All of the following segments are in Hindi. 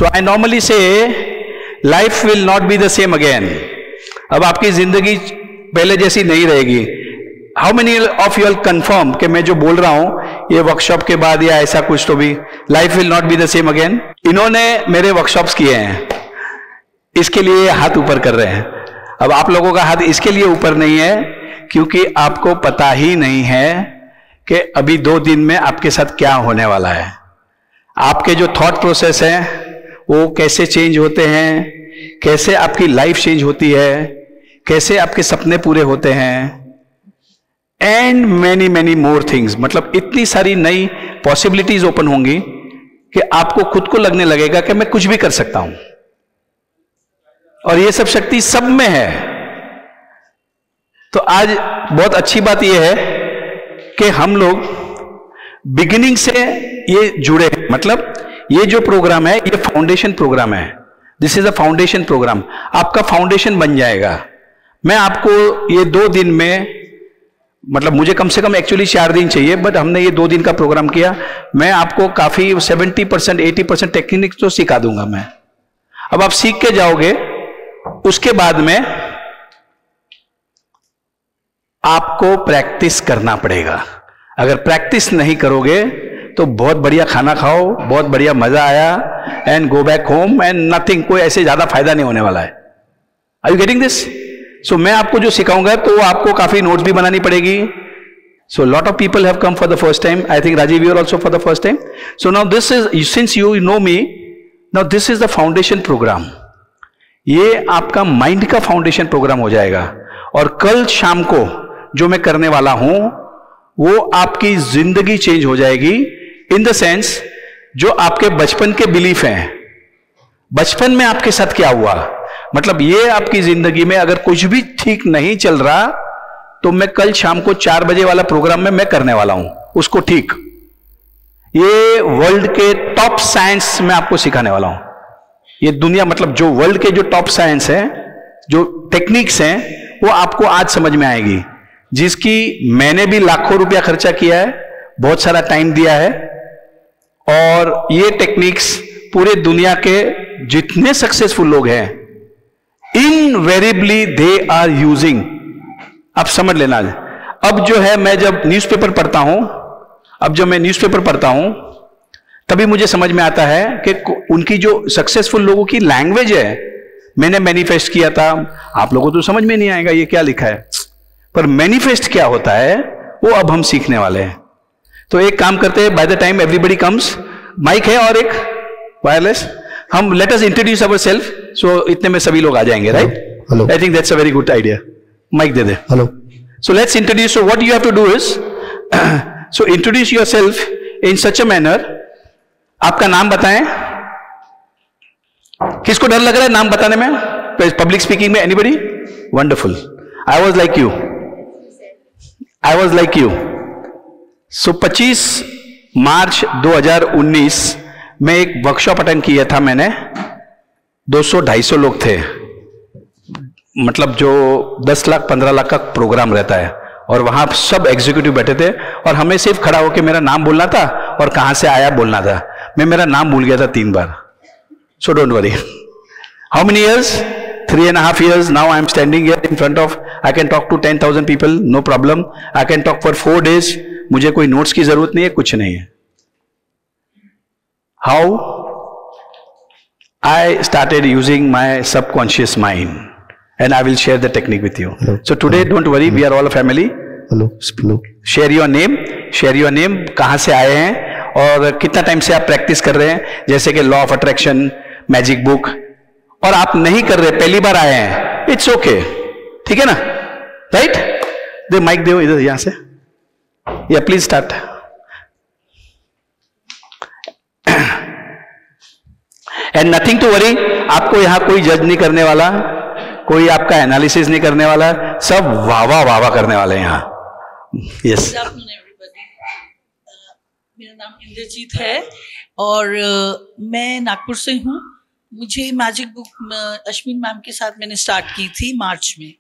सो आई नॉर्मली से life will not be the same again. अब आपकी जिंदगी पहले जैसी नहीं रहेगी। How many of you confirm कि मैं जो बोल रहा हूं ये वर्कशॉप के बाद या ऐसा कुछ तो भी life will not be the same again. इन्होंने मेरे वर्कशॉप्स किए हैं, इसके लिए हाथ ऊपर कर रहे हैं। अब आप लोगों का हाथ इसके लिए ऊपर नहीं है क्योंकि आपको पता ही नहीं है कि अभी 2 दिन में आपके साथ क्या होने वाला है। आपके जो थॉट प्रोसेस है वो कैसे चेंज होते हैं, कैसे आपकी लाइफ चेंज होती है, कैसे आपके सपने पूरे होते हैं, and many many more things. मतलब इतनी सारी नई पॉसिबिलिटीज ओपन होंगी कि आपको खुद को लगने लगेगा कि मैं कुछ भी कर सकता हूं, और ये सब शक्ति सब में है। तो आज बहुत अच्छी बात यह है कि हम लोग बिगिनिंग से ये जुड़े हैं। मतलब ये जो प्रोग्राम है ये फाउंडेशन प्रोग्राम है। This is a foundation program. आपका फाउंडेशन बन जाएगा। मैं आपको ये 2 दिन में, मतलब मुझे कम से कम एक्चुअली 4 दिन चाहिए, बट हमने ये 2 दिन का प्रोग्राम किया। मैं आपको काफी 70% 80% टेक्निक तो सिखा दूंगा मैं। अब आप सीख के जाओगे, उसके बाद में आपको प्रैक्टिस करना पड़ेगा। अगर प्रैक्टिस नहीं करोगे तो बहुत बढ़िया खाना खाओ, बहुत बढ़िया मजा आया, and go back home and nothing, कोई ऐसे ज्यादा फायदा नहीं होने वाला है। Are you getting this? So मैं आपको जो सिखाऊंगा तो आपको काफी नोट्स भी बनानी पड़ेगी। So lot of people have come for the first time. I think Rajiv you are also for the first time. So now this is, since you know me, now this is the foundation program. ये आपका माइंड का फाउंडेशन प्रोग्राम हो जाएगा। और कल शाम को जो मैं करने वाला हूं वो आपकी जिंदगी चेंज हो जाएगी। इन द सेंस, जो आपके बचपन के बिलीफ हैं, बचपन में आपके साथ क्या हुआ, मतलब ये आपकी जिंदगी में अगर कुछ भी ठीक नहीं चल रहा तो मैं कल शाम को 4 बजे वाला प्रोग्राम में मैं करने वाला हूं उसको ठीक। ये वर्ल्ड के टॉप साइंस में आपको सिखाने वाला हूं। ये दुनिया, मतलब जो वर्ल्ड के जो टॉप साइंस है, जो टेक्निक्स हैं, वो आपको आज समझ में आएगी, जिसकी मैंने भी लाखों रुपया खर्चा किया है, बहुत सारा टाइम दिया है। और ये टेक्निक्स पूरे दुनिया के जितने सक्सेसफुल लोग हैं, इनवेरिएबली दे आर यूजिंग। आप समझ लेना। अब जो है, मैं जब न्यूज़पेपर पढ़ता हूं, तभी मुझे समझ में आता है कि उनकी जो सक्सेसफुल लोगों की लैंग्वेज है, मैंने मैनिफेस्ट किया था, आप लोगों को तो समझ में नहीं आएगा ये क्या लिखा है, पर मैनिफेस्ट क्या होता है वो अब हम सीखने वाले हैं। तो एक काम करते हैं, by the time everybody comes, mike है और एक वायरलेस, हम let us introduce our self. So इतने में सभी लोग आ जाएंगे, right? Hello, I think that's a very good idea. Mike दे दे। Hello, so let's introduce. So what you have to do is, so introduce yourself in such a manner. आपका नाम बताएं। किसको डर लग रहा है नाम बताने में, पब्लिक स्पीकिंग में? Anybody? Wonderful. I was like you. So 25 March 2019 में एक वर्कशॉप अटेंड किया था मैंने। 200-250 लोग थे, मतलब जो 10 लाख 15 लाख का प्रोग्राम रहता है, और वहां सब एग्जीक्यूटिव बैठे थे और हमें सिर्फ खड़ा होकर मेरा नाम बोलना था और कहां से आया बोलना था। मैं मेरा नाम भूल गया था 3 बार। So don't worry. How many years? 3.5 years. Now I am standing here in front of, I can talk to 10,000 people, no problem. I can talk for 4 days. मुझे कोई नोट्स की जरूरत नहीं है, कुछ नहीं है। How I started using my subconscious mind, and I will share the technique with you. Hello. So today, don't worry, we are all a family. Hello. Share your name. Share your name. कहाँ से आए हैं और कितना टाइम से आप प्रैक्टिस कर रहे हैं, जैसे कि law of attraction, magic book, और आप नहीं कर रहे, पहली बार आए हैं, इट्स ओके, ठीक है ना? राइट? दे माइक दो इधर, यहां से, या please start. And nothing to worry. आपको यहां कोई जज नहीं करने वाला, कोई आपका एनालिसिस नहीं करने वाला, सब वाह वाह करने वाले हैं यहां। यस। मेरा नाम इंद्रजीत है और मैं नागपुर से हूँ। मुझे मैजिक बुक अश्विन मैम के साथ मैंने स्टार्ट की थी मार्च में,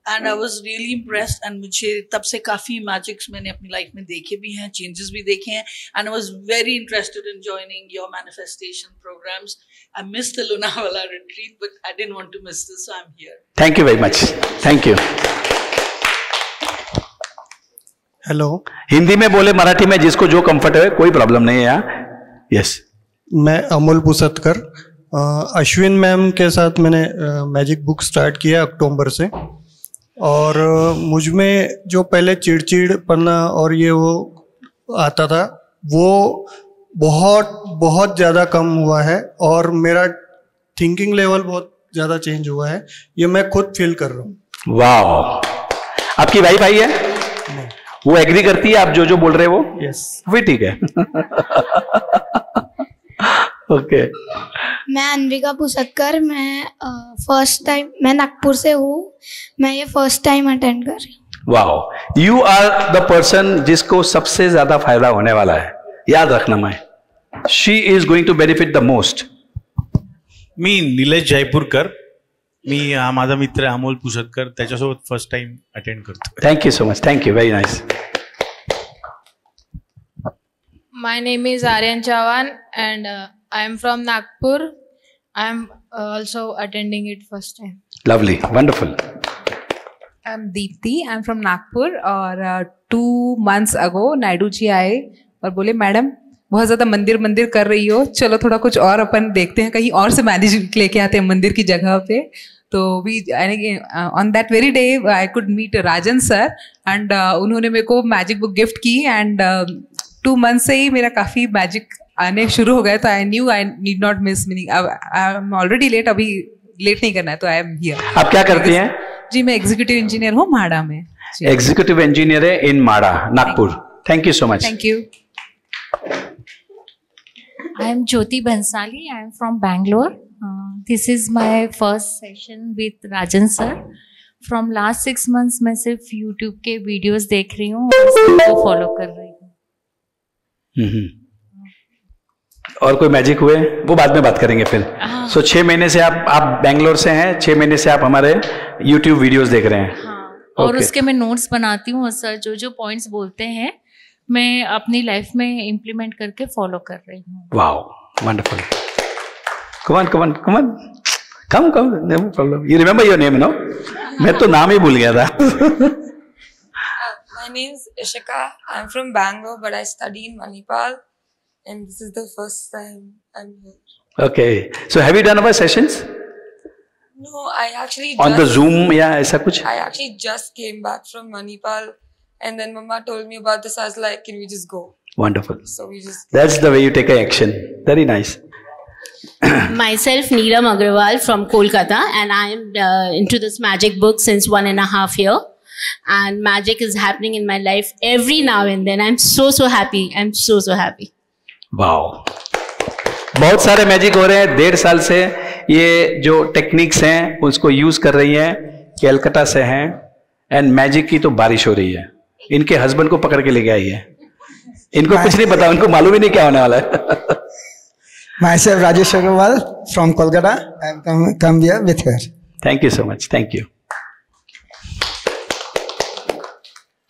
and I was really impressed and मुझे तब से काफ़ी मैजिक्स मैंने अपनी लाइफ में देखे भी हैं, चेंजेस भी देखे हैं and I was very interested in joining your manifestation programs. I miss the Lonavala retreat but I didn't want to miss this, so I am here. Thank you very much. Thank you. Hello. Hindi में बोले, मराठी में, जिसको जो कंफर्ट है, कोई प्रॉब्लम नहीं है यहाँ. यस. मैं अमोल पुसतकर. अश्विन मैम के साथ मैंने मैजिक बुक स्टार्ट किया अक्टूबर से, और मुझ में जो पहले चिड़चिड़पना और ये वो आता था वो बहुत बहुत ज़्यादा कम हुआ है, और मेरा थिंकिंग लेवल बहुत ज़्यादा चेंज हुआ है. ये मैं खुद फील कर रहा हूँ. वाह. आपकी वाइफ आई है? नहीं. वो एग्री करती है आप जो जो बोल रहे हो? यस. भी ठीक है. ओके. मैं अनविका पुसतकर. मैं फर्स्ट टाइम, मैं नागपुर से हूँ. मैं ये फर्स्ट टाइम अटेंड कर रही हूँ. वाह. यू आर द पर्सन जिसको सबसे ज्यादा फायदा होने वाला है. याद रखना. मैं she is going to benefit the most. मी निलेश जयपूरकर. मी माझा मित्र अमोल पुसतकर, त्याच्यासोबत फर्स्ट टाइम अटेंड करतो. Thank you so much. Thank you. Very nice. My name is Aryan Chavan and I am from Nagpur. I am also attending it first time. Lovely. Wonderful. I'm Deepti. I'm from Nagpur. और 2 months ago नायडू जी आए और बोले मैडम बहुत ज़्यादा मंदिर कर रही हो, चलो थोड़ा कुछ और अपन देखते हैं, कहीं और से मैजिक लेके आते हैं मंदिर की जगह पे. तो we on that very day I could meet Rajan sir and उन्होंने मेरे को मैजिक बुक गिफ्ट की एंड 2 months से ही मेरा काफ़ी मैजिक आने शुरू हो गया. तो I knew I need not miss. Meaning I am already late, अभी लेट नहीं करना है, तो आई एम हियर. आप क्या करती हैं? जी मैं एग्जीक्यूटिव इंजीनियर हूँ माड़ा में. एग्जीक्यूटिव इंजीनियर है इन माड़ा, Nagpur. Thank you so much. Thank you. I am Jyoti Bhansali. I am from Bangalore. This is my first session with Rajan sir. From last 6 months मैं सिर्फ YouTube के वीडियोस देख रही हूँ और इसको फॉलो कर रही हूँ. और कोई मैजिक हुए वो बाद में बात करेंगे फिर. सो 6 महीने से आप बेंगलोर से हैं, 6 महीने से आप हमारे YouTube वीडियोस देख रहे हैं. हाँ. और उसके मैं नोट्स बनाती हूँ और सर जो जो पॉइंट्स बोलते हैं मैं अपनी लाइफ में इम्प्लीमेंट करके फॉलो कर रही हूँ. Wow. Wonderful. Come. No problem. You remember your name? No, मैं तो नाम ही भूल गया था. My name is Ishika. I'm from Bangalore, but I study in Manipal, and this is the first time I'm here. Okay. So have you done our sessions? No, I actually on the Zoom या ऐसा कुछ? I actually just came back from Manipal, and then Mama told me about this. I was like, "Can we just go?" Wonderful. So we just. That's the way you take an action. Very nice. Myself, Neelam Agrawal from Kolkata, and I am into this magic book since 1.5 years. And magic is happening in my life every now and then. I'm so happy. I'm so happy. Wow. बहुत सारे मैजिक हो रहे हैं 1.5 साल से. ये जो टेक्निक्स हैं उसको यूज कर रही हैं, कैलकाटा से हैं, एंड मैजिक की तो बारिश हो रही है. इनके हस्बैंड को पकड़ के लेके आई है. इनको कुछ नहीं पता, उनको मालूम ही नहीं क्या होने वाला है. Myself Rajesh Agarwal from Kolkata. I am come here with her. Thank you so much. Thank you.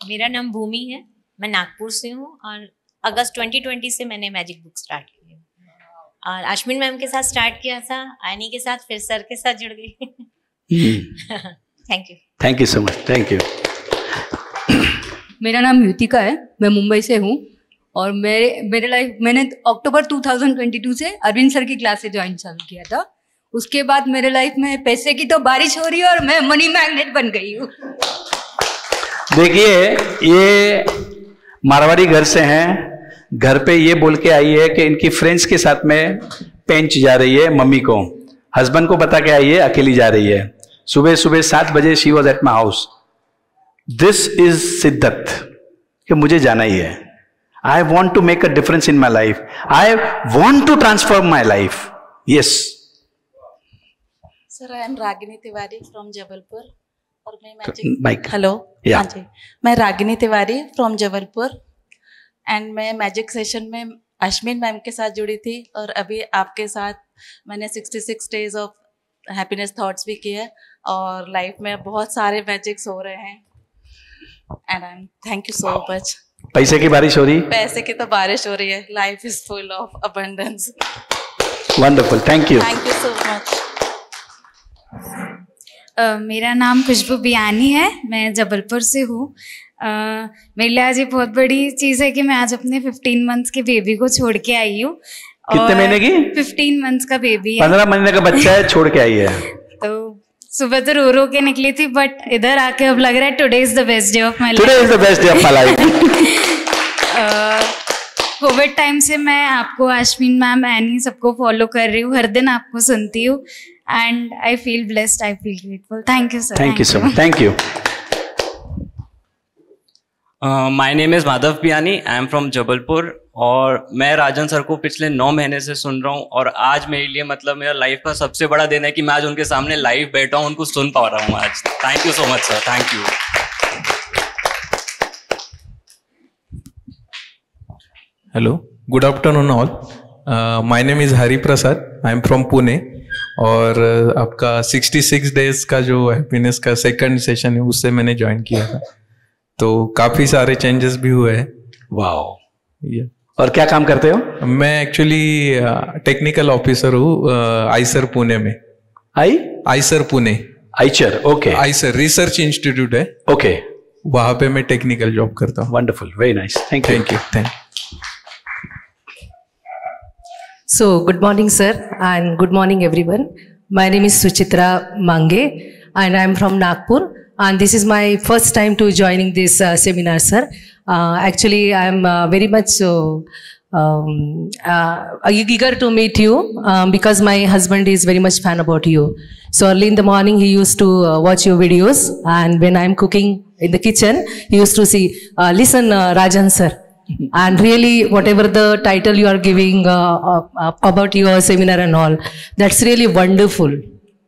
मेरा नाम भूमि है. मैं नागपुर से हूँ और अगस्त 2020 से मैंने मैजिक बुक स्टार्ट की है. और अश्विन मैम के साथ स्टार्ट किया था, आनी के साथ, फिर सर के साथ जुड़ गई. Thank you. Thank you so much. Thank you. मेरा नाम युतिका है. मैं मुंबई से हूँ और मेरे लाइफ मैंने अक्टूबर 2022 से अरविंद सर की क्लास से ज्वाइन चालू किया था. उसके बाद मेरे लाइफ में पैसे की तो बारिश हो रही है और मैं मनी मैग्नेट बन गई हूँ. देखिए, ये मारवाड़ी घर से हैं. घर पे ये बोल के आई है कि इनकी फ्रेंड्स के साथ में पेंच जा रही है मम्मी को. हस्बैंड को बता के आई है अकेली जा रही है. सुबह 7 बजे she was at my house. This is सिद्धत कि मुझे जाना ही है. I want to make a difference in my life. I want to transform my life. Yes. Sir, I am Ragini Tiwari from Jabalpur और मैं मैजिक. माइक. हेलो. Yeah. हाँ जी, मैं रागिनी तिवारी फ्रॉम जबलपुर एंड मैं मैजिक सेशन में अश्विन मैम के साथ जुड़ी थी और अभी आपके साथ मैंने 66 डेज ऑफ हैप्पीनेस थॉट्स भी किए. और लाइफ में बहुत सारे मैजिक्स हो रहे हैं and I M thank you so much. पैसे की बारिश हो रही? पैसे की तो बारिश हो रही है। Life is full of abundance. Wonderful, thank you. Thank you so much. मेरा नाम खुशबू बियानी है, मैं जबलपुर से हूँ। मेरे लिए आज ये बहुत बड़ी चीज़ है कि मैं आज अपने 15 मंथ्स के बेबी को छोड़ के आई हूँ। कितने महीने की? 15 मंथ्स का बेबी है। 15 महीने का बच्चा है, छोड़ के आई है। तो सुबह तो रो रो के निकली थी, बट इधर आके अब लग रहा है today is the best day of my life. Today is the best day of my life. Covid time से मैं आपको, अश्विन मैम, एनी, सबको फॉलो कर रही हूँ, हर दिन आपको सुनती हूँ and I feel blessed, I feel grateful. Thank you sir. Thank you so much. Thank you. My name is Madhav Piyani, I am from Jabalpur और मैं राजन सर को पिछले 9 महीने से सुन रहा हूँ और आज मेरे लिए मतलब मेरा लाइफ का सबसे बड़ा दिन है कि मैं आज उनके सामने लाइव बैठा हूँ, उनको सुन पा रहा हूँ आज। Thank you so much sir, thank you. Hello, good afternoon all. My name is Hari Prasad, I am from Pune और आपका 66 डेज का जो हैप्पीनेस का सेकंड सेशन है उससे मैंने ज्वाइन किया था, तो काफ़ी सारे चेंजेस भी हुए हैं। वाओ। और क्या काम करते हो? मैं एक्चुअली टेक्निकल ऑफिसर हूँ आईसर पुणे में। IISER Pune. IISER, okay. IISER research institute है, ओके। वहाँ पे मैं टेक्निकल जॉब करता हूँ। Wonderful, very nice, thank you. Thank you, thank you. So, good morning, sir, and good morning, everyone. My name is Suchitra Mange, and I'm from Nagpur. And this is my first time to joining this seminar, sir. Actually, I'm very much eager to meet you because my husband is very much fan about you. So early in the morning, he used to watch your videos, and when I'm cooking in the kitchen, he used to see, listen, Rajan sir. And really, whatever the title you are giving about your seminar and all, that's really wonderful.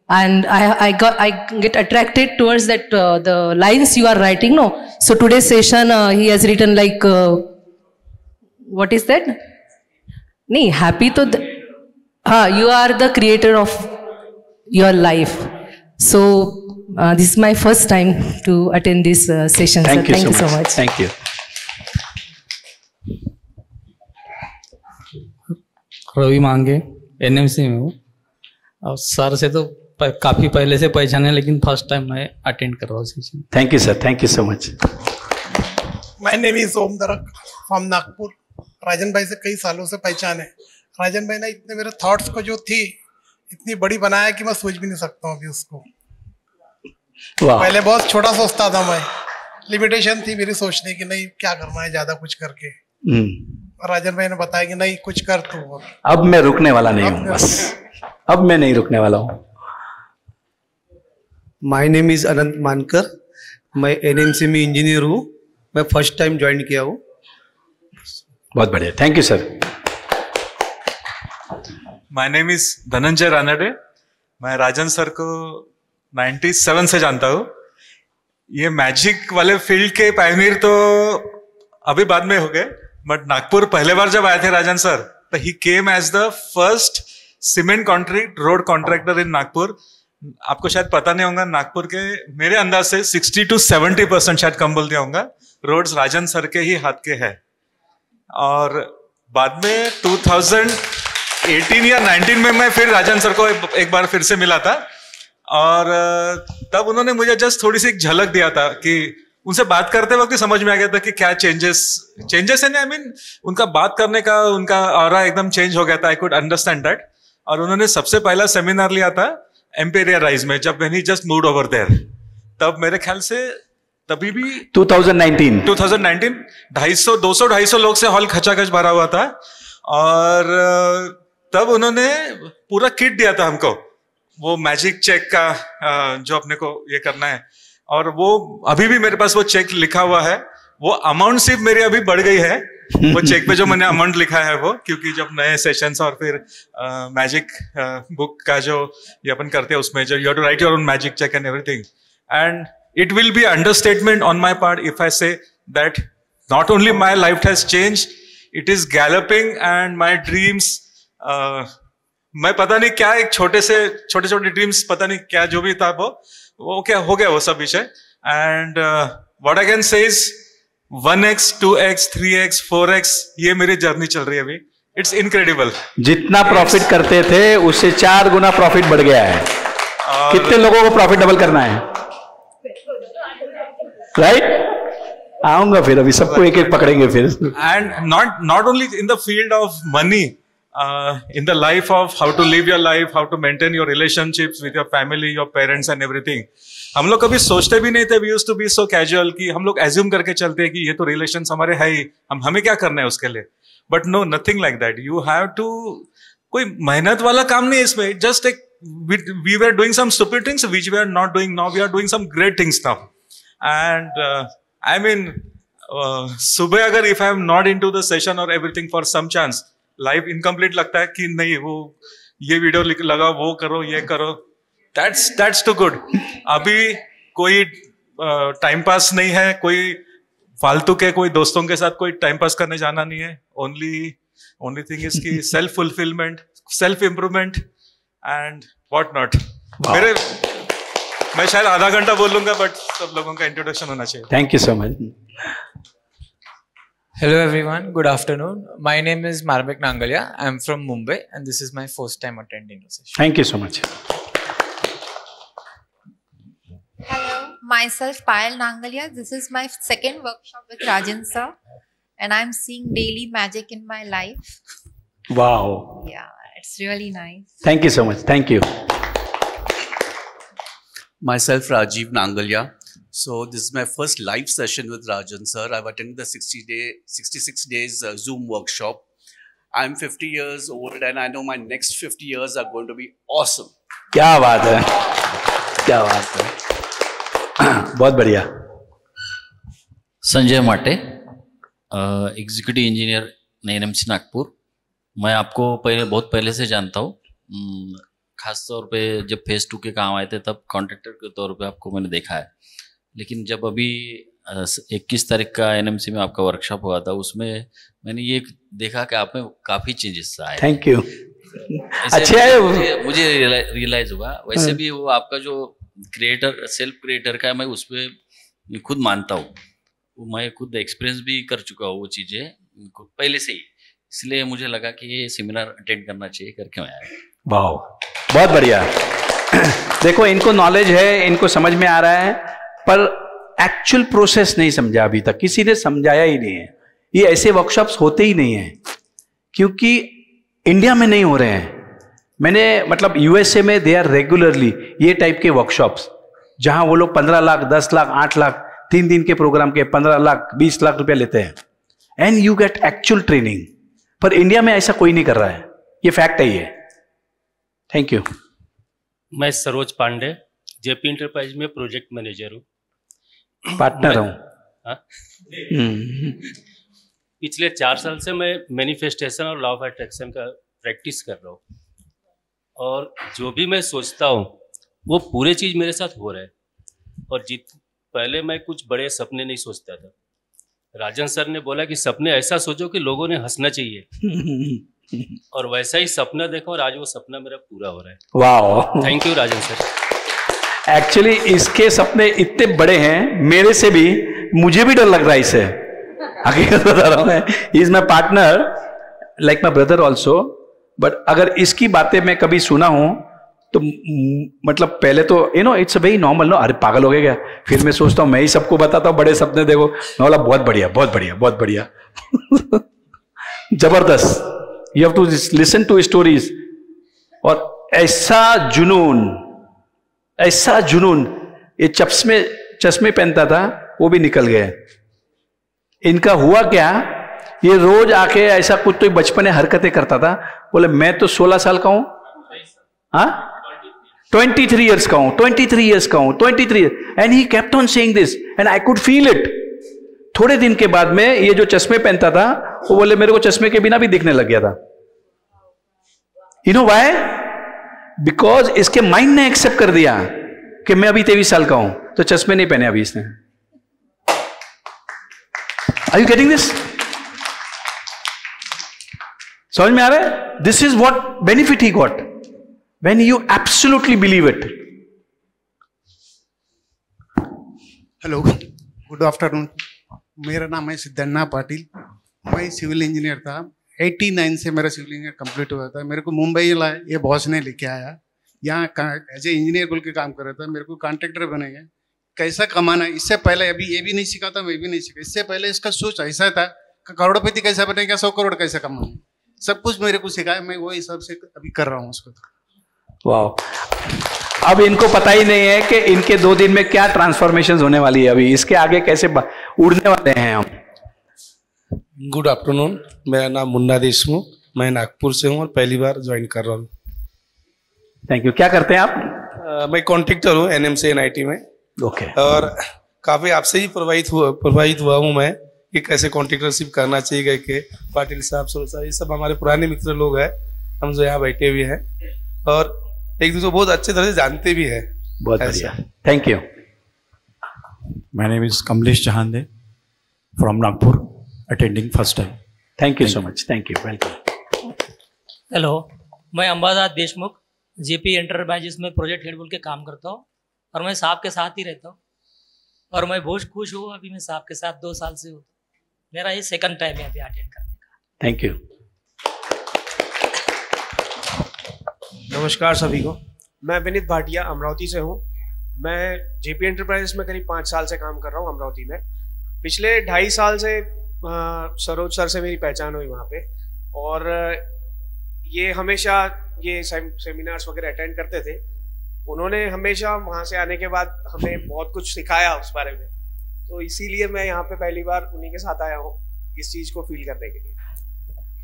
And I get attracted towards that the lines you are writing. No, so today's session he has written like what is that? Nee, happy to you are the creator of your life. So this is my first time to attend this session. Thank you so much. Thank you. Ravi Mange, NMC में हूँ और सर से तो काफ़ी पहले से पहचाने, लेकिन फर्स्ट टाइम मैं अटेंड कर रहा हूँ session. Thank you sir, thank you so much. My name is Om Darak from Nagpur. राजन भाई से कई सालों से पहचान है। राजन भाई ने इतने मेरे थॉट्स को जो थी इतनी बड़ी बनाया कि मैं सोच भी नहीं सकता हूँ अभी उसको। पहले बहुत छोटा सोचता था मैं, लिमिटेशन थी मेरी सोचने की, नहीं क्या करना है ज्यादा कुछ करके। राजन भाई ने बताया कि नहीं कुछ कर तू। अब मैं रुकने वाला नहीं हूँ, बस अब मैं नहीं रुकने वाला हूँ। माय नेम इज अनंत मानकर, मैं एनएमसी में इंजीनियर हूँ, मैं फर्स्ट टाइम ज्वाइन किया हूँ। बहुत बढ़िया, thank you sir. My name is Dhananjay Ranade, मैं राजन सर को 97 से जानता हूँ। ये मैजिक वाले फील्ड के पायनियर तो अभी बाद में हो गए, बट नागपुर पहले बार जब आए थे राजन सर, तो he came as the first cement contract road contractor in Nagpur. आपको शायद पता नहीं होगा, नागपुर के मेरे अंदाज से 60 to 70% शायद कम बोल दिया होगा, रोड्स राजन सर के ही हाथ के हैं। और बाद में 2018 या 19 में मैं फिर राजन सर को एक बार फिर से मिला था और तब उन्होंने मुझे जस्ट थोड़ी सी एक झलक दिया था कि उनसे बात करते वक्त समझ में आ गया था कि क्या चेंजेस है ना, आई मीन उनका बात करने का उनका ऑरा एकदम चेंज हो गया था। I could understand that. और उन्होंने सबसे पहला सेमिनार लिया था एम्पेरिया राइज में, जब when he just moved over there, तब मेरे ख्याल से तभी भी 2019 200-250 लोग से हॉल खचाखच भरा हुआ था। और तब उन्होंने पूरा किट दिया था हमको, वो मैजिक चेक का जो अपने को ये करना है, और वो अभी भी मेरे पास वो चेक लिखा हुआ है। वो अमाउंट सिर्फ मेरी अभी बढ़ गई है, वो चेक पे जो मैंने अमाउंट लिखा है वो, क्योंकि जब नए सेशंस और फिर मैजिक बुक का जो ये अपन करते हैं उसमें जो you have to write your own magic check and everything, and it will be understatement on my part if I say that not only my life has change, it is galloping and my dreams. मैं पता नहीं क्या एक छोटे छोटे ड्रीम्स, पता नहीं क्या जो भी था वो क्या हो गया वो सब विषय. And what I can say is 1x 2x 3x 4x ये मेरी जर्नी चल रही है अभी. It's incredible. जितना प्रॉफिट करते थे उससे 4 गुना प्रॉफिट बढ़ गया है. कितने लोगों को प्रॉफिट डबल करना है? राइट? आऊंगा फिर, अभी सबको एक एक पकड़ेंगे फिर. And not only in the field of money, in the life of how to live your life, how to maintain your relationships with your family, your parents and everything. हम लोग कभी सोचते भी नहीं थे. We used to be so casual कि हम लोग assume करके चलते हैं कि ये तो relations हमारे है ही, हमें क्या करना है उसके लिए. But no, nothing like that. You have to, कोई मेहनत वाला काम नहीं है इसमें. Just like we were doing some stupid things which we are not doing now. We are doing some great things now. And I mean, सुबह अगर if I am not into the session or everything for some chance, life incomplete लगता है कि नहीं वो ये वीडियो लगा, वो करो, ये करो. That's too good. अभी कोई टाइम पास नहीं है, कोई फालतू के कोई दोस्तों के साथ कोई टाइम पास करने जाना नहीं है. ओनली थिंग इज की self fulfilment, self improvement and what not. मैं शायद आधा घंटा बोलूंगा बट सब लोगों का इंट्रोडक्शन होना चाहिए. Thank you so much. Hello everyone, good afternoon. My name is Marvik Nangalia. I am from Mumbai and this is my first time attending the session. Thank you so much. Hello, myself Payal Nangalia. This is my second workshop with Rajan sir and I'm seeing daily magic in my life. Wow. Yeah, it's really nice. Thank you so much. Thank you. Myself Rajiv Nangalia. So this is my first live session with Rajan sir. I've attended the 66 days Zoom workshop. I'm 50 years old and I know my next 50 years are going to be awesome. क्या बात है, क्या बात है. बहुत बढ़िया. संजय माटे, एग्जीक्यूटिव इंजीनियर NMC नागपुर. मैं आपको बहुत पहले से जानता हूँ. खास तौर पे जब फेज 2 के काम आए थे तब कॉन्ट्रैक्टर के तौर पे आपको मैंने देखा है. लेकिन जब अभी 21 तारीख का NMC में आपका वर्कशॉप हुआ था उसमें मैंने ये देखा कि आप में काफ़ी चेंजेस आए. Thank you. अच्छा है, मुझे रियलाइज हुआ. वैसे भी वो आपका जो क्रिएटर, सेल्फ क्रिएटर का है, मैं उस पर खुद मानता हूँ. मैं खुद एक्सपीरियंस भी कर चुका हूँ वो चीज़ें पहले से ही. इसलिए मुझे लगा कि ये सेमिनार अटेंड करना चाहिए करके मैं आया. वाह, बहुत बढ़िया. देखो, इनको नॉलेज है, इनको समझ में आ रहा है, पर एक्चुअल प्रोसेस नहीं समझा अभी तक. किसी ने समझाया ही नहीं है. ये ऐसे वर्कशॉप्स होते ही नहीं हैं क्योंकि इंडिया में नहीं हो रहे हैं. मैंने मतलब USA में दे आर रेगुलरली ये टाइप के वर्कशॉप्स जहां वो लोग 15 लाख 10 लाख 8 लाख 3 दिन के प्रोग्राम के 15 लाख 20 लाख रुपया लेते हैं and you gate actual training. पर इंडिया में ऐसा कोई नहीं कर रहा है. ये फैक्ट है. ये थैंक यू. मैं सरोज पांडे, JP इंटरप्राइज में प्रोजेक्ट मैनेजर हूँ. पार्टनर हूँ. पिछले 4 साल से मैं मैनिफेस्टेशन और लॉ ऑफ अट्रैक्शन का प्रैक्टिस कर रहा हूँ और जो भी मैं सोचता हूँ वो पूरे चीज़ मेरे साथ हो रहा है. और पहले मैं कुछ बड़े सपने नहीं सोचता था. राजन सर ने बोला कि सपने ऐसा सोचो कि लोगों ने हंसना चाहिए और वैसा ही सपना देखो और आज वो सपना मेरा पूरा हो रहा है. वाह, thank you Rajan sir. Actually इसके सपने इतने बड़े हैं, मेरे से भी, मुझे भी डर लग रहा है इससे. हकीकत बता रहा हूँ मैं. He is my partner, like my brother also. But अगर इसकी बातें मैं कभी सुना हूं तो मतलब पहले तो इट्स वेरी नॉर्मल. नो, अरे पागल हो गया क्या. फिर मैं सोचता हूँ मैं ही सबको बताता हूँ बड़े सपने देखो. मैं बोला बहुत बढ़िया, बहुत बढ़िया, बहुत बढ़िया. जबरदस्त. You have to listen to stories. और ऐसा जुनून ये चश्मे पहनता था वो भी निकल गए. इनका हुआ क्या, ये रोज आके ऐसा कुछ तो बचपन में हरकतें करता था. बोले मैं तो 16 साल का हूं, हाँ 23 years का हूं, 23 years का हूं, 23 years. And he kept on saying this and I could feel it. थोड़े दिन के बाद में ये जो चश्मे पहनता था वो बोले मेरे को चश्मे के बिना भी दिखने लग गया था. You know why? बिकॉज इसके माइंड ने एक्सेप्ट कर दिया कि मैं अभी 23 साल का हूं, तो चश्मे नहीं पहने अभी इसने. Are you getting this? समझ में आ रहा है? This is what benefit he got when you absolutely believe it. Hello, good afternoon. मेरा नाम है सिद्धन्ना पाटिल। मैं सिविल इंजीनियर था। 89 से मेरा सिविल इंजीनियर कंप्लीट हुआ था। मेरे को मुंबई लाया, ये बॉस ने लेके आया। यहाँ एज ए इंजीनियर बोल के काम कर रहा था। मेरे को कॉन्ट्रैक्टर बनेगा, कैसा कमाना है। इससे पहले अभी ये भी नहीं सीखा था, मैं भी नहीं सीखा। इससे पहले इसका सोच ऐसा था कि करोड़पति कैसा बनेगा, 100 करोड़ कैसे कमाना है, सब कुछ मेरे को सिखाया। मैं वो हिसाब से अभी कर रहा हूँ उसको। वाह, अब इनको पता ही नहीं है कि इनके 2 दिन में क्या ट्रांसफॉर्मेशन होने वाली है। अभी इसके आगे कैसे उड़ने वाले हैं हम। गुड आफ्टरनून, मेरा नाम मुन्ना देशमुख, मैं नागपुर से हूँ और पहली बार ज्वाइन कर रहा हूँ। Thank you. क्या करते हैं आप? मैं कॉन्ट्रैक्टर हूँ NMC NIT में। ओके। और काफी आपसे ही प्रभावित हुआ हूँ मैं कि कैसे कॉन्ट्रैक्टरशिप करना चाहिए। के पाटिल साहब, सुरेश साहब, ये सब हमारे पुराने मित्र लोग हैं, हम जो यहाँ बैठे हुए हैं और एक दूसरे को बहुत अच्छे तरह से जानते भी हैं। बहुत बढ़िया, thank you. My name is Kamlesh Jahande from Nagpur, attending first time. Thank you so much. Thank you. Welcome. Hello, मैं अंबादास देशमुख JP एंटरप्राइजेस में प्रोजेक्ट हेड बोल के काम करता हूँ और मैं साहब के साथ ही रहता हूँ और मैं बहुत खुश हूँ। अभी मैं साहब के साथ 2 साल से हूँ। मेरा ये 2nd टाइम है अभी अटेंड करने का। Thank you. नमस्कार सभी को, मैं विनीत भाटिया अमरावती से हूँ। मैं JP एंटरप्राइजेस में करीब 5 साल से काम कर रहा हूँ अमरावती में। पिछले 2.5 साल से सरोज सर से मेरी पहचान हुई वहाँ पे, और ये हमेशा ये सेमिनार्स वगैरह अटेंड करते थे। उन्होंने हमेशा वहाँ से आने के बाद हमें बहुत कुछ सिखाया उस बारे में, तो इसीलिए मैं यहाँ पे पहली बार उन्हीं के साथ आया हूँ इस चीज को फील करने के लिए।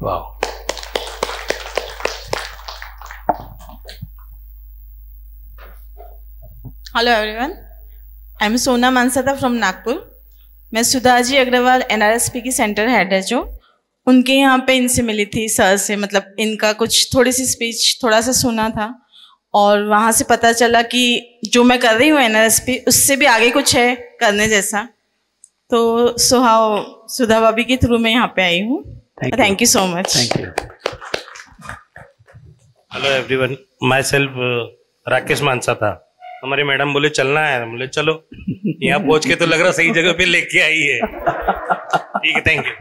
वाह। हेलो एवरीवन, आई एम सोना मानसदा फ्रॉम नागपुर। मैं सुधाजी अग्रवाल NRSP की सेंटर हेड है, जो उनके यहाँ पे इनसे मिली थी सर से। मतलब इनका कुछ थोड़ी सी स्पीच थोड़ा सा सुना था और वहाँ से पता चला कि जो मैं कर रही हूँ NRSP उससे भी आगे कुछ है करने जैसा। तो सुधा भाभी के थ्रू मैं यहाँ पे आई हूँ। Thank you so much. Thank you. Hello everyone, myself Rakesh Mansa था। हमारी मैडम बोले चलना है, बोले चलो। यहाँ पहुंच के तो लग रहा सही जगह पे लेके आई है। ठीक है, थैंक यू।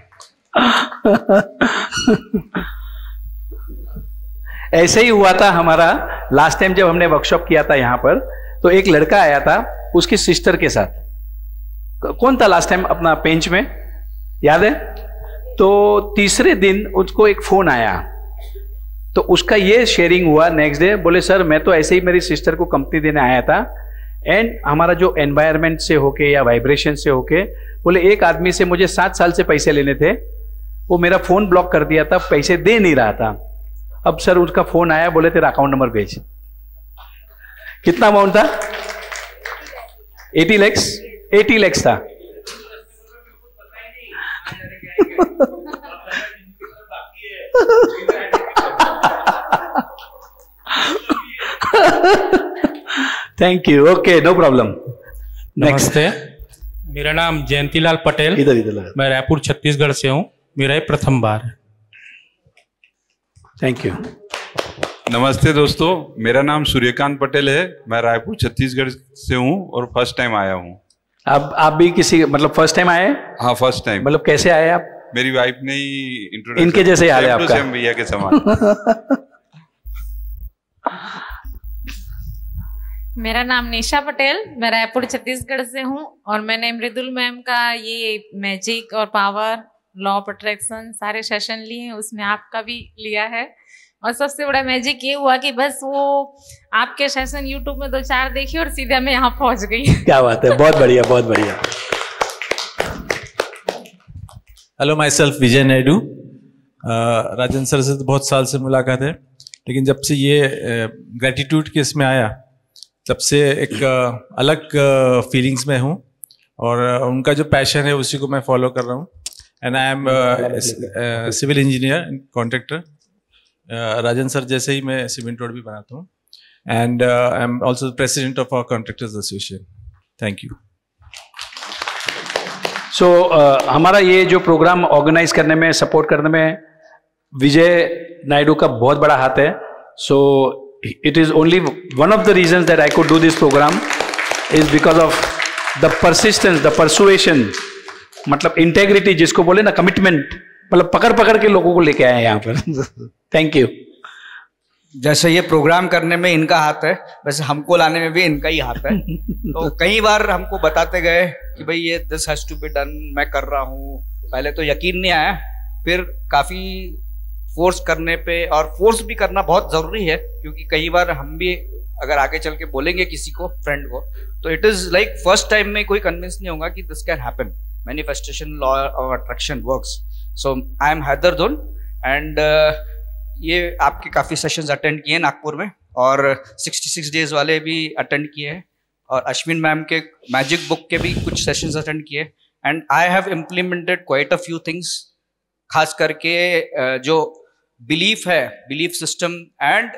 ऐसे ही हुआ था हमारा लास्ट टाइम जब हमने वर्कशॉप किया था यहाँ पर। तो एक लड़का आया था उसकी सिस्टर के साथ। कौन था लास्ट टाइम अपना पेंच में, याद है? तो तीसरे दिन उसको एक फोन आया, तो उसका ये शेयरिंग हुआ नेक्स्ट डे। बोले सर मैं तो ऐसे ही मेरी सिस्टर को कंपनी देने आया था, एंड हमारा जो एनवायरनमेंट से होके या वाइब्रेशन से होके, बोले एक आदमी से मुझे 7 साल से पैसे लेने थे, वो मेरा फोन ब्लॉक कर दिया था, पैसे दे नहीं रहा था। अब सर उसका फोन आया, बोले तेरा अकाउंट नंबर भेज। कितना अमाउंट था? 80 lakhs था। Thank you. Okay, no problem. नमस्ते, मेरा नाम जयंतीलाल पटेल। इधर मैं रायपुर छत्तीसगढ़ से हूँ। मेरा ये प्रथम बार है। Thank you. नमस्ते दोस्तों, मेरा नाम सूर्यकांत पटेल है। मैं रायपुर छत्तीसगढ़ से हूँ और फर्स्ट टाइम आया हूँ। अब आप भी किसी मतलब फर्स्ट टाइम आए? हाँ, फर्स्ट टाइम। मतलब कैसे आए आप? मेरी वाइफ ने ही इंट्रोडक्शन। इनके जैसे याद है आपका? सेम भैया के समान। मेरा नाम निशा पटेल, मैं रायपुर छत्तीसगढ़ से हूँ और मैंने मृदुल मैम का ये मैजिक और पावर, लॉ ऑफ अट्रैक्शन सारे सेशन लिए हैं, उसमें आपका भी लिया है। और सबसे बड़ा मैजिक ये हुआ कि बस वो आपके सेशन यूट्यूब में 2-4 देखी और सीधे मैं यहाँ पहुँच गई। क्या बात है, बहुत बढ़िया, बहुत बढ़िया। Hello, my self Vijay Naidu. Rajan sir से तो बहुत साल से मुलाकात है, लेकिन जब से ये ग्रेटिट्यूड के इसमें आया तब से एक अलग फीलिंग्स में हूँ, और उनका जो पैशन है उसी को मैं फॉलो कर रहा हूँ। And I am civil engineer contractor. Rajan sir जैसे ही मैं सीमेंट रोड भी बनाता हूँ, and I am also president of our contractors association. Thank you. So हमारा ये जो प्रोग्राम ऑर्गेनाइज करने में, सपोर्ट करने में विजय नायडू का बहुत बड़ा हाथ है। सो it is only one of the reasons that I could do this program is because of the persistence, the persuasion, मतलब इंटेग्रिटी जिसको बोले ना, कमिटमेंट, मतलब पकड़ पकड़ के लोगों को लेके आए हैं यहाँ पर। Thank you. जैसे ये प्रोग्राम करने में इनका हाथ है, वैसे हमको लाने में भी इनका ही हाथ है। तो कई बार हमको बताते गए कि भाई ये this has to be done, मैं कर रहा हूँ। पहले तो यकीन नहीं आया, फिर काफी फोर्स करने पे, और फोर्स भी करना बहुत जरूरी है, क्योंकि कई बार हम भी अगर आगे चल के बोलेंगे किसी को, फ्रेंड को, तो it is like first time में कोई कन्विंस नहीं होगा कि this can happen. Manifestation law of attraction works. So I am हैदर दुन, एंड ये आपके काफ़ी सेशंस अटेंड किए नागपुर में, और 66 डेज वाले भी अटेंड किए हैं, और अश्विन मैम के मैजिक बुक के भी कुछ सेशंस अटेंड किए। And I have implemented quite a few things, खास करके जो बिलीफ है, belief system, and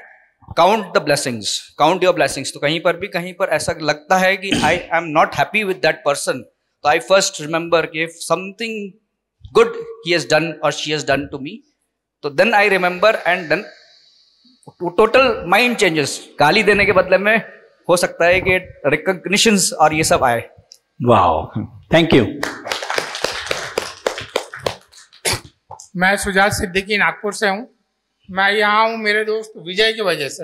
count the blessings, count your blessings. तो कहीं पर ऐसा लगता है कि I am not happy with that person, तो आई फर्स्ट रिमेंबर कि समथिंग गुड ही हैज डन और she has done to me, तो then I remember, and then total mind changes. गाली देने के बदले में हो सकता है कि रिकॉग्निशंस और ये सब आए। वाह, थैंक यू। मैं सुजात सिद्दीकी नागपुर से हूँ। मैं यहाँ हूँ मेरे दोस्त विजय की वजह से।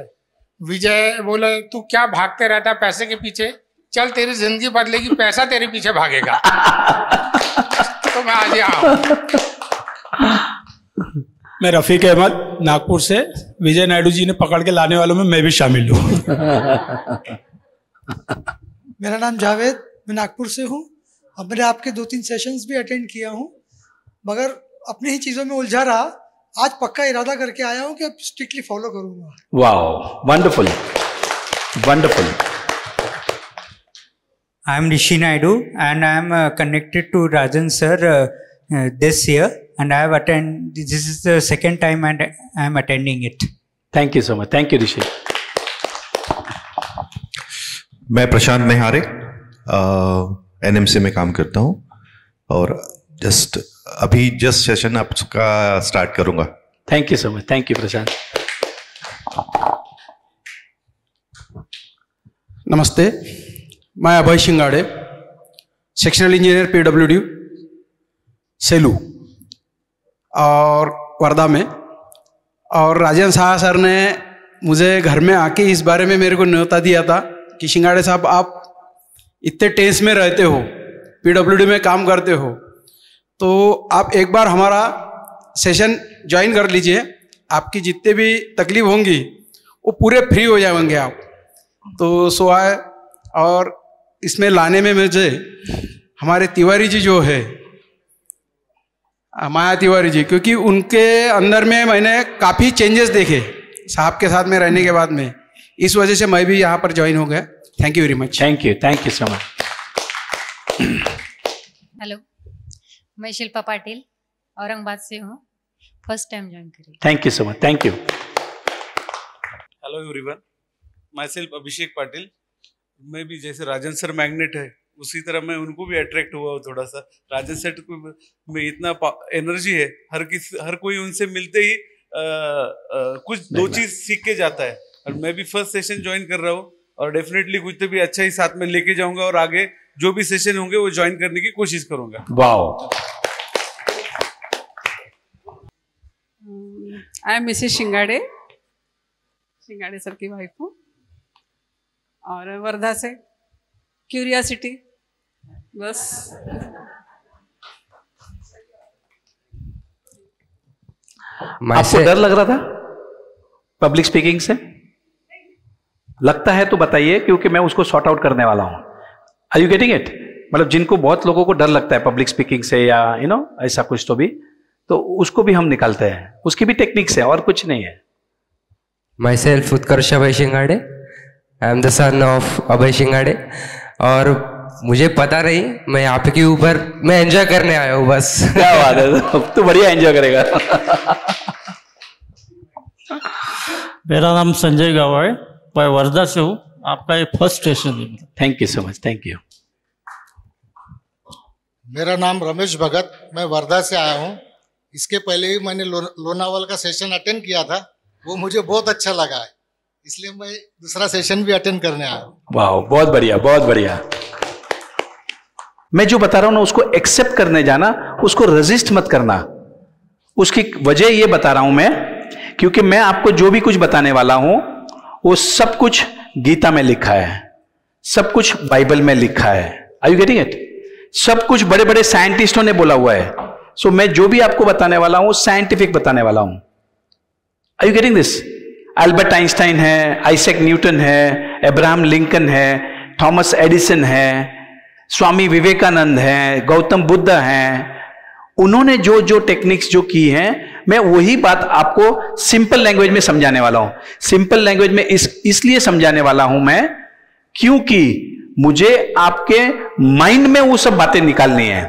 विजय बोले तू क्या भागते रहता पैसे के पीछे, चल तेरी जिंदगी बदलेगी, पैसा तेरे पीछे भागेगा। तो मैं आज यहाँ हूँ। मैं रफीक अहमद नागपुर से। विजय नायडू जी ने पकड़ के लाने वालों में मैं भी शामिल हूँ। मेरा नाम जावेद, मैं नागपुर से हूँ और मैंने आपके 2-3 सेशंस भी अटेंड किया हूँ, मगर अपनी ही चीज़ों में उलझा रहा। आज पक्का इरादा करके आया हूँ कि अब स्ट्रिक्टली फॉलो करूँगा। वाह, wonderful, wonderful. I am Rishi Naidu and I am connected to Rajan sir this year, and I have attended. This is the second time and I am attending it. Thank you so much. Thank you, Rishi. मैं प्रशांत निहारे NMC में काम करता हूँ और अभी सेशन आपका स्टार्ट करूँगा। Thank you so much. Thank you, प्रशांत। नमस्ते, मैं अभय शिंगाड़े, सेक्शनल इंजीनियर PWD सेलू और वर्धा में। और राजन शाह सर ने मुझे घर में आके इस बारे में मेरे को न्योता दिया था कि शिंगाड़े साहब आप इतने टेंस में रहते हो, PWD में काम करते हो, तो आप एक बार हमारा सेशन ज्वाइन कर लीजिए, आपकी जितने भी तकलीफ होंगी वो पूरे फ्री हो जाएंगे आप। तो सो आए, और इसमें लाने में मुझे हमारे तिवारी जी जो है, माया तिवारी जी, क्योंकि उनके अंदर में मैंने काफ़ी चेंजेस देखे साहब के साथ में रहने के बाद में, इस वजह से मैं भी यहाँ पर ज्वाइन हो गया। Thank you very much. Thank you so much. Hello, मैं शिल्पा पाटिल औरंगाबाद से हूँ, फर्स्ट टाइम ज्वाइन करी। Thank you so much. Thank you. Hello everyone, myself Abhishek Patil. मैं भी जैसे राजन सर मैग्नेट है उसी तरह मैं उनको भी अट्रैक्ट हुआ हूँ थोड़ा सा। राजन सर में इतना एनर्जी है, हर कोई उनसे मिलते ही कुछ दो चीज सीख के जाता है। और मैं भी फर्स्ट सेशन ज्वाइन कर रहा हूँ और डेफिनेटली कुछ तो भी अच्छा ही साथ में लेके जाऊंगा और आगे जो भी सेशन होंगे वो ज्वाइन करने की कोशिश करूंगा। Wow. I am Mrs Shingade sir की वाइफ हूँ और वर्धा से। क्यूरियोसिटी बस। आपको डर लग रहा था पब्लिक स्पीकिंग से? लगता है तो बताइए, क्योंकि मैं उसको सॉर्ट आउट करने वाला हूं। Are you getting it? मतलब जिनको बहुत लोगों को डर लगता है पब्लिक स्पीकिंग से या ऐसा कुछ, तो उसको भी हम निकालते हैं। उसकी भी टेक्निक्स है और कुछ नहीं है। Myself Utkarsh Abhay Shingade, I am the son of Abhay Shingade. और मुझे पता नहीं, मैं आपके ऊपर मैं एंजॉय करने आया हूँ बस। क्या बात है, तू बढ़िया एंजॉय करेगा। मेरा नाम संजय गवाए, मैं वर्धा से हूँ। आपका ये फर्स्ट स्टेशन है। Thank you so much. Thank you. मेरा नाम रमेश भगत, मैं वर्धा से आया हूँ। इसके पहले ही मैंने लोनावाला का सेशन अटेंड किया था, वो मुझे बहुत अच्छा लगा है, इसलिए मैं दूसरा सेशन भी अटेंड करने आया हूँ। वाह, बहुत बढ़िया, बहुत बढ़िया। मैं जो बता रहा हूं ना उसको एक्सेप्ट करने जाना, उसको रेजिस्ट मत करना। उसकी वजह ये बता रहा हूं मैं, क्योंकि मैं आपको जो भी कुछ बताने वाला हूं वो सब कुछ गीता में लिखा है, सब कुछ बाइबल में लिखा है। Are you getting it? सब कुछ बड़े बड़े साइंटिस्टों ने बोला हुआ है। सो मैं जो भी आपको बताने वाला हूं साइंटिफिक बताने वाला हूं। Are you getting this? Albert Einstein है, आइजैक न्यूटन है, अब्राहम लिंकन है, थॉमस एडिसन है, स्वामी विवेकानंद हैं, गौतम बुद्ध हैं। उन्होंने जो जो टेक्निक्स जो की हैं, मैं वही बात आपको सिंपल लैंग्वेज में समझाने वाला हूं। सिंपल लैंग्वेज में इसलिए समझाने वाला हूं मैं, क्योंकि मुझे आपके माइंड में वो सब बातें निकालनी है।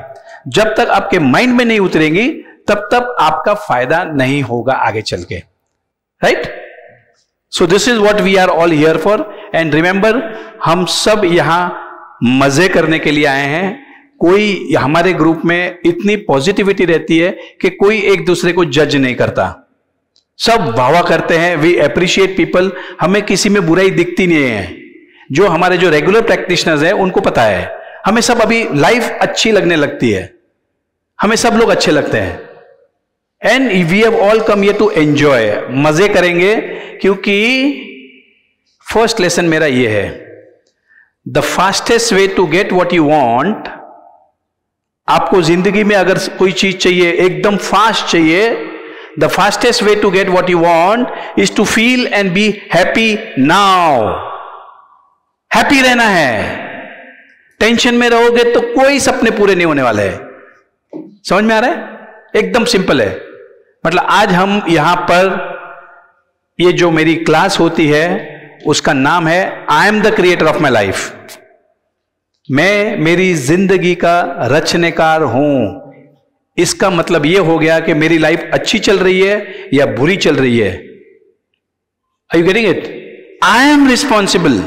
जब तक आपके माइंड में नहीं उतरेंगी तब तक आपका फायदा नहीं होगा आगे चल के। Right? So this is what we are all here for. And remember, हम सब यहां मजे करने के लिए आए हैं। कोई हमारे ग्रुप में इतनी पॉजिटिविटी रहती है कि कोई एक दूसरे को जज नहीं करता, सब वाह करते हैं। We appreciate people. हमें किसी में बुराई दिखती नहीं है। जो हमारे जो रेगुलर प्रैक्टिशनर्स हैं उनको पता है, हमें सब अभी लाइफ अच्छी लगने लगती है, हमें सब लोग अच्छे लगते हैं। And we have all come here to enjoy, मजे करेंगे। क्योंकि फर्स्ट लेसन मेरा ये है, the fastest way to get what you want. आपको जिंदगी में अगर कोई चीज चाहिए, एकदम फास्ट चाहिए, the fastest way to get what you want is to feel and be happy now. Happy रहना है। टेंशन में रहोगे तो कोई सपने पूरे नहीं होने वाले हैं। समझ में आ रहा है? एकदम सिंपल है। मतलब आज हम यहां पर ये जो मेरी क्लास होती है उसका नाम है आई am the creator of my life. मैं मेरी जिंदगी का रचनेकार हूं। इसका मतलब यह हो गया कि मेरी लाइफ अच्छी चल रही है या बुरी चल रही है। Are you getting it? I am responsible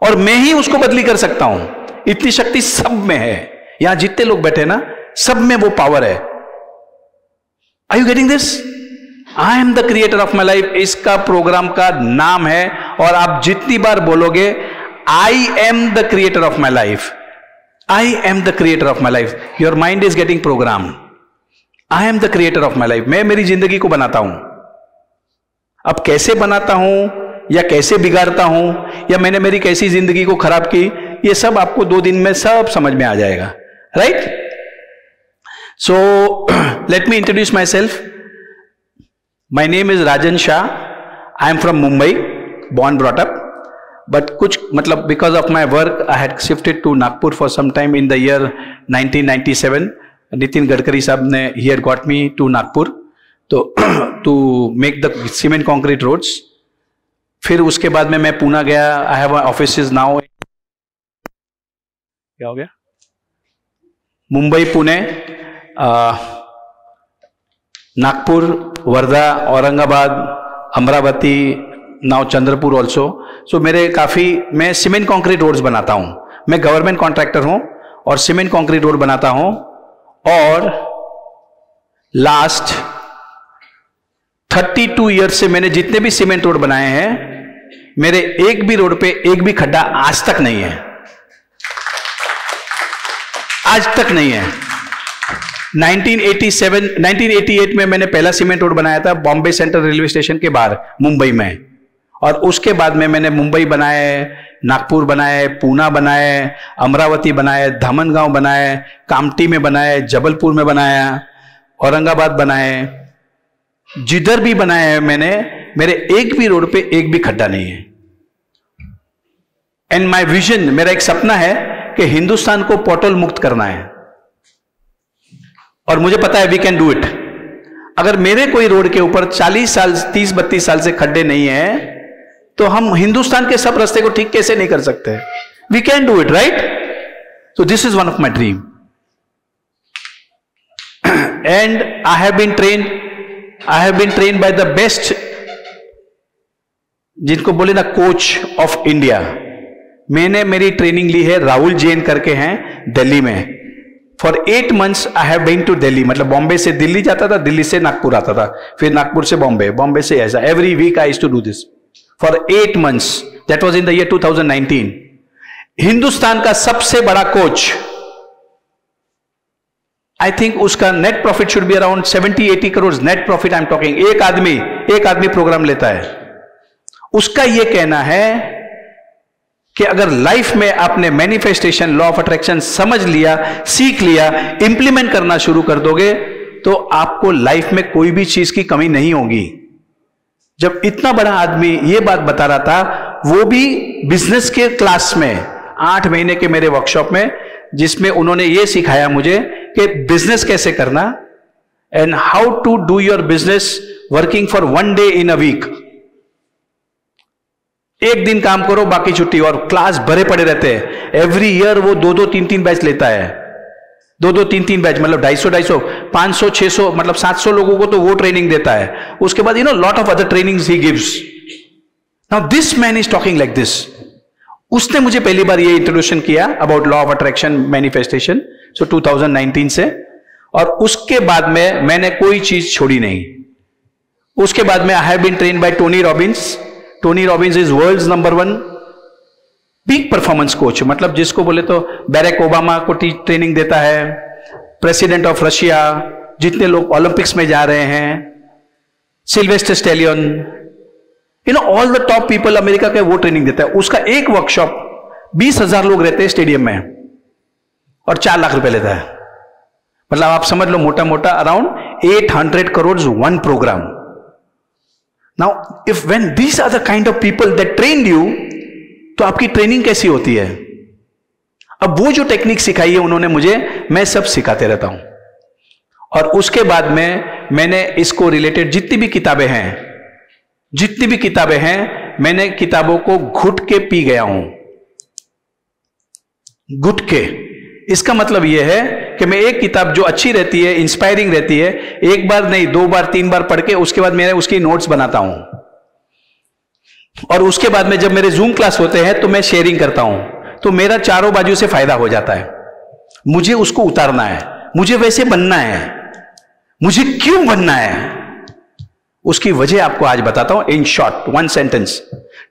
और मैं ही उसको बदली कर सकता हूं। इतनी शक्ति सब में है। यहां जितने लोग बैठे ना, सब में वो पावर है। Are you getting this? I am the creator of my life, इसका प्रोग्राम का नाम है। और आप जितनी बार बोलोगे I am the creator of my life, I am the creator of my life, your mind is getting program. I am the creator of my life, मैं मेरी जिंदगी को बनाता हूं। अब कैसे बनाता हूं या कैसे बिगाड़ता हूं या मैंने मेरी कैसी जिंदगी को खराब की, ये सब आपको 2 दिन में सब समझ में आ जाएगा। Right? So let me introduce my self. My name is Rajan Shah. I am from Mumbai, born brought up. But कुछ मतलब because of my work, I had shifted to Nagpur for some time in the year 1997. Nitin Gadkari साहब ने here got me to Nagpur तो to make the cement concrete roads. फिर उसके बाद में मैं पूना गया। I have offices now. क्या हो गया? Mumbai, Pune, Nagpur, Wardha, Aurangabad, Amravati, now Chandrapur also. So मेरे मैं सीमेंट कंक्रीट रोड्स बनाता हूं। मैं गवर्नमेंट कॉन्ट्रैक्टर हूं और सीमेंट कंक्रीट रोड बनाता हूं। और लास्ट 32 ईयर्स से मैंने जितने भी सीमेंट रोड बनाए हैं, मेरे एक भी रोड पे एक भी खड्डा आज तक नहीं है, आज तक नहीं है। 1988 में मैंने पहला सीमेंट रोड बनाया था बॉम्बे सेंट्रल रेलवे स्टेशन के बाहर मुंबई में। और उसके बाद में मैंने मुंबई बनाए, नागपुर बनाए, पूना बनाए, अमरावती बनाए, धामनगांव बनाए, कामठी में बनाए, जबलपुर में बनाया, औरंगाबाद बनाए। जिधर भी बनाए हैं मैंने, मेरे एक भी रोड पे एक भी खड्डा नहीं है। एंड माय विजन, मेरा एक सपना है कि हिंदुस्तान को पोर्टल मुक्त करना है। और मुझे पता है वी कैन डू इट। अगर मेरे कोई रोड के ऊपर 40 साल 30-32 साल से खड्डे नहीं है तो हम हिंदुस्तान के सब रास्ते को ठीक कैसे नहीं कर सकते? We can do it, right? So this is one of my dream. And I have been trained by the best, जिनको बोले ना कोच ऑफ इंडिया। मैंने मेरी ट्रेनिंग ली है, राहुल जैन करके हैं दिल्ली में। For 8 months I have been to Delhi. मतलब बॉम्बे से दिल्ली जाता था, दिल्ली से नागपुर आता था, फिर नागपुर से बॉम्बे, बॉम्बे से ऐसा। Every week I used to do this for 8 months। That was in the year 2019। Hindustan का सबसे बड़ा कोच, आई थिंक उसका net profit should be around 70-80 crore net profit. I am talking, एक आदमी प्रोग्राम लेता है। उसका यह कहना है कि अगर लाइफ में आपने मैनिफेस्टेशन, लॉ ऑफ अट्रैक्शन समझ लिया, सीख लिया, इंप्लीमेंट करना शुरू कर दोगे तो आपको लाइफ में कोई भी चीज की कमी नहीं होगी। जब इतना बड़ा आदमी ये बात बता रहा था, वो भी बिजनेस के क्लास में, 8 महीने के मेरे वर्कशॉप में, जिसमें उन्होंने ये सिखाया मुझे कि बिजनेस कैसे करना and how to do your business working for 1 day in a week. एक दिन काम करो, बाकी छुट्टी, और क्लास भरे पड़े रहते हैं। एवरी ईयर वो 2-2, 3-3 बैच लेता है, 2-2, 3-3 बैच, मतलब 250, 500, 600, मतलब 700 लोगों को तो वो ट्रेनिंग देता है। उसके बाद lot of other trainings he gives. Now this man is talking like this. उसने मुझे पहली बार ये इंट्रोड्यूशन किया about law of attraction, manifestation, so 2019 से, और उसके बाद में मैंने कोई चीज छोड़ी नहीं। उसके बाद में I have been trained by Tony Robbins. Tony Robbins is world's number 1 peak performance coach, मतलब जिसको बोले तो बैरक ओबामा को ट्रेनिंग देता है, प्रेसिडेंट ऑफ रशिया, जितने लोग ओलंपिक्स में जा रहे हैं, Sylvester stallion, all the top people America के, वो ट्रेनिंग देता है। उसका एक वर्कशॉप 20,000 लोग रहते हैं स्टेडियम में और 4 लाख रुपए लेता है। मतलब आप समझ लो मोटा मोटा around 800 crore one program. Now if when these are the kind of people that trained you, तो आपकी ट्रेनिंग कैसी होती है? अब वो जो टेक्निक सिखाई है उन्होंने मुझे, मैं सब सिखाते रहता हूं। और उसके बाद में मैंने इसको रिलेटेड जितनी भी किताबें हैं, मैंने किताबों को घुट के पी गया हूं, घुट के। इसका मतलब यह है कि मैं एक किताब जो अच्छी रहती है, इंस्पायरिंग रहती है, 1 बार नहीं 2 बार 3 बार पढ़ के उसके बाद मैं उसकी नोट्स बनाता हूं, और उसके बाद में जब मेरे जूम क्लास होते हैं तो मैं शेयरिंग करता हूं, तो मेरा चारों बाजू से फायदा हो जाता है। मुझे उसको उतारना है, मुझे वैसे बनना है। मुझे क्यों बनना है उसकी वजह आपको आज बताता हूं in short, 1 sentence.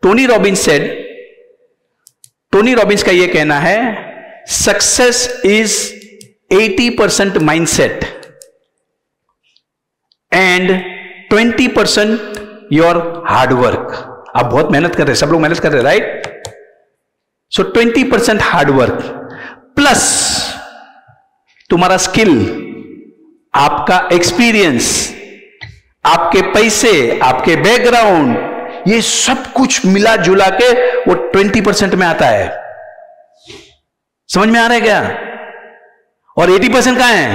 Tony Robbins का यह कहना है, success is 80% mindset and 20% your hard work. आप बहुत मेहनत कर रहे हैं, सब लोग मेहनत कर रहे हैं, राइट? सो 20% हार्डवर्क प्लस तुम्हारा स्किल, आपका एक्सपीरियंस, आपके पैसे, आपके बैकग्राउंड, ये सब कुछ मिला जुला के वो 20% में आता है। समझ में आ रहा है क्या? और 80% कहां है?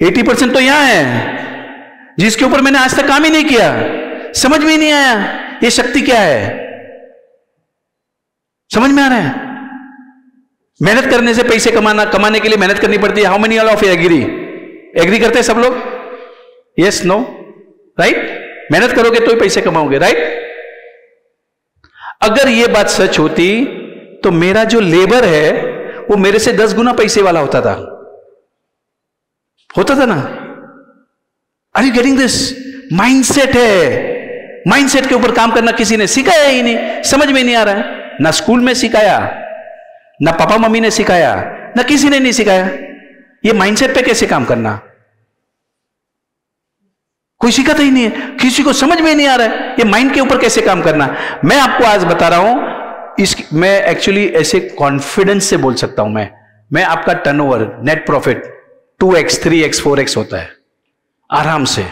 80% तो यहां है जिसके ऊपर मैंने आज तक काम ही नहीं किया, समझ में ही नहीं आया ये शक्ति क्या है। समझ में आ रहा है? मेहनत करने से पैसे कमाने के लिए मेहनत करनी पड़ती है। How many all of you agree करते हैं सब लोग? Yes, no, right? मेहनत करोगे तो ही पैसे कमाओगे, राइट? अगर ये बात सच होती तो मेरा जो लेबर है वो मेरे से 10 गुना पैसे वाला होता था ना। Are you getting this? Mindset है, माइंडसेट के ऊपर काम करना किसी ने सिखाया ही नहीं, समझ में नहीं आ रहा है। ना स्कूल में सिखाया, ना पापा मम्मी ने सिखाया, ना किसी ने नहीं सिखाया। ये माइंडसेट पे कैसे काम करना, कोई सिखाता ही नहीं है, किसी को समझ में नहीं आ रहा है ये माइंड के ऊपर कैसे काम करना। मैं आपको आज बता रहा हूं, मैं एक्चुअली ऐसे कॉन्फिडेंस से बोल सकता हूं, मैं आपका turnover, net profit 2x, 3x, 4x होता है आराम से।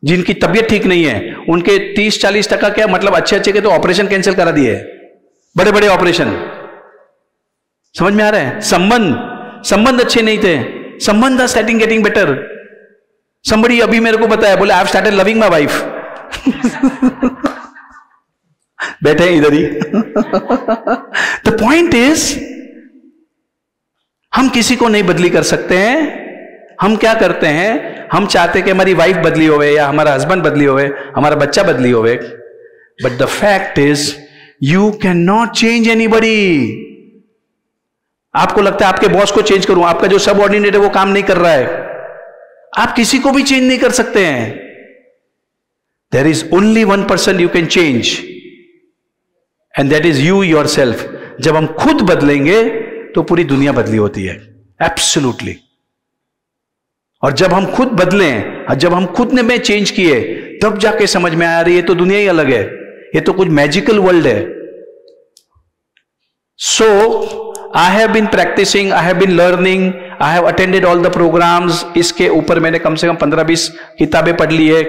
जिनकी तबीयत ठीक नहीं है उनके 30-40% क्या, मतलब अच्छे के तो ऑपरेशन कैंसिल करा दिए, बड़े बड़े ऑपरेशन। समझ में आ रहा है? संबंध अच्छे नहीं थे, संबंध are starting getting better. somebody अभी मेरे को बताया, बोले I have started loving my wife. बैठे हैं इधर ही। द पॉइंट इज, हम किसी को नहीं बदली कर सकते हैं। हम क्या करते हैं, हम चाहते कि हमारी वाइफ बदली होवे, या हमारा हस्बैंड बदली होवे, हमारा बच्चा बदली होवे, but the fact is you can not change anybody. आपको लगता है आपके बॉस को चेंज करूं, आपका जो सबऑर्डिनेट है वो काम नहीं कर रहा है, आप किसी को भी चेंज नहीं कर सकते हैं। There is only 1 person you can change, and that is you yourself. जब हम खुद बदलेंगे तो पूरी दुनिया बदली होती है, एब्सोल्युटली। और जब हम खुद बदलें, जब हम खुद ने में चेंज किए, तब जाके समझ में आ रही है तो दुनिया ही अलग है, ये तो कुछ मैजिकल वर्ल्ड है। So I have been practising, I have been learning, I have attended all the programmes. इसके ऊपर मैंने कम से कम 15-20 किताबें पढ़ ली है।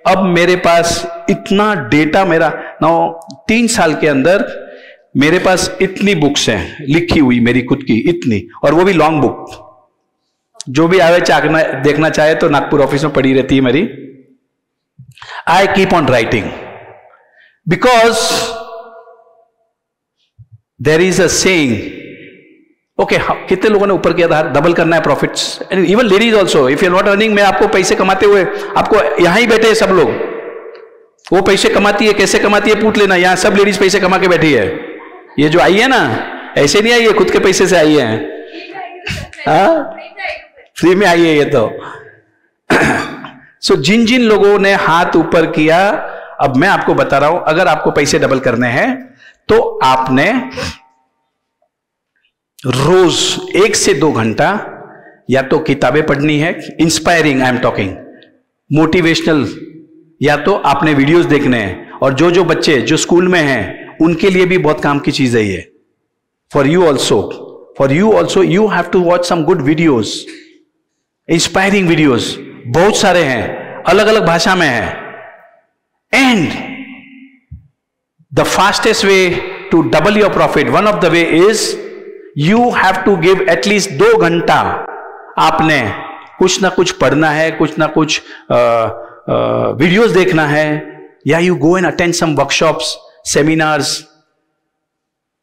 अब मेरे पास इतना डेटा, मेरा 3 साल के अंदर मेरे पास इतनी बुक्स हैं लिखी हुई मेरी खुद की, इतनी, और वो भी लॉन्ग बुक। जो भी आवे चाकना देखना चाहे तो नागपुर ऑफिस में पड़ी रहती है मेरी। I keep on writing because there is a saying, okay, कितने लोगों ने ऊपर किया था, डबल करना है profits, even ladies also, if you are not earning, मैं आपको पैसे कमाते हुए, आपको यहां ही बैठे हैं सब लोग, वो पैसे कमाती है, कैसे कमाती है पूछ लेना, यहां सब लेडीज पैसे कमा के बैठी है। ये जो आई है ना, ऐसे नहीं आई है, खुद के पैसे से आई है, फ्री में आई है ये तो। सो जिन जिन लोगों ने हाथ ऊपर किया, अब मैं आपको बता रहा हूं, अगर आपको पैसे डबल करने हैं तो आपने रोज 1 से 2 घंटा या तो किताबें पढ़नी है, inspiring I am talking, motivational, या तो आपने वीडियोस देखने हैं। और जो जो बच्चे जो स्कूल में हैं उनके लिए भी बहुत काम की चीज है ये, for you also you have to watch some good videos, inspiring videos बहुत सारे हैं, अलग अलग भाषा में है। And the fastest way to double your profit, one of the way is you have to give at least 2 घंटा, आपने कुछ ना कुछ पढ़ना है, कुछ ना कुछ वीडियोस देखना है, या you go and attend some workshops, seminars.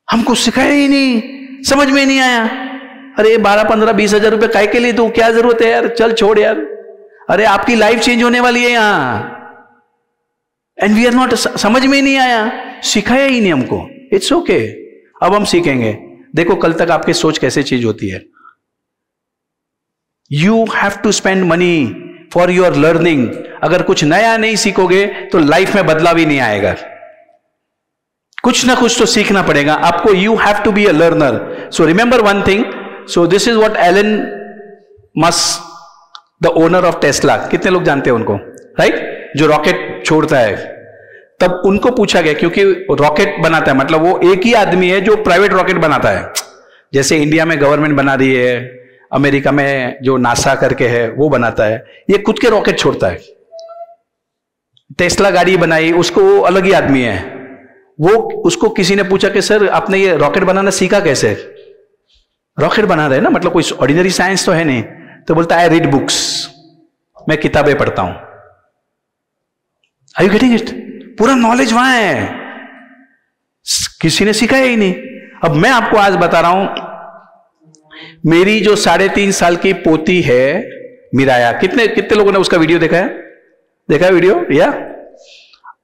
हमको सिखाया ही नहीं, समझ में नहीं आया, अरे 12, 15, 20 हजार रुपए काय के लिए तू, क्या जरूरत है यार, चल छोड़ यार, अरे आपकी लाइफ चेंज होने वाली है यहां, एंड वी आर नॉट, समझ में ही नहीं आया, सिखाया ही नहीं हमको। इट्स ओके, अब हम सीखेंगे, देखो कल तक आपकी सोच कैसे चेंज होती है। You have to spend money for your learning. अगर कुछ नया नहीं सीखोगे तो लाइफ में बदलाव ही नहीं आएगा, कुछ ना कुछ तो सीखना पड़ेगा आपको। You have to be a learner. So remember one thing, so this is what Elon Musk, the owner of Tesla, कितने लोग जानते हैं उनको, राइट, जो रॉकेट छोड़ता है। तब उनको पूछा गया, क्योंकि रॉकेट बनाता है, मतलब वो एक ही आदमी है जो प्राइवेट रॉकेट बनाता है, जैसे इंडिया में गवर्नमेंट बना रही है, अमेरिका में जो नासा करके है वो बनाता है, ये खुद के रॉकेट छोड़ता है। टेस्ला गाड़ी बनाई, उसको वो अलग ही आदमी है। वो उसको किसी ने पूछा कि सर आपने ये रॉकेट बनाना सीखा कैसे, रॉकेट बना रहे हैं ना, मतलब कोई ऑर्डिनरी साइंस तो है नहीं। तो बोलता है आई रीड बुक्स, मैं किताबें पढ़ता हूं। Are you getting it? पूरा नॉलेज वहां है, किसी ने सिखाया ही नहीं। अब मैं आपको आज बता रहा हूं, मेरी जो 3.5 साल की पोती है मिराया, कितने लोगों ने उसका वीडियो देखा है वीडियो, या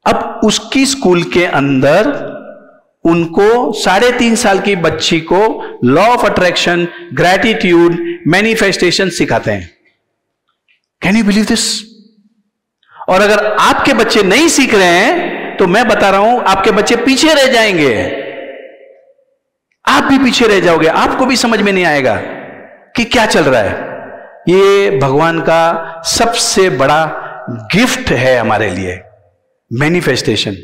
अब उसकी स्कूल के अंदर उनको 3.5 साल की बच्ची को law of attraction, gratitude, manifestation सिखाते हैं। Can you believe this? और अगर आपके बच्चे नहीं सीख रहे हैं तो मैं बता रहा हूं आपके बच्चे पीछे रह जाएंगे, आप भी पीछे रह जाओगे, आपको भी समझ में नहीं आएगा कि क्या चल रहा है। ये भगवान का सबसे बड़ा गिफ्ट है हमारे लिए, manifestation.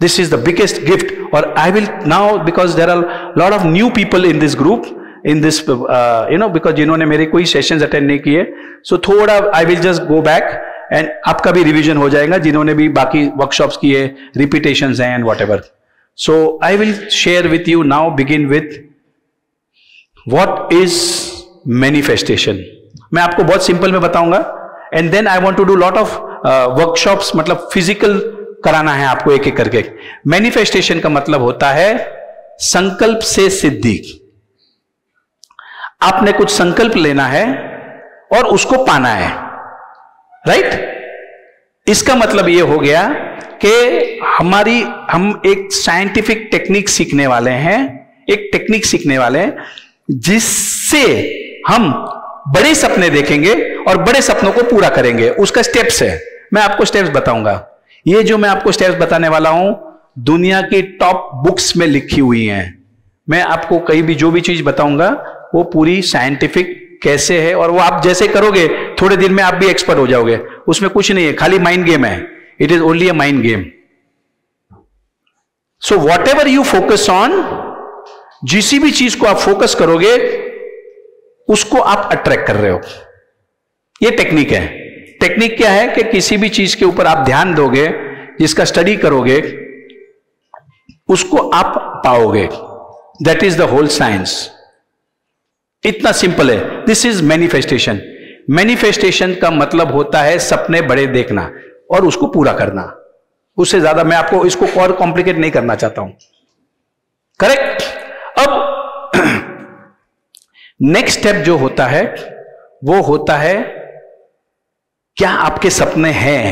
This is the biggest gift. और I will now, because there are lot of new people in this group, in this because जिन्होंने मेरे कोई सेशंस अटेंड नहीं किए, सो थोड़ा I will just go back and आपका भी रिवीजन हो जाएगा, जिन्होंने भी बाकी वर्कशॉप्स किए, रिपीटेशंस हैं and whatever. So I will share with you now, begin with what is manifestation. मैं आपको बहुत सिंपल में बताऊंगा, and then I want to do lot of workshops, मतलब फिजिकल कराना है आपको एक एक करके। मैनिफेस्टेशन का मतलब होता है संकल्प से सिद्धि। आपने कुछ संकल्प लेना है और उसको पाना है, राइट? इसका मतलब यह हो गया कि हम एक साइंटिफिक टेक्निक सीखने वाले हैं, एक टेक्निक सीखने वाले हैं जिससे हम बड़े सपने देखेंगे और बड़े सपनों को पूरा करेंगे। उसका स्टेप्स है, मैं आपको स्टेप्स बताऊंगा। ये जो मैं आपको स्टेप्स बताने वाला हूं, दुनिया की टॉप बुक्स में लिखी हुई हैं। मैं आपको कहीं भी जो भी चीज बताऊंगा वो पूरी साइंटिफिक कैसे है, और वो आप जैसे करोगे थोड़े दिन में आप भी एक्सपर्ट हो जाओगे। उसमें कुछ नहीं है, खाली माइंड गेम है। It is only a mind game. So what ever you focus on, जिस भी चीज को आप फोकस करोगे उसको आप अट्रैक्ट कर रहे हो। ये टेक्निक है। टेक्निक क्या है कि किसी भी चीज के ऊपर आप ध्यान दोगे, जिसका स्टडी करोगे, उसको आप पाओगे। That is the whole science. इतना सिंपल है। This is manifestation. मैनिफेस्टेशन का मतलब होता है सपने बड़े देखना और उसको पूरा करना। उससे ज्यादा मैं आपको इसको और कॉम्प्लिकेट नहीं करना चाहता हूं। करेक्ट। अब नेक्स्ट स्टेप जो होता है वो होता है, क्या आपके सपने हैं?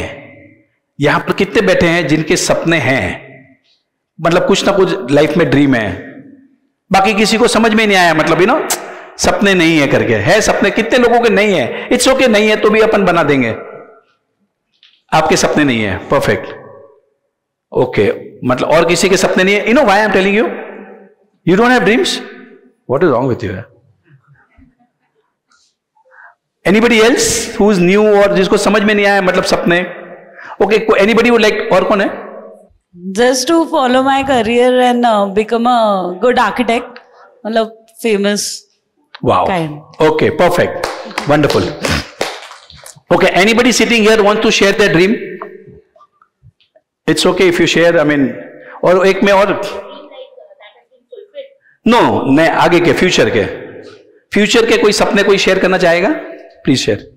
यहां पर कितने बैठे हैं जिनके सपने हैं? मतलब कुछ ना कुछ लाइफ में ड्रीम है, बाकी किसी को समझ में नहीं आया, मतलब यू नो सपने नहीं है करके। है सपने? कितने लोगों के नहीं है? इट्स ओके, नहीं है तो भी अपन बना देंगे। आपके सपने नहीं है, परफेक्ट, ओके। मतलब और किसी के सपने नहीं है। You know why I am telling you, you don't have dreams, what is wrong with you? Anybody else who is new, और जिसको समझ में नहीं आया मतलब सपने? Okay, anybody would like? और कौन है? Just to follow my career and become a good architect, मतलब famous. Wow. Kind. Okay, perfect, wonderful. Okay, anybody sitting here want to share their dream? It's okay if you share. I mean, और एक में और नो नहीं, आगे के फ्यूचर के कोई सपने कोई शेयर करना चाहेगा? Please share.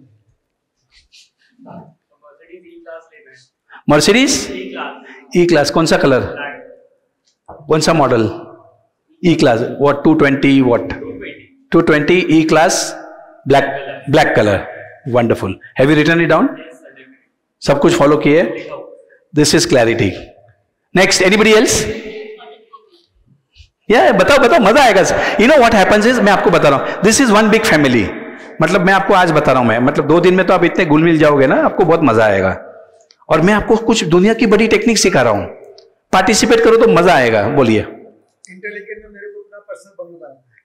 Mercedes E class, कौन सा कलर, कौन सा model? E class what? 220 what? 220 E class, black colour, wonderful. Have you written it down? सब कुछ फॉलो किए? This is clarity. Next, anybody else? या बताओ, मजा आएगा। You know what happens is, मैं आपको बता रहा हूं, this is one big family. मतलब मैं आपको आज बता रहा हूं, मैं मतलब 2 दिन में तो आप इतने घुल मिल जाओगे ना, आपको बहुत मजा आएगा। और मैं आपको कुछ दुनिया की बड़ी टेक्निक सिखा रहा हूं, पार्टिसिपेट करो तो मजा आएगा। बोलिए।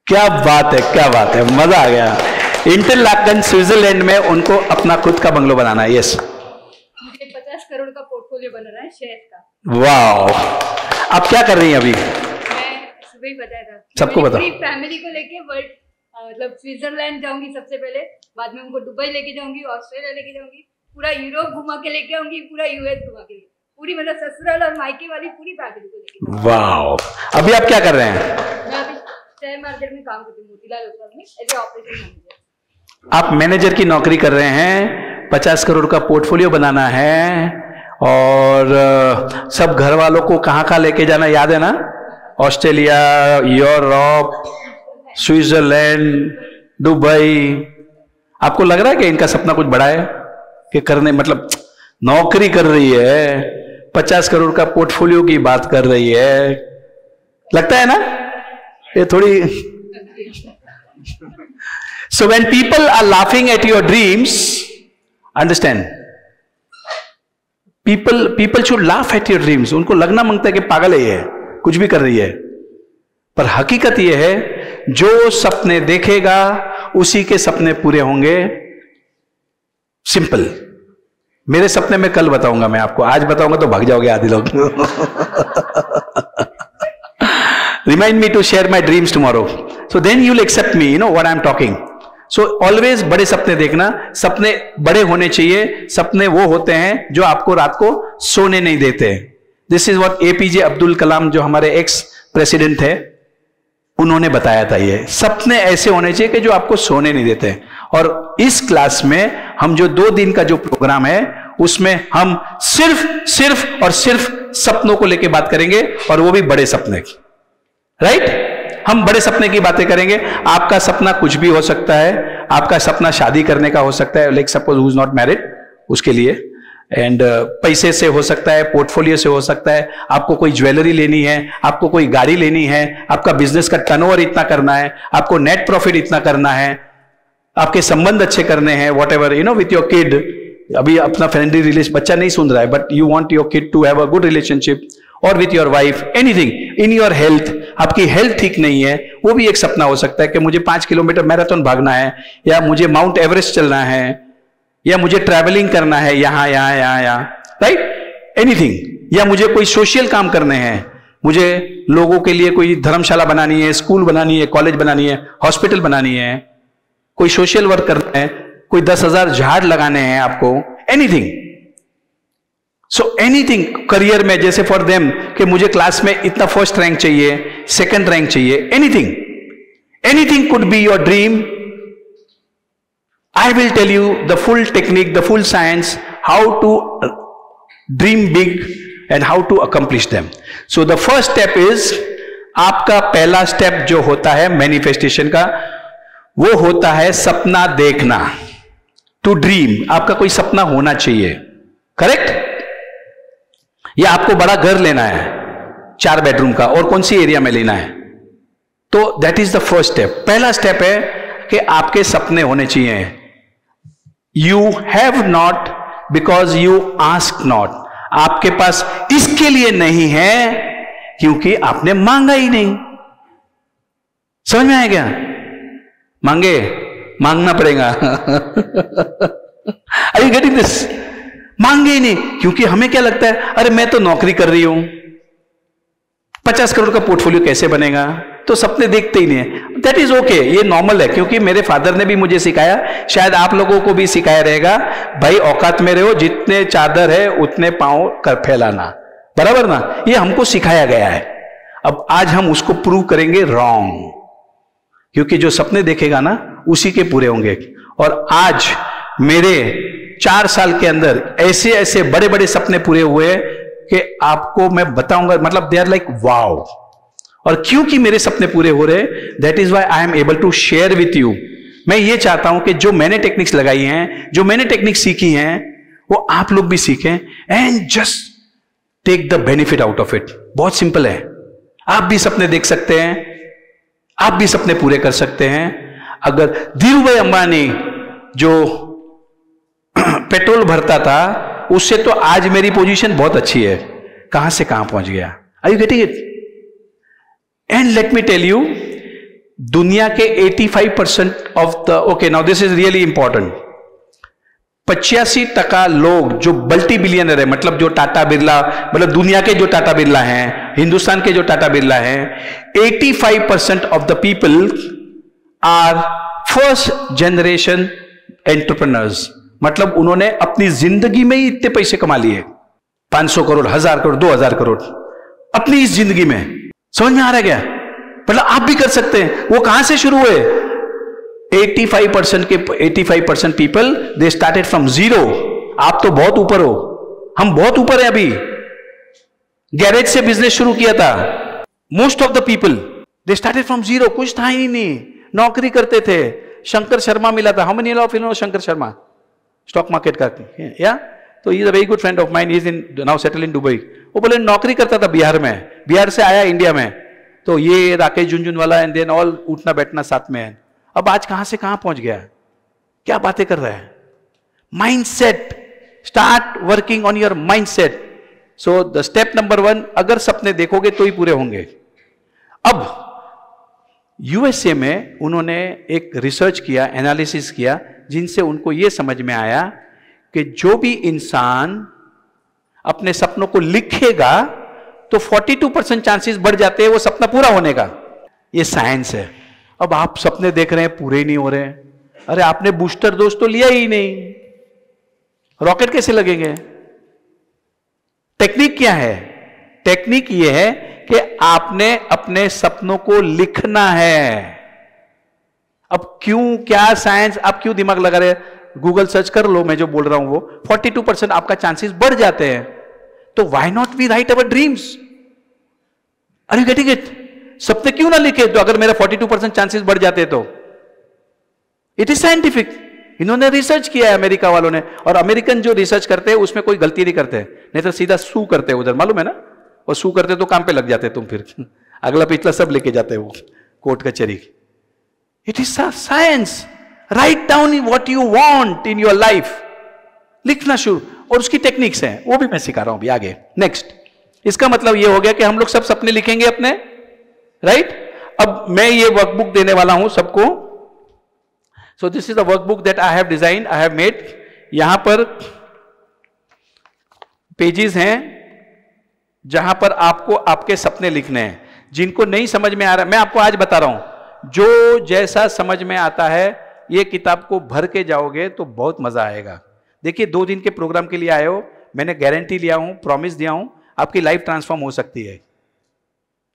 क्या बात है, क्या बात है, मजा आ गया। इंटरलाकन स्विट्जरलैंड में उनको अपना खुद का बंगलो बनाना है। यस, मुझे 50 करोड़ का पोर्टफोलियो बना रहा है शेयर का। वाह, आप क्या कर रही हैं अभी? मैं सुबह ही बताया था, सबको बता। फैमिली को लेके वर्ल्ड मतलब स्विट्जरलैंड जाऊंगी सबसे पहले, बाद में उनको दुबई लेके जाऊंगी, ऑस्ट्रेलिया लेके जाऊंगी, पूरा यूरोप घुमा के लेके आऊंगी, पूरा यूएस घुमा के, पूरी मतलब ससुराल और मायके वाली पूरी फैमिली को लेके। वाह, अभी आप क्या कर रहे हैं? मैं अभी शेयर मार्केट में काम करती हूँ, मोतीलाल ओसवाल में एज ए ऑपरेशन मैनेजर। आप मैनेजर की नौकरी कर रहे हैं, 50 करोड़ का पोर्टफोलियो बनाना है, और सब घर वालों को कहाँ लेके जाना याद है ना? Australia, Europe, Switzerland, Dubai. आपको लग रहा है कि इनका सपना कुछ बड़ा है कि करने, मतलब नौकरी कर रही है, 50 करोड़ का पोर्टफोलियो की बात कर रही है, लगता है ना? ये थोड़ी So when people are laughing at your dreams, understand, people should laugh at your dreams. उनको लगना मांगता है कि पागल है ये, कुछ भी कर रही है। पर हकीकत ये है, जो सपने देखेगा उसी के सपने पूरे होंगे। सिंपल। मेरे सपने में कल बताऊंगा मैं आपको, आज बताऊंगा तो भाग जाओगे आधे लोग। Remind me to share my dreams tomorrow. So then you'll accept me, you know what I'm talking. So always बड़े सपने देखना, सपने बड़े होने चाहिए। सपने वो होते हैं जो आपको रात को सोने नहीं देते। This is what APJ Abdul Kalam, जो हमारे एक्स प्रेसिडेंट है, उन्होंने बताया था। ये सपने ऐसे होने चाहिए कि जो आपको सोने नहीं देते। और इस क्लास में हम जो 2 दिन का जो प्रोग्राम है, उसमें हम सिर्फ और सिर्फ सपनों को लेके बात करेंगे, और वो भी बड़े सपने। राइट? हम बड़े सपने की बातें करेंगे। आपका सपना कुछ भी हो सकता है। आपका सपना शादी करने का हो सकता है, like suppose who is not married, उसके लिए। एंड पैसे से हो सकता है, पोर्टफोलियो से हो सकता है, आपको कोई ज्वेलरी लेनी है, आपको कोई गाड़ी लेनी है, आपका बिजनेस का टर्नओवर इतना करना है, आपको नेट प्रॉफिट इतना करना है, आपके संबंध अच्छे करने हैं, whatever, you know, with your kid. अभी अपना फ्रेंडली रिलेशन, बच्चा नहीं सुन रहा है, but you want your kid to have a good relationship, और with your wife, anything in your health. आपकी हेल्थ ठीक नहीं है, वो भी एक सपना हो सकता है कि मुझे 5 किलोमीटर मैराथन भागना है, या मुझे माउंट एवरेस्ट चलना है, या मुझे ट्रैवलिंग करना है यहां यहां यहां यहां, राइट, एनीथिंग, या मुझे कोई सोशल काम करने हैं, मुझे लोगों के लिए कोई धर्मशाला बनानी है, स्कूल बनानी है, कॉलेज बनानी है, हॉस्पिटल बनानी है, कोई सोशल वर्क करना है, कोई 10,000 झाड़ लगाने हैं आपको, एनीथिंग। सो एनीथिंग करियर में, जैसे फॉर देम कि मुझे क्लास में इतना फर्स्ट रैंक चाहिए, सेकंड रैंक चाहिए, anything could be your dream. I will tell you the full technique, the full science, how to dream big and how to accomplish them. So the first step is, आपका पहला स्टेप जो होता है मैनिफेस्टेशन का, वो होता है सपना देखना, टू ड्रीम। आपका कोई सपना होना चाहिए, करेक्ट? या आपको बड़ा घर लेना है 4 बेडरूम का, और कौन सी एरिया में लेना है, तो that is the first step. पहला स्टेप है कि आपके सपने होने चाहिए। You have not because you ask not. आपके पास इसके लिए नहीं है क्योंकि आपने मांगा ही नहीं। समझ में आया क्या? मांगना पड़ेगा। Are you getting this? मांगे ही नहीं, क्योंकि हमें क्या लगता है, अरे मैं तो नौकरी कर रही हूं, 50 करोड़ का पोर्टफोलियो कैसे बनेगा, तो सपने देखते ही नहीं है। दैट इज ओके, ये नॉर्मल है, क्योंकि मेरे फादर ने भी मुझे सिखाया, शायद आप लोगों को भी सिखाया रहेगा, भाई औकात में रहो, जितने चादर है उतने पांव कर फैलाना, बराबर ना? ये हमको सिखाया गया है। अब आज हम उसको प्रूव करेंगे रॉन्ग, क्योंकि जो सपने देखेगा ना उसी के पूरे होंगे। और आज मेरे 4 साल के अंदर ऐसे ऐसे बड़े बड़े सपने पूरे हुए कि आपको मैं बताऊंगा, मतलब दे आर लाइक वाओ। और क्योंकि मेरे सपने पूरे हो रहे, that is why I am able to share with you. मैं ये चाहता हूं कि जो मैंने टेक्निक्स लगाई हैं, जो मैंने टेक्निक्स सीखी हैं, वो आप लोग भी सीखें and just take the benefit out of it. बहुत सिंपल है, आप भी सपने देख सकते हैं, आप भी सपने पूरे कर सकते हैं। अगर धीरू भाई अंबानी जो पेट्रोल भरता था, उससे तो आज मेरी पोजीशन बहुत अच्छी है, कहां से कहां पहुंच गया। Are you getting it? And let me tell you, दुनिया के 85% of the, okay now this is really important, 85% लोग जो मल्टी बिलियनर है, मतलब जो टाटा बिरला, मतलब दुनिया के जो टाटा बिरला हैं, हिंदुस्तान के जो टाटा बिरला हैं, 85% of the people are first generation entrepreneurs. मतलब उन्होंने अपनी जिंदगी में ही इतने पैसे कमा लिए, 500 करोड़, 1000 करोड़, 2000 करोड़ अपनी इस जिंदगी में। समझ में आ रहा है क्या? मतलब आप भी कर सकते हैं। वो कहां से शुरू हुए? 85% people they started from zero. आप तो बहुत ऊपर हो, हम बहुत ऊपर हैं। अभी गैरेज से बिजनेस शुरू किया था। Most of the people they started from zero, कुछ था ही नहीं, नौकरी करते थे। शंकर शर्मा मिला था, how many of you know Shankar Sharma? Stock market का, या तो he is a very good friend of mine, is in now settle in Dubai. वो बोले नौकरी करता था बिहार में, बिहार से आया इंडिया में, तो ये Rakesh Jhunjhunwala and then all उठना बैठना साथ में है। अब आज कहां से कहां पहुंच गया, क्या बातें कर रहा है? Mindset, start working on your mindset. So the step number 1, अगर सपने देखोगे तो ही पूरे होंगे। अब यूएसए में उन्होंने एक रिसर्च किया, एनालिसिस किया, जिनसे उनको यह समझ में आया कि जो भी इंसान अपने सपनों को लिखेगा तो 42% चांसेस बढ़ जाते हैं वो सपना पूरा होने का। ये साइंस है। अब आप सपने देख रहे हैं, पूरे ही नहीं हो रहे हैं। अरे आपने बूस्टर डोज तो लिया ही नहीं, रॉकेट कैसे लगेंगे? टेक्निक क्या है? टेक्निक यह है कि आपने अपने सपनों को लिखना है। अब क्यों, क्या साइंस, आप क्यों दिमाग लगा रहे हैं? गूगल सर्च कर लो, मैं जो बोल रहा हूं वो 42% आपका चांसेस बढ़ जाते हैं। तो why not we write our dreams? Are you getting it? सपने क्यों ना लिखे? तो अगर मेरा 42% चांसेस बढ़ जाते तो इट इज साइंटिफिक। इन्होंने रिसर्च किया है अमेरिका वालों ने, और अमेरिकन जो रिसर्च करते हैं उसमें कोई गलती नहीं करते, नहीं तो सीधा सू करते हैं उधर, मालूम है ना? और सू करते तो काम पे लग जाते तुम, फिर अगला पिछला सब लेके जाते हैं वो कोर्ट कचहरी। It is science. Write down what you want in your life, लिखना शुरू, और उसकी टेक्निक्स हैं, वो भी मैं सिखा रहा हूं अभी आगे। नेक्स्ट, इसका मतलब ये हो गया कि हम लोग सब सपने लिखेंगे अपने, राइट? अब मैं ये वर्कबुक देने वाला हूं सबको. सो this is the workbook that I have design, I have made. यहां पर पेजेस हैं जहां पर आपको आपके सपने लिखने हैं. जिनको नहीं समझ में आ रहा, मैं आपको आज बता रहा हूं, जो जैसा समझ में आता है ये किताब को भर के जाओगे तो बहुत मजा आएगा. देखिए 2 दिन के प्रोग्राम के लिए आए हो, मैंने गारंटी लिया हूं, प्रॉमिस दिया हूं, आपकी लाइफ ट्रांसफॉर्म हो सकती है.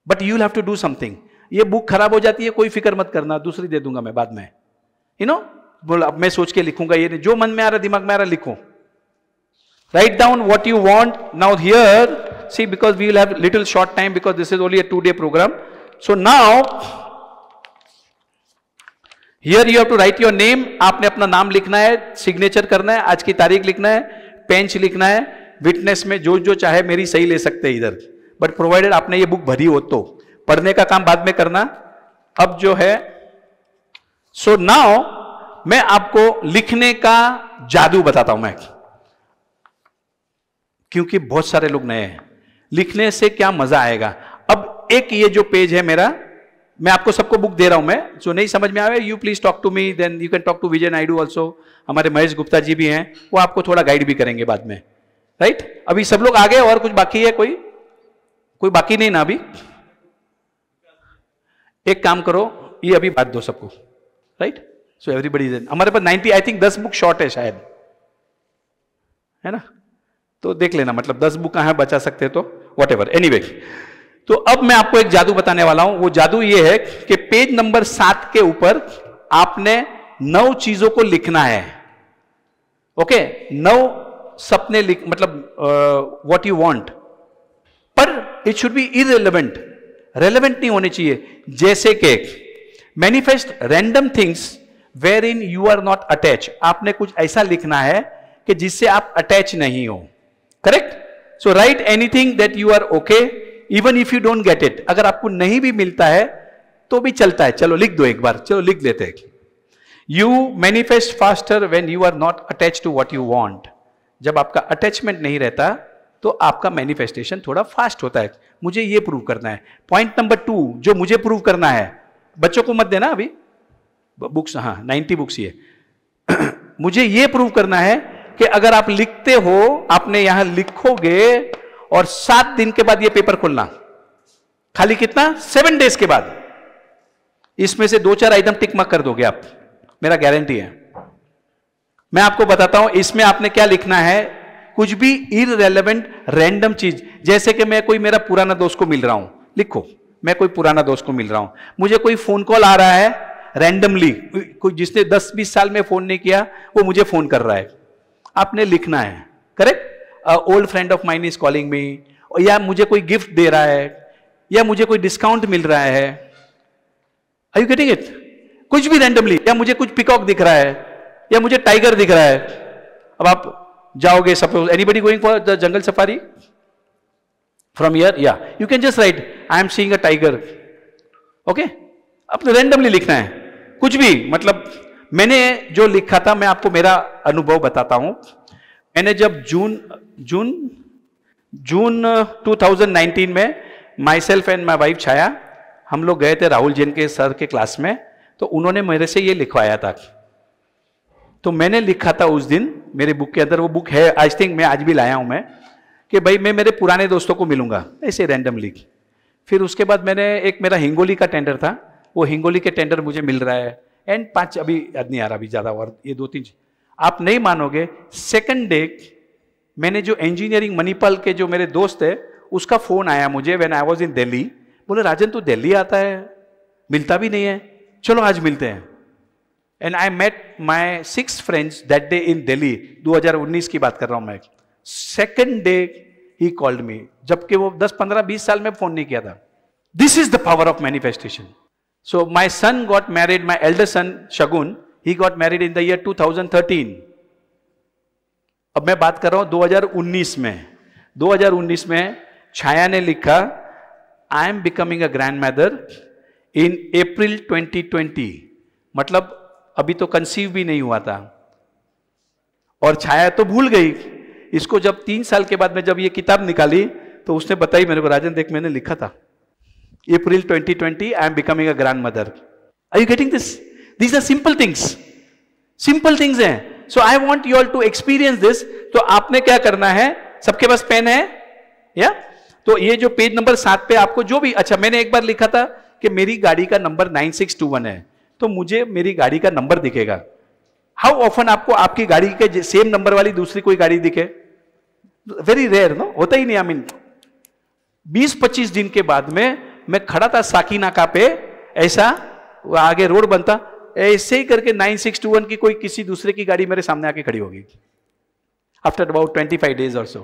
But you will have to do something. ये बुक खराब हो जाती है, कोई फिक्र मत करना, दूसरी दे दूंगा मैं बाद में. यू नो, बोल अब मैं सोच के लिखूंगा, ये जो मन में आ रहा, दिमाग में आ रहा, लिखो. Write down what you want. Now here, see, because we will have little short time because this is only a 2-day program. So now, here you have to write your name. आपने अपना नाम लिखना है, सिग्नेचर करना है, आज की तारीख लिखना है, पेंच लिखना है, विटनेस में जो जो चाहे मेरी सही ले सकते हैं इधर. बट प्रोवाइडेड आपने ये बुक भरी हो तो, पढ़ने का काम बाद में करना. अब जो है, सो नाउ मैं आपको लिखने का जादू बताता हूं मैं, क्योंकि बहुत सारे लोग नए हैं. लिखने से क्या मजा आएगा. अब एक ये जो पेज है मेरा, मैं आपको सबको बुक दे रहा हूं मैं. जो नहीं समझ में आवे, you please talk to me, then you can talk to Vijay Naidu also. हमारे महेश गुप्ता जी भी हैं, वो आपको थोड़ा गाइड भी करेंगे बाद में, राइट? अभी सब लोग आ गए और कुछ बाकी है? कोई बाकी नहीं ना अभी? एक काम करो, ये अभी बात दो सबको, राइट? सो एवरीबडी, हमारे पास 90 आई थिंक 10 बुक शॉर्ट है शायद, है ना? तो देख लेना, मतलब 10 बुक कहां बचा सकते तो वॉट एवर. एनीवे, तो अब मैं आपको एक जादू बताने वाला हूं. वो जादू ये है कि पेज नंबर 7 के ऊपर आपने 9 चीजों को लिखना है. ओके, 9 सपने लिख, मतलब व्हाट यू वांट, पर it should be irrelevant, relevant नहीं होने चाहिए. जैसे कि manifest random things wherein you are not attach. आपने कुछ ऐसा लिखना है कि जिससे आप अटैच नहीं हो. Correct? So write anything that you are okay even if you don't get it. अगर आपको नहीं भी मिलता है तो भी चलता है, चलो लिख दो एक बार, चलो लिख लेते हैं. You manifest faster when you are not attach to what you want. जब आपका अटैचमेंट नहीं रहता तो आपका मैनिफेस्टेशन थोड़ा फास्ट होता है. मुझे ये प्रूव करना है. पॉइंट नंबर 2 जो मुझे प्रूव करना है, बच्चों को मत देना अभी बुक्स, हाँ 90 बुक्स ये मुझे ये प्रूव करना है कि अगर आप लिखते हो, आपने यहां लिखोगे और 7 दिन के बाद ये पेपर खोलना, खाली कितना, 7 डेज के बाद इसमें से 2-4 आइटम टिक मार्क कर दोगे आप, मेरा गारंटी है. मैं आपको बताता हूं इसमें आपने क्या लिखना है. कुछ भी इररिलेवेंट रैंडम चीज, जैसे कि मैं कोई मेरा पुराना दोस्त को मिल रहा हूं, लिखो मैं कोई पुराना दोस्त को मिल रहा हूं, मुझे कोई फोन कॉल आ रहा है रैंडमली, कोई जिसने 10-20 साल में फोन नहीं किया वो मुझे फोन कर रहा है, आपने लिखना है. Correct? Old friend of mine is calling me, या मुझे कोई गिफ्ट दे रहा है, या मुझे कोई डिस्काउंट मिल रहा है. Are you getting it? कुछ भी रैंडमली, या मुझे कुछ पिकॉक दिख रहा है, या मुझे टाइगर दिख रहा है. अब आप जाओगे, suppose anybody going for the jungle safari from here, या you can just write I am seeing a tiger. Okay, अब रैंडमली लिखना है कुछ भी. मतलब मैंने जो लिखा था, मैं आपको मेरा अनुभव बताता हूं. मैंने जब जून 2019 में myself and my wife Chhaya, हम लोग गए थे राहुल जैन के सर के क्लास में, तो उन्होंने मेरे से ये लिखवाया था. तो मैंने लिखा था उस दिन मेरे बुक के अंदर, वो बुक है आई थिंक, मैं आज भी लाया हूं मैं, कि भाई मैं मेरे पुराने दोस्तों को मिलूंगा ऐसे रैंडमली. फिर उसके बाद मैंने एक मेरा हिंगोली का टेंडर था, वो हिंगोली के टेंडर मुझे मिल रहा है, एंड 5 अभी याद नहीं आ रहा अभी ज्यादा, और ये 2-3 आप नहीं मानोगे. सेकंड डे मैंने जो इंजीनियरिंग मणिपाल के जो मेरे दोस्त है, उसका फोन आया मुझे when I was in Delhi. बोले राजन तू दिल्ली आता है, मिलता भी नहीं है, चलो आज मिलते हैं. And I met my 6 friends that day in Delhi. 2019 की बात कर रहा हूं मैं. सेकंड डे ही कॉल्ड मी, जबकि वो 10, 15, 20 साल में फोन नहीं किया था. This is the power of manifestation. So my son got married, my elder son Shagun, he got married in the year 2013. अब मैं बात कर रहा हूं 2019 में. 2019 में छाया ने लिखा I am becoming a grandmother in April 2020. मतलब अभी तो कंसीव भी नहीं हुआ था, और छाया तो भूल गई इसको. जब 3 साल के बाद में जब ये किताब निकाली तो उसने बताई मेरे को, राजन देख मैंने लिखा था April 2020 I am becoming a grandmother. Are you getting this? These are simple things. Simple things हैं. So I want you all to experience this. तो आपने क्या करना है, सबके पास पेन है या? तो ये जो पेज नंबर 7 पे आपको जो भी, अच्छा मैंने एक बार लिखा था कि मेरी गाड़ी का नंबर 9621 है, तो मुझे मेरी गाड़ी का नंबर दिखेगा. हाउ ऑफन आपको आपकी गाड़ी के सेम नंबर वाली दूसरी कोई गाड़ी दिखे? वेरी रेयर, नो, होता ही नहीं. आई मीन 20-25 दिन के बाद में मैं खड़ा था साकी नाका पे, ऐसा आगे रोड बनता, ऐसे ही करके 9621 की कोई किसी दूसरे की गाड़ी मेरे सामने आके खड़ी होगी. After about 25 days or so.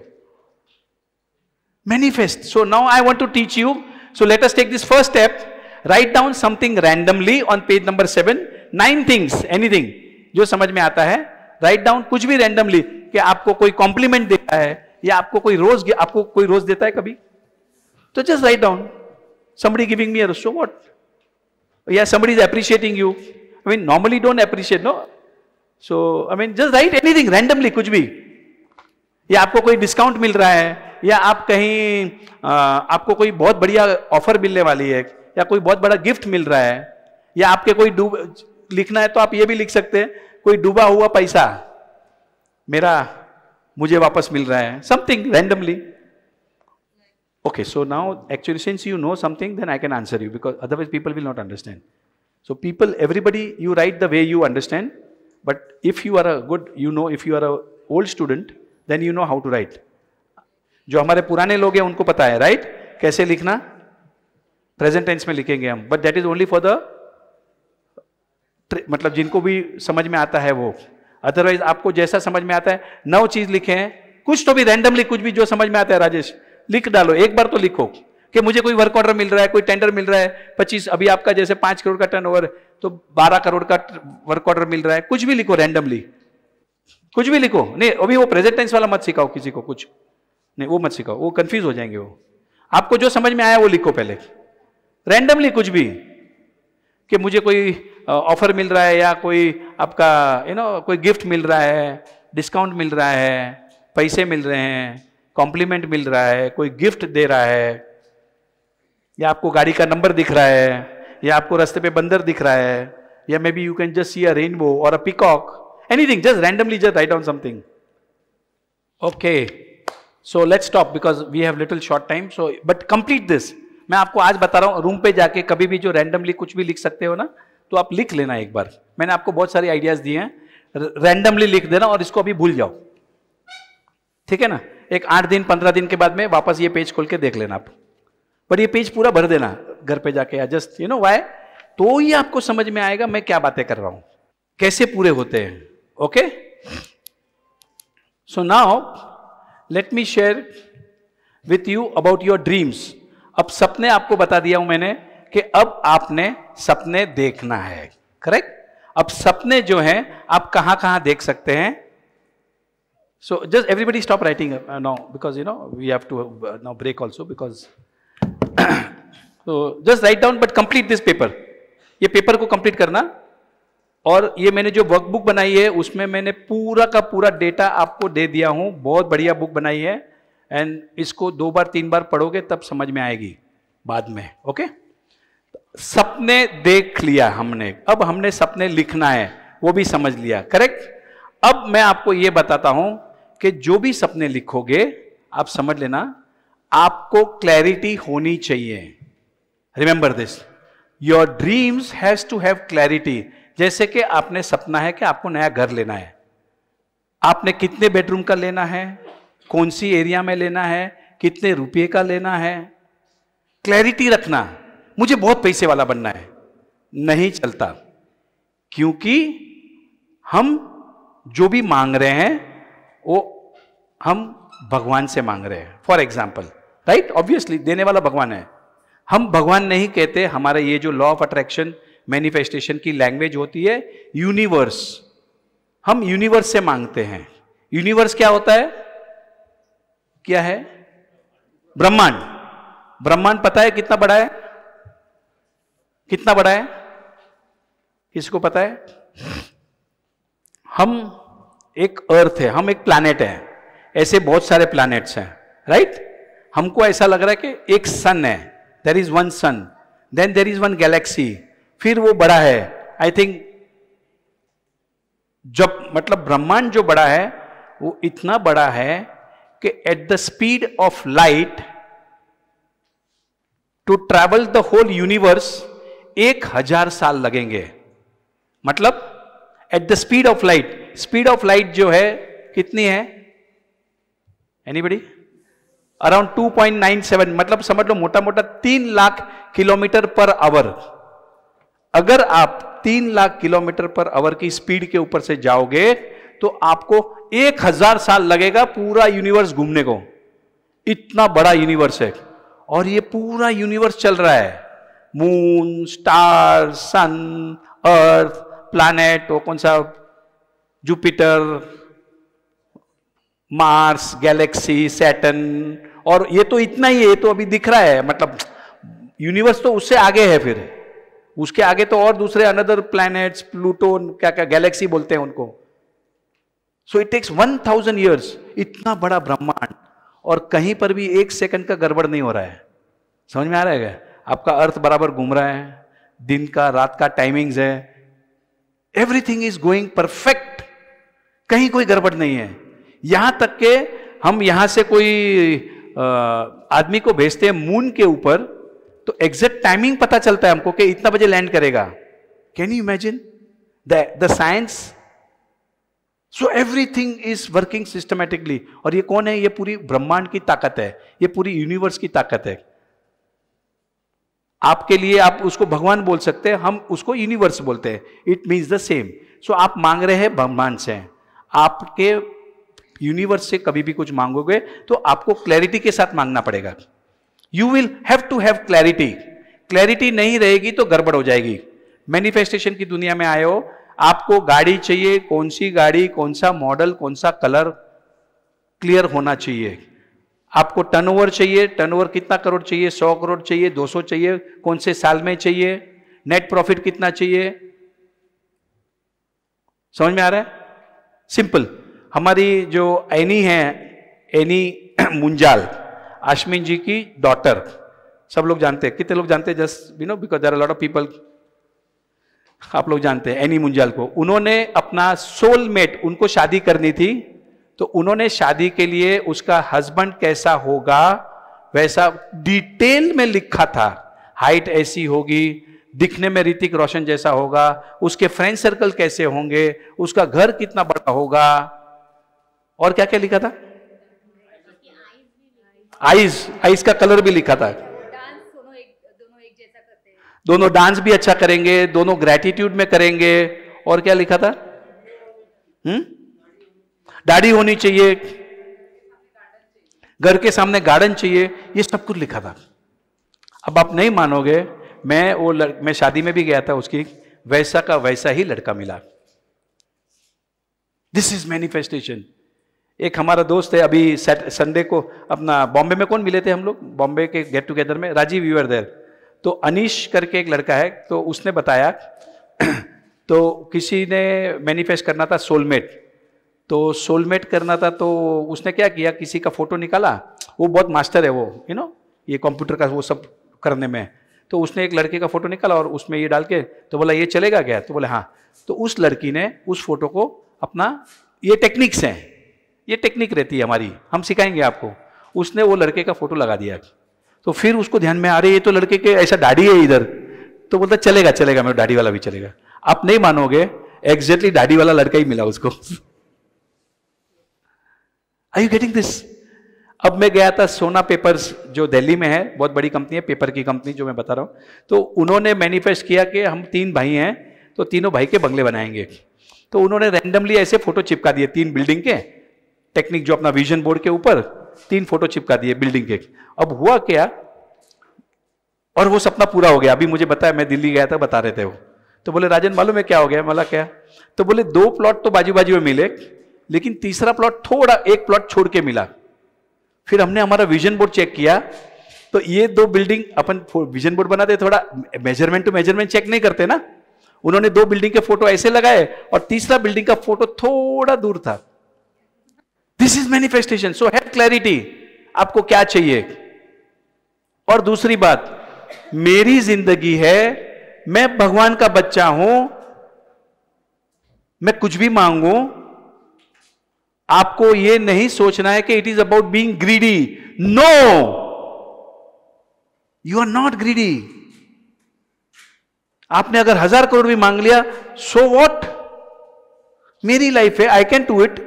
Manifest. So now I want to teach you. So let us take this first step. Write down something randomly on page number 7. 9 things, anything जो समझ में आता है. Write down कुछ भी randomly, कि आपको कोई compliment देता है या आपको कोई रोज देता है कभी, तो just write down. Somebody giving me a rose, so what? Yeah, somebody is appreciating you. I mean, normally don't appreciate, no? So, I mean, just write anything randomly, कुछ भी. या आपको कोई डिस्काउंट मिल रहा है, या आप कहीं आपको कोई बहुत बढ़िया ऑफर मिलने वाली है, या कोई बहुत बड़ा गिफ्ट मिल रहा है, या आपके कोई लिखना है तो आप ये भी लिख सकते हैं, कोई डूबा हुआ पैसा मुझे वापस मिल रहा है. Something randomly. Okay, so now actually since you know something, then I can answer you, because otherwise people will not understand. So people, everybody, you write the way you understand, but if you are a good, you know, if you are a old student, then you know how to write. जो हमारे पुराने लोग हैं उनको पता है, right? कैसे लिखना? Present tense में लिखेंगे हम, but that is only for the, मतलब जिनको भी समझ में आता है वो. Otherwise आपको जैसा समझ में आता है 9 चीज लिखे हैं, कुछ तो भी randomly, कुछ भी जो समझ में आता है राजेश लिख डालो. एक बार तो लिखो कि मुझे कोई वर्क ऑर्डर मिल रहा है, कोई टेंडर मिल रहा है 25, अभी आपका जैसे 5 करोड़ का टर्नओवर, तो 12 करोड़ का वर्क ऑर्डर मिल रहा है. कुछ भी लिखो रैंडमली, कुछ भी लिखो. नहीं, अभी वो प्रेजेंट टेंस वाला मत सिखाओ किसी को, कुछ नहीं वो मत सिखाओ, वो कंफ्यूज हो जाएंगे. वो आपको जो समझ में आया वो लिखो पहले रैंडमली. कुछ भी कि मुझे कोई ऑफर मिल रहा है, या कोई आपका कोई गिफ्ट मिल रहा है, डिस्काउंट मिल रहा है, पैसे मिल रहे हैं, कॉम्प्लीमेंट मिल रहा है, कोई गिफ्ट दे रहा है, या आपको गाड़ी का नंबर दिख रहा है, या आपको रास्ते पे बंदर दिख रहा है, या maybe you can just see a rainbow और a peacock, anything, just randomly just write down something. Okay, so let's stop because we have little short time. So but complete this. मैं आपको आज बता रहा हूं, रूम पे जाके कभी भी जो रैंडमली कुछ भी लिख सकते हो ना, तो आप लिख लेना एक बार. मैंने आपको बहुत सारे आइडियाज दिए हैं, रैंडमली लिख देना और इसको अभी भूल जाओ, ठीक है ना? एक 8 दिन 15 दिन के बाद में वापस ये पेज खोल के देख लेना आप, पर ये पेज पूरा भर देना घर पे जाके, या जस्ट व्हाई, तो ही आपको समझ में आएगा मैं क्या बातें कर रहा हूं, कैसे पूरे होते हैं. Okay, so now let me share with you about your dreams. अब सपने आपको बता दिया हूं मैंने कि अब आपने सपने देखना है, करेक्ट? अब सपने जो हैं आप कहां कहां देख सकते हैं. So just everybody stop writing now, because we have to now break also, because so just write down but complete this paper. ये पेपर को कंप्लीट करना. और ये मैंने जो वर्कबुक बनाई है उसमें मैंने पूरा का पूरा डेटा आपको दे दिया हूं. बहुत बढ़िया बुक बनाई है, एंड इसको 2 बार 3 बार पढ़ोगे तब समझ में आएगी बाद में. ओके, सपने देख लिया हमने, अब हमने सपने लिखना है, वो भी समझ लिया, करेक्ट? अब मैं आपको ये बताता हूं कि जो भी सपने लिखोगे आप समझ लेना, आपको क्लैरिटी होनी चाहिए. Remember this, your dreams has to have clarity. जैसे कि आपने सपना है कि आपको नया घर लेना है, आपने कितने बेडरूम का लेना है, कौन सी एरिया में लेना है, कितने रुपये का लेना है, क्लैरिटी रखना. मुझे बहुत पैसे वाला बनना है, नहीं चलता, क्योंकि हम जो भी मांग रहे हैं वो हम भगवान से मांग रहे हैं. For example, right? ऑब्वियसली देने वाला भगवान है. हम भगवान नहीं कहते. हमारा ये जो लॉ ऑफ अट्रैक्शन मैनिफेस्टेशन की लैंग्वेज होती है यूनिवर्स, हम यूनिवर्स से मांगते हैं. यूनिवर्स क्या होता है? क्या है? ब्रह्मांड. ब्रह्मांड पता है कितना बड़ा है? कितना बड़ा है किसको पता है? हम एक अर्थ है, हम एक प्लैनेट है, ऐसे बहुत सारे प्लैनेट्स हैं, राइट? हमको ऐसा लग रहा है कि एक सन है, there is one sun, then there is one galaxy, फिर वो बड़ा है। आई थिंक जब मतलब ब्रह्मांड जो बड़ा है वो इतना बड़ा है कि at the speed of light to travel the whole universe 1000 साल लगेंगे। मतलब at the speed of light, speed of light जो है कितनी है एनीबडी? अराउंड 2.97, मतलब समझ लो मोटा मोटा 3 लाख किलोमीटर पर आवर। अगर आप 3 लाख किलोमीटर पर आवर की स्पीड के ऊपर से जाओगे तो आपको 1000 साल लगेगा पूरा यूनिवर्स घूमने को। इतना बड़ा यूनिवर्स है और ये पूरा यूनिवर्स चल रहा है। मून, स्टार, सन, अर्थ, प्लैनेट, वो कौन सा जुपिटर, मार्स, गैलेक्सी, सैटर्न, और ये तो इतना ही है, ये तो अभी दिख रहा है। मतलब यूनिवर्स तो उससे आगे है, फिर उसके आगे तो और दूसरे अनदर प्लैनेट्स, प्लूटो, क्या क्या गैलेक्सी बोलते हैं उनको। सो इट टेक्स 1000 ईयर्स, इतना बड़ा ब्रह्मांड, और कहीं पर भी 1 सेकंड का गड़बड़ नहीं हो रहा है। समझ में आ रहा है क्या? आपका अर्थ बराबर घूम रहा है, दिन का रात का टाइमिंग्स है, एवरीथिंग इज गोइंग परफेक्ट, कहीं कोई गड़बड़ नहीं है। यहां तक के हम यहां से कोई आदमी को भेजते हैं मून के ऊपर तो एग्जैक्ट टाइमिंग पता चलता है हमको कि इतना बजे लैंड करेगा। Can you imagine the science? So everything is working systematically. और ये कौन है? ये पूरी ब्रह्मांड की ताकत है, ये पूरी यूनिवर्स की ताकत है। आपके लिए आप उसको भगवान बोल सकते हैं, हम उसको यूनिवर्स बोलते हैं, इट मीन्स द सेम। सो आप मांग रहे हैं ब्रह्मांड से, आपके यूनिवर्स से कभी भी कुछ मांगोगे तो आपको क्लैरिटी के साथ मांगना पड़ेगा। You will have to have clarity. Clarity नहीं रहेगी तो गड़बड़ हो जाएगी। मैनिफेस्टेशन की दुनिया में आए हो, आपको गाड़ी चाहिए, कौन सी गाड़ी, कौन सा मॉडल, कौन सा कलर, क्लियर होना चाहिए। आपको टर्नओवर चाहिए, टर्नओवर कितना करोड़ चाहिए, 100 करोड़ चाहिए, 200 चाहिए, कौन से साल में चाहिए, नेट प्रॉफिट कितना चाहिए। समझ में आ रहा है? सिंपल। हमारी जो एनी है, एनी मुंजाल, अश्विन जी की डॉटर, सब लोग जानते हैं। कितने लोग जानते हैं? Just you know, because there are lot of people. आप लोग जानते हैं एनी मुंजाल को। उन्होंने अपना सोलमेट, उनको शादी करनी थी, तो उन्होंने शादी के लिए उसका हस्बैंड कैसा होगा वैसा डिटेल में लिखा था। हाइट ऐसी होगी, दिखने में ऋतिक रोशन जैसा होगा, उसके फ्रेंड सर्कल कैसे होंगे, उसका घर कितना बड़ा होगा, और क्या क्या लिखा था? आईज का कलर भी लिखा था। दोनों डांस भी अच्छा करेंगे, दोनों ग्रेटिट्यूड में करेंगे, और क्या लिखा था? दाढ़ी होनी चाहिए, घर के सामने गार्डन चाहिए, ये सब कुछ लिखा था। अब आप नहीं मानोगे, मैं शादी में भी गया था उसकी, वैसा का वैसा ही लड़का मिला। This is manifestation. एक हमारा दोस्त है, अभी संडे को अपना बॉम्बे में, कौन मिले थे हम लोग बॉम्बे के गेट टुगेदर में? Rajiv, you were there. तो अनीश करके एक लड़का है, तो उसने बताया तो किसी ने मैनिफेस्ट करना था सोलमेट, तो सोलमेट करना था, तो उसने क्या किया, किसी का फोटो निकाला, वो बहुत मास्टर है वो, यू नो, ये कंप्यूटर का वो सब करने में, तो उसने एक लड़के का फोटो निकाला और उसमें ये डाल के तो बोला ये चलेगा क्या? तो बोले हाँ। तो उस लड़की ने उस फोटो को अपना, ये टेक्निक्स हैं, ये टेक्निक रहती है हमारी, हम सिखाएंगे आपको। उसने वो लड़के का फोटो लगा दिया, तो फिर उसको ध्यान में आ रही है तो लड़के के ऐसा दाढ़ी है इधर, तो बोलता चलेगा चलेगा, मेरा दाढ़ी वाला भी चलेगा। आप नहीं मानोगे, एग्जैक्टली दाढ़ी वाला लड़का ही मिला उसको। Are you getting this? अब मैं गया था सोना पेपर्स, जो दिल्ली में है, बहुत बड़ी कंपनी है, पेपर की कंपनी जो मैं बता रहा हूं, तो उन्होंने मैनिफेस्ट किया कि हम 3 भाई हैं, तो तीनों भाई के बंगले बनाएंगे। तो उन्होंने रैंडमली ऐसे फोटो चिपका दिए 3 बिल्डिंग के, टेक्निक जो अपना विजन बोर्ड के ऊपर 3 फोटो चिपका दिए बिल्डिंग के। अब हुआ क्या, और वो सपना पूरा हो गया। अभी मुझे बताया, मैं दिल्ली गया था, बता रहे थे वो, तो बोले राजन मालूम है क्या हो गया? मला क्या? तो बोले 2 प्लॉट तो बाजू बाजू में मिले, लेकिन तीसरा प्लॉट थोड़ा 1 प्लॉट छोड़ के मिला। फिर हमने हमारा विजन बोर्ड चेक किया, तो ये 2 बिल्डिंग, अपन विजन बोर्ड बनाते थोड़ा मेजरमेंट टू मेजरमेंट चेक नहीं करते ना, उन्होंने 2 बिल्डिंग के फोटो ऐसे लगाए और तीसरा बिल्डिंग का फोटो थोड़ा दूर था। This is manifestation. So have clarity, आपको क्या चाहिए। और दूसरी बात, मेरी जिंदगी है, मैं भगवान का बच्चा हूं, मैं कुछ भी मांगू, आपको यह नहीं सोचना है कि it is about being greedy. No, you are not greedy. आपने अगर 1000 करोड़ भी मांग लिया, सो व्हाट, मेरी लाइफ है, आई कैन डू इट.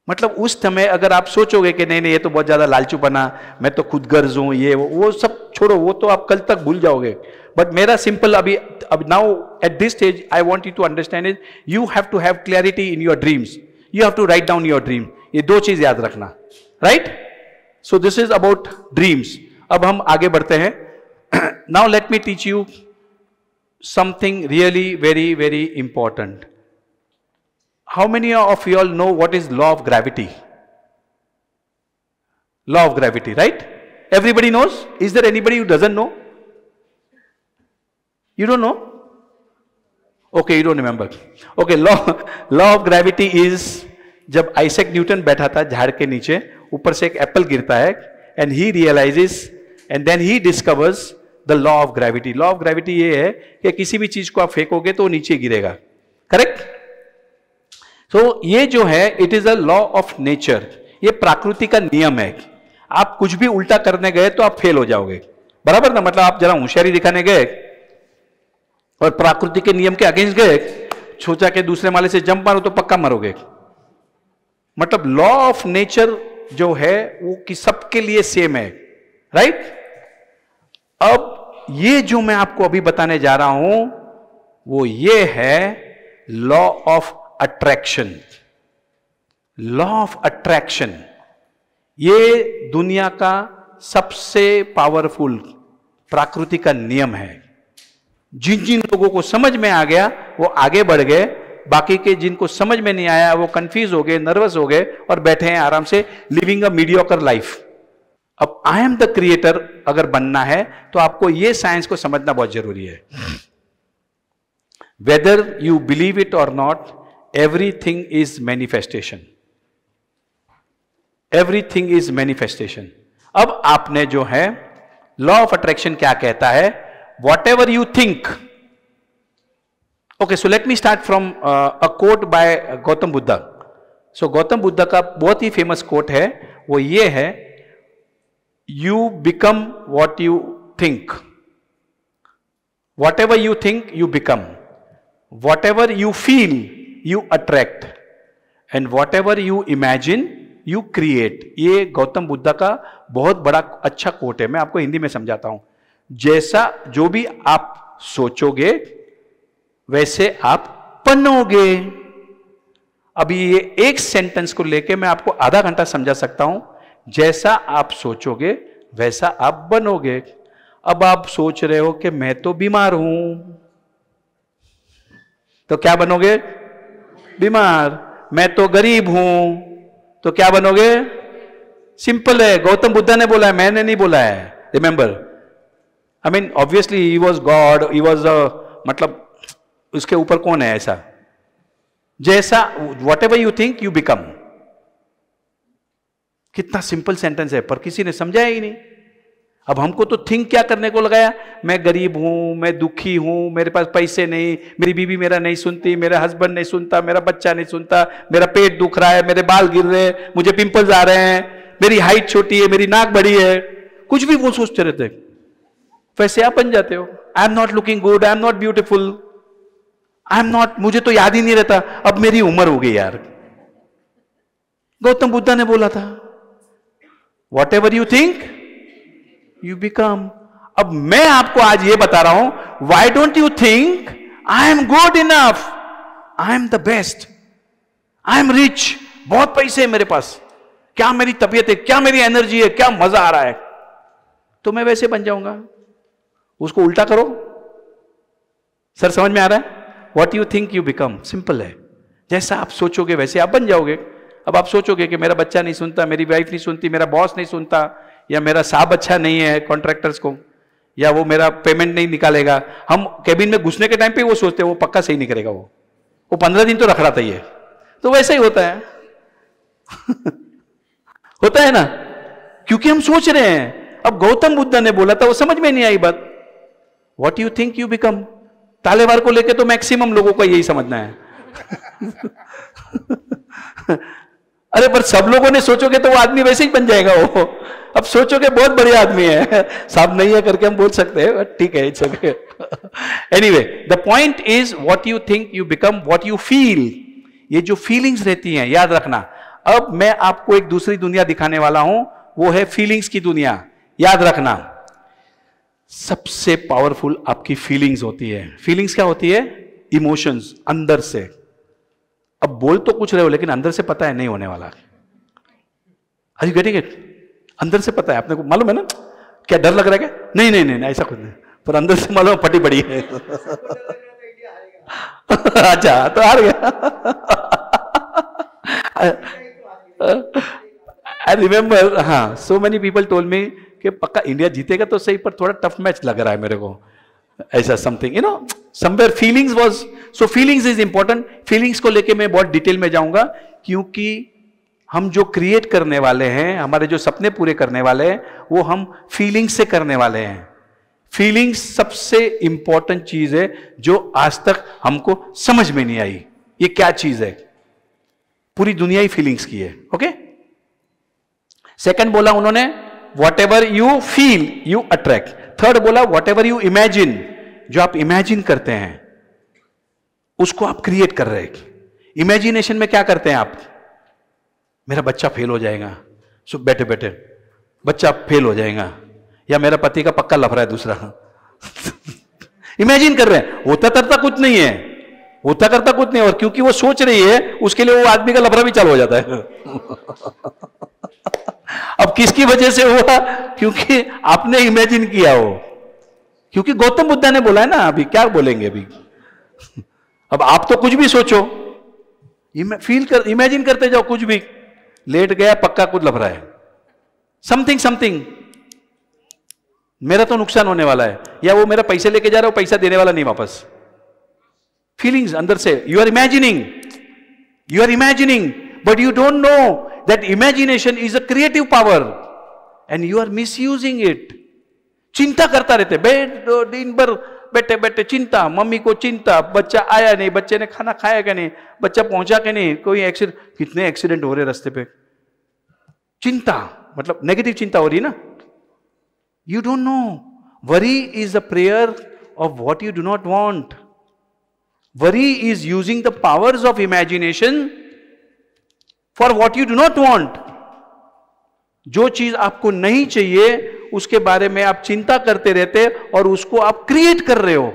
मतलब उस समय अगर आप सोचोगे कि नहीं नहीं ये तो बहुत ज्यादा लालचू बना, मैं तो खुद गर्ज हूं, ये वो सब छोड़ो, वो तो आप कल तक भूल जाओगे. बट मेरा सिंपल अब now at this stage I want you to understand is you have to have clarity in your dreams. You have to write down your dream. ये 2 चीज याद रखना, right? So this is about dreams. अब हम आगे बढ़ते हैं. Now let me teach you something really very very important. How many of you all know what is law of gravity? Law of gravity, right? Everybody knows? Is there anybody who doesn't know? You don't know? Okay, you don't remember. Okay, law of gravity is जब आइजैक न्यूटन बैठा था झाड़ के नीचे, ऊपर से एक एप्पल गिरता है, and he realizes and then he discovers the law of gravity. Law of gravity ये है कि किसी भी चीज को आप फेंकोगे तो वो नीचे गिरेगा. करेक्ट? तो ये जो है it is a law of nature. ये प्रकृति का नियम है. आप कुछ भी उल्टा करने गए तो आप फेल हो जाओगे, बराबर ना? मतलब आप जरा होशियारी दिखाने गए और प्रकृति के नियम के अगेंस्ट गए, सोचा कि दूसरे माले से जंप मारो तो पक्का मरोगे. मतलब लॉ ऑफ नेचर जो है वो कि सबके लिए सेम है, राइट? अब ये जो मैं आपको अभी बताने जा रहा हूं वो ये है law of attraction. Law of attraction ये दुनिया का सबसे पावरफुल प्रकृति का नियम है. जिन जिन लोगों को समझ में आ गया वो आगे बढ़ गए, बाकी के जिनको समझ में नहीं आया वो कंफ्यूज हो गए, नर्वस हो गए और बैठे हैं आराम से, लिविंग अ मीडियोकर लाइफ. अब आई एम द क्रिएटर अगर बनना है तो आपको ये साइंस को समझना बहुत जरूरी है. वेदर यू बिलीव इट और not, everything is manifestation. Everything is manifestation. अब आपने जो है लॉ ऑफ अट्रैक्शन क्या कहता है? Whatever you think. Okay, so let me start from a quote by Gautam Buddha. So Gautam Buddha का बहुत ही फेमस कोट है, वो ये है, You become what you think. Whatever you think, you become. Whatever you feel, you attract, and whatever you imagine you create. ये गौतम बुद्धा का बहुत बड़ा अच्छा कोट है. मैं आपको हिंदी में समझाता हूं. जैसा जो भी आप सोचोगे वैसे आप बनोगे. अभी ये एक सेंटेंस को लेके मैं आपको आधा घंटा समझा सकता हूं. जैसा आप सोचोगे वैसा आप बनोगे. अब आप सोच रहे हो कि मैं तो बीमार हूं, तो क्या बनोगे? बीमार. मैं तो गरीब हूं, तो क्या बनोगे? सिंपल है. गौतम बुद्धा ने बोला है, मैंने नहीं बोला है. Remember, I mean obviously he was God, he was मतलब उसके ऊपर कौन है ऐसा? जैसा what ever you think you become. कितना सिंपल सेंटेंस है, पर किसी ने समझाया ही नहीं. अब हमको तो थिंक क्या करने को लगाया? मैं गरीब हूं, मैं दुखी हूं, मेरे पास पैसे नहीं, मेरी बीवी मेरा नहीं सुनती, मेरा हस्बैंड नहीं सुनता, मेरा बच्चा नहीं सुनता, मेरा पेट दुख रहा है, मेरे बाल गिर रहे हैं, मुझे पिंपल्स आ रहे हैं, मेरी हाइट छोटी है, मेरी नाक बड़ी है. कुछ भी वो सोचते रहते. वैसे आप बन जाते हो. आई am not looking good, I am not beautiful, I am not, मुझे तो याद ही नहीं रहता, अब मेरी उम्र हो गई यार. गौतम बुद्धा ने बोला था what ever you think you become. अब मैं आपको आज ये बता रहा हूं, why don't you think I am good enough, I am the best, I am rich, बहुत पैसे है मेरे पास, क्या मेरी तबीयत है, क्या मेरी एनर्जी है, क्या मजा आ रहा है, तो मैं वैसे बन जाऊंगा. उसको उल्टा करो. सर समझ में आ रहा है? What you think you become. Simple है. जैसा आप सोचोगे वैसे आप बन जाओगे. अब आप सोचोगे कि मेरा बच्चा नहीं सुनता, मेरी वाइफ नहीं सुनती, मेरा बॉस नहीं सुनता, या मेरा साहब अच्छा नहीं है कॉन्ट्रैक्टर्स को, या वो मेरा पेमेंट नहीं निकालेगा. हम कैबिन में घुसने के टाइम पे वो सोचते हैं वो पक्का सही नहीं करेगा, वो 15 दिन तो रख रहा था ये. तो वैसा ही होता है. होता है ना, क्योंकि हम सोच रहे हैं. अब गौतम बुद्ध ने बोला था, वो समझ में नहीं आई बात। What you think you become. Talewar को लेके तो मैक्सिमम लोगों को यही समझना है। अरे पर सब लोगों ने सोचोगे तो वो आदमी वैसे ही बन जाएगा वो। अब सोचोगे बहुत बढ़िया आदमी है, साहब नहीं है करके हम बोल सकते हैं, बट ठीक है, it's okay. Anyway, the point is what you think you become what you feel. ये जो फीलिंग्स रहती हैं, याद रखना। अब मैं आपको एक दूसरी दुनिया दिखाने वाला हूं, वो है फीलिंग्स की दुनिया। याद रखना, सबसे पावरफुल आपकी फीलिंग्स होती है। फीलिंग्स क्या होती है? इमोशंस, अंदर से। अब बोल तो कुछ रहे हो लेकिन अंदर से पता है नहीं होने वाला। Are you getting it? अंदर से पता है, आपने को मालूम है ना। क्या डर लग रहा है क्या? नहीं नहीं नहीं, ऐसा कुछ नहीं, पर अंदर से मालूम फटी पड़ी है। अच्छा, तो हार गया। आई रिमेंबर, हाँ, so many people told me कि पक्का इंडिया जीतेगा तो सही, पर थोड़ा टफ मैच लग रहा है मेरे को, ऐसा something, you know, somewhere feelings was. So feelings is important. Feelings को लेके मैं बहुत डिटेल में जाऊंगा, क्योंकि हम जो क्रिएट करने वाले हैं, हमारे जो सपने पूरे करने वाले हैं, वो हम फीलिंग्स से करने वाले हैं। फीलिंग्स सबसे इंपॉर्टेंट चीज है जो आज तक हमको समझ में नहीं आई। ये क्या चीज है? पूरी दुनिया ही फीलिंग्स की है। ओके, सेकंड बोला उन्होंने, what ever you feel you attract. Third बोला, वॉट एवर यू इमेजिन, जो आप इमेजिन करते हैं उसको आप क्रिएट कर रहे हैं। इमेजिनेशन में क्या करते हैं आप? मेरा बच्चा फेल हो जाएगा, सो बैठे बैठे बच्चा फेल हो जाएगा, या मेरा पति का पक्का लफड़ा है दूसरा। इमेजिन कर रहे हैं, होता करता कुछ नहीं है, होता करता कुछ नहीं, और क्योंकि वो सोच रही है उसके लिए वो आदमी का लफड़ा भी चालू हो जाता है। अब किसकी वजह से हुआ? क्योंकि आपने इमेजिन किया हो। क्योंकि गौतम बुद्ध ने बोला है ना, अभी क्या बोलेंगे अभी। अब आप तो कुछ भी सोचो, फील कर, इमेजिन करते जाओ, कुछ भी, लेट गया पक्का कुछ लफड़ा है, समथिंग समथिंग, मेरा तो नुकसान होने वाला है, या वो मेरा पैसे लेके जा रहा है, वो पैसा देने वाला नहीं वापस। फीलिंग्स अंदर से, you are imagining, but you don't know that imagination is a creative power and you are misusing it. चिंता करता रहते, दिन भर बैठे बैठे चिंता, मम्मी को चिंता, बच्चा आया नहीं, बच्चे ने खाना खाया कि नहीं, बच्चा पहुंचा कि नहीं, कोई एक्सीडेंट, कितने एक्सीडेंट हो रहे रास्ते पे। चिंता मतलब नेगेटिव चिंता हो रही ना। You don't no, worry is a prayer of what you do not want. Worry is using the powers of imagination for what you do not want. जो चीज आपको नहीं चाहिए उसके बारे में आप चिंता करते रहते और उसको आप क्रिएट कर रहे हो।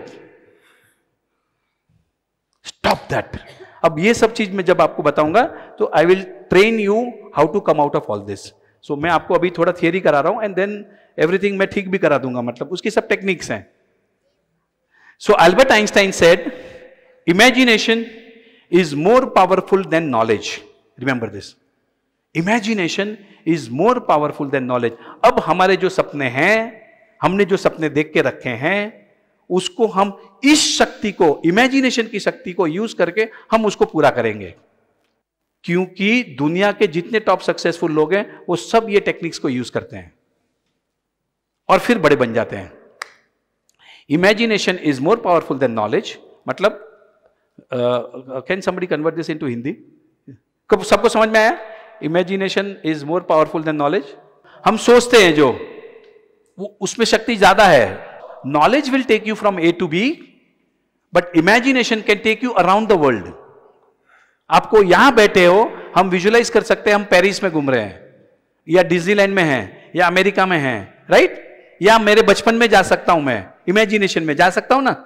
Stop that. अब ये सब चीज मैं जब आपको बताऊंगा तो I will train you how to come out of all this. So मैं आपको अभी थोड़ा थियरी करा रहा हूं एंड देन एवरीथिंग मैं ठीक भी करा दूंगा, मतलब उसकी सब टेक्निक्स हैं। So Albert Einstein said, imagination is more powerful than knowledge. Remember this, imagination is more powerful than knowledge. अब हमारे जो सपने हैं, हमने जो सपने देख के रखे हैं, उसको हम इस शक्ति को, इमेजिनेशन की शक्ति को यूज करके हम उसको पूरा करेंगे। क्योंकि दुनिया के जितने टॉप सक्सेसफुल लोग हैं वो सब ये टेक्निक्स को यूज करते हैं और फिर बड़े बन जाते हैं। Imagination is more powerful than knowledge मतलब, can somebody convert this into Hindi? सबको समझ में आया? Imagination is more powerful than knowledge. हम सोचते हैं जो, वो उसमें शक्ति ज्यादा है। Knowledge will take you from A to B, but imagination can take you around the world. आपको यहां बैठे हो, हम विजुअलाइज कर सकते हैं हम पेरिस में घूम रहे हैं, या डिज्नीलैंड में हैं, या अमेरिका में हैं, राइट? या मेरे बचपन में जा सकता हूं, मैं इमेजिनेशन में जा सकता हूं ना।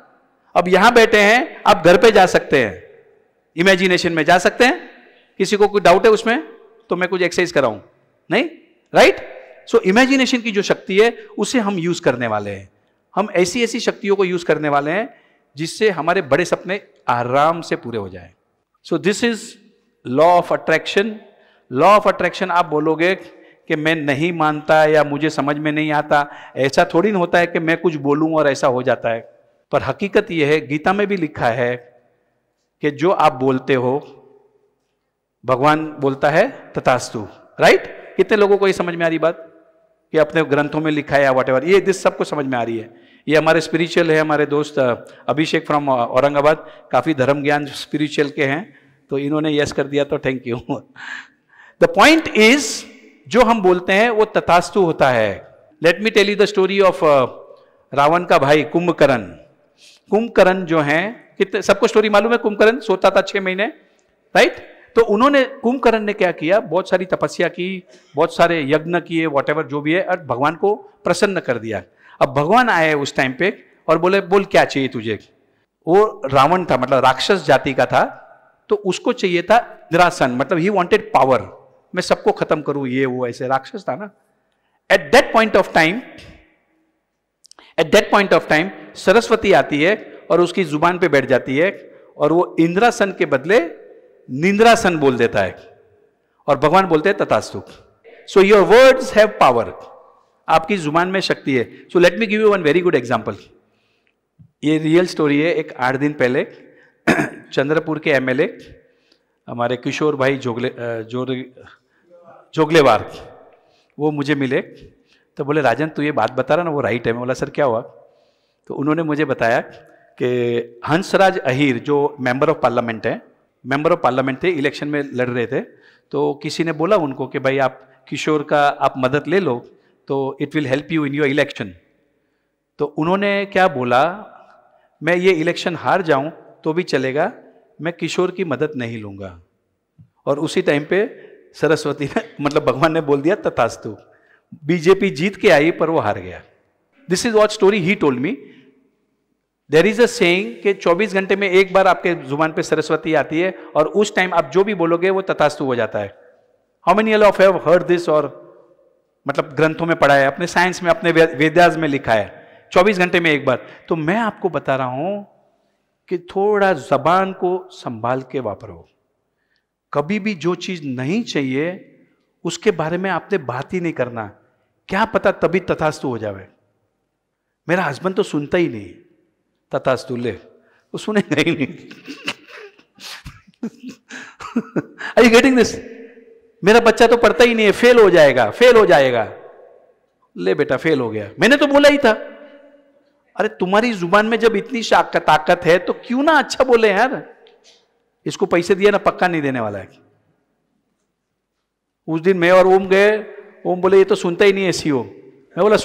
अब यहां बैठे हैं, आप घर पे जा सकते हैं, इमेजिनेशन में जा सकते हैं। किसी को कोई डाउट है उसमें तो मैं कुछ एक्सरसाइज कराऊं? नहीं, राइट? सो इमेजिनेशन की जो शक्ति है उसे हम यूज करने वाले हैं। हम ऐसी ऐसी शक्तियों को यूज करने वाले हैं जिससे हमारे बड़े सपने आराम से पूरे हो जाए। सो this is law of attraction. Law of attraction आप बोलोगे कि मैं नहीं मानता या मुझे समझ में नहीं आता, ऐसा थोड़ी ना होता है कि मैं कुछ बोलूं और ऐसा हो जाता है। पर हकीकत यह है, गीता में भी लिखा है कि जो आप बोलते हो भगवान बोलता है तथास्तु, राइट? कितने लोगों को ये समझ में आ रही बात? कि अपने ग्रंथों में लिखा है या वट एवर, ये दिस सबको समझ में आ रही है। ये हमारे स्पिरिचुअल है, हमारे दोस्त अभिषेक फ्रॉम औरंगाबाद, काफ़ी धर्म ज्ञान स्पिरिचुअल के हैं, तो इन्होंने यस कर दिया, तो thank you. The point is, जो हम बोलते हैं वो तथास्तु होता है। Let me tell you the story of Ravana का भाई कुंभकर्ण। कुंभकर्ण जो है, कितने सबको स्टोरी मालूम है? कुंभकर्ण सोता था 6 महीने, राइट? तो उन्होंने, कुंभकर्ण ने क्या किया, बहुत सारी तपस्या की, बहुत सारे यज्ञ किए, वॉटेवर जो भी है, और भगवान को प्रसन्न कर दिया। अब भगवान आए उस टाइम पे और बोले, बोल क्या चाहिए तुझे? वो रावण था, मतलब राक्षस जाति का था, तो उसको चाहिए था इंद्रासन, मतलब ही वांटेड पावर, मैं सबको खत्म करूं, ये वो, ऐसे राक्षस था ना। At that point of time Saraswati आती है और उसकी जुबान पे बैठ जाती है, और वो इंद्रासन के बदले निंद्रासन बोल देता है, और भगवान बोलते हैं तथास्तु। So your words have power, आपकी जुबान में शक्ति है। So let me give you one very good example. ये रियल स्टोरी है। एक 8 दिन पहले चंद्रपुर के एमएलए हमारे किशोर भाई जोगलेवार, वो मुझे मिले, तो बोले राजन तू ये बात बता रहा ना, वो राइट है। मैं बोला सर क्या हुआ? तो उन्होंने मुझे बताया कि हंसराज अहीर जो मेंबर ऑफ पार्लियामेंट थे, इलेक्शन में लड़ रहे थे, तो किसी ने बोला उनको कि भाई आप किशोर का आप मदद ले लो, तो it will help you in your election. तो उन्होंने क्या बोला, मैं ये इलेक्शन हार जाऊं तो भी चलेगा, मैं किशोर की मदद नहीं लूंगा। और उसी टाइम पे सरस्वती ने, मतलब भगवान ने बोल दिया तथास्तु। बीजेपी जीत के आई पर वो हार गया। This is what story he told me. There is a saying कि 24 घंटे में एक बार आपके जुबान पे सरस्वती आती है, और उस टाइम आप जो भी बोलोगे वो तथास्तु हो जाता है। How many of have heard this, और मतलब ग्रंथों में पढ़ा है, अपने साइंस में, अपने वेदास में लिखा है, 24 घंटे में एक बार। तो मैं आपको बता रहा हूं कि थोड़ा जबान को संभाल के वापरो। कभी भी जो चीज नहीं चाहिए उसके बारे में आपने बात ही नहीं करना, क्या पता तभी तथास्तु हो जावे। मेरा हस्बैंड तो सुनता ही नहीं, तथास्तु ले, वो सुनेगा ही नहीं। Are you getting this? मेरा बच्चा तो पढ़ता ही नहीं है, फेल हो जाएगा। ले बेटा फेल हो गया, मैंने तो बोला ही था। अरे तुम्हारी जुबान में जब इतनी ताकत है तो क्यों ना अच्छा बोले यार। इसको पैसे दिया ना, पक्का नहीं देने वाला है। उस दिन मैं और ओम गए, ओम बोले ये तो सुनता ही नहीं है सीओ। मैं बोला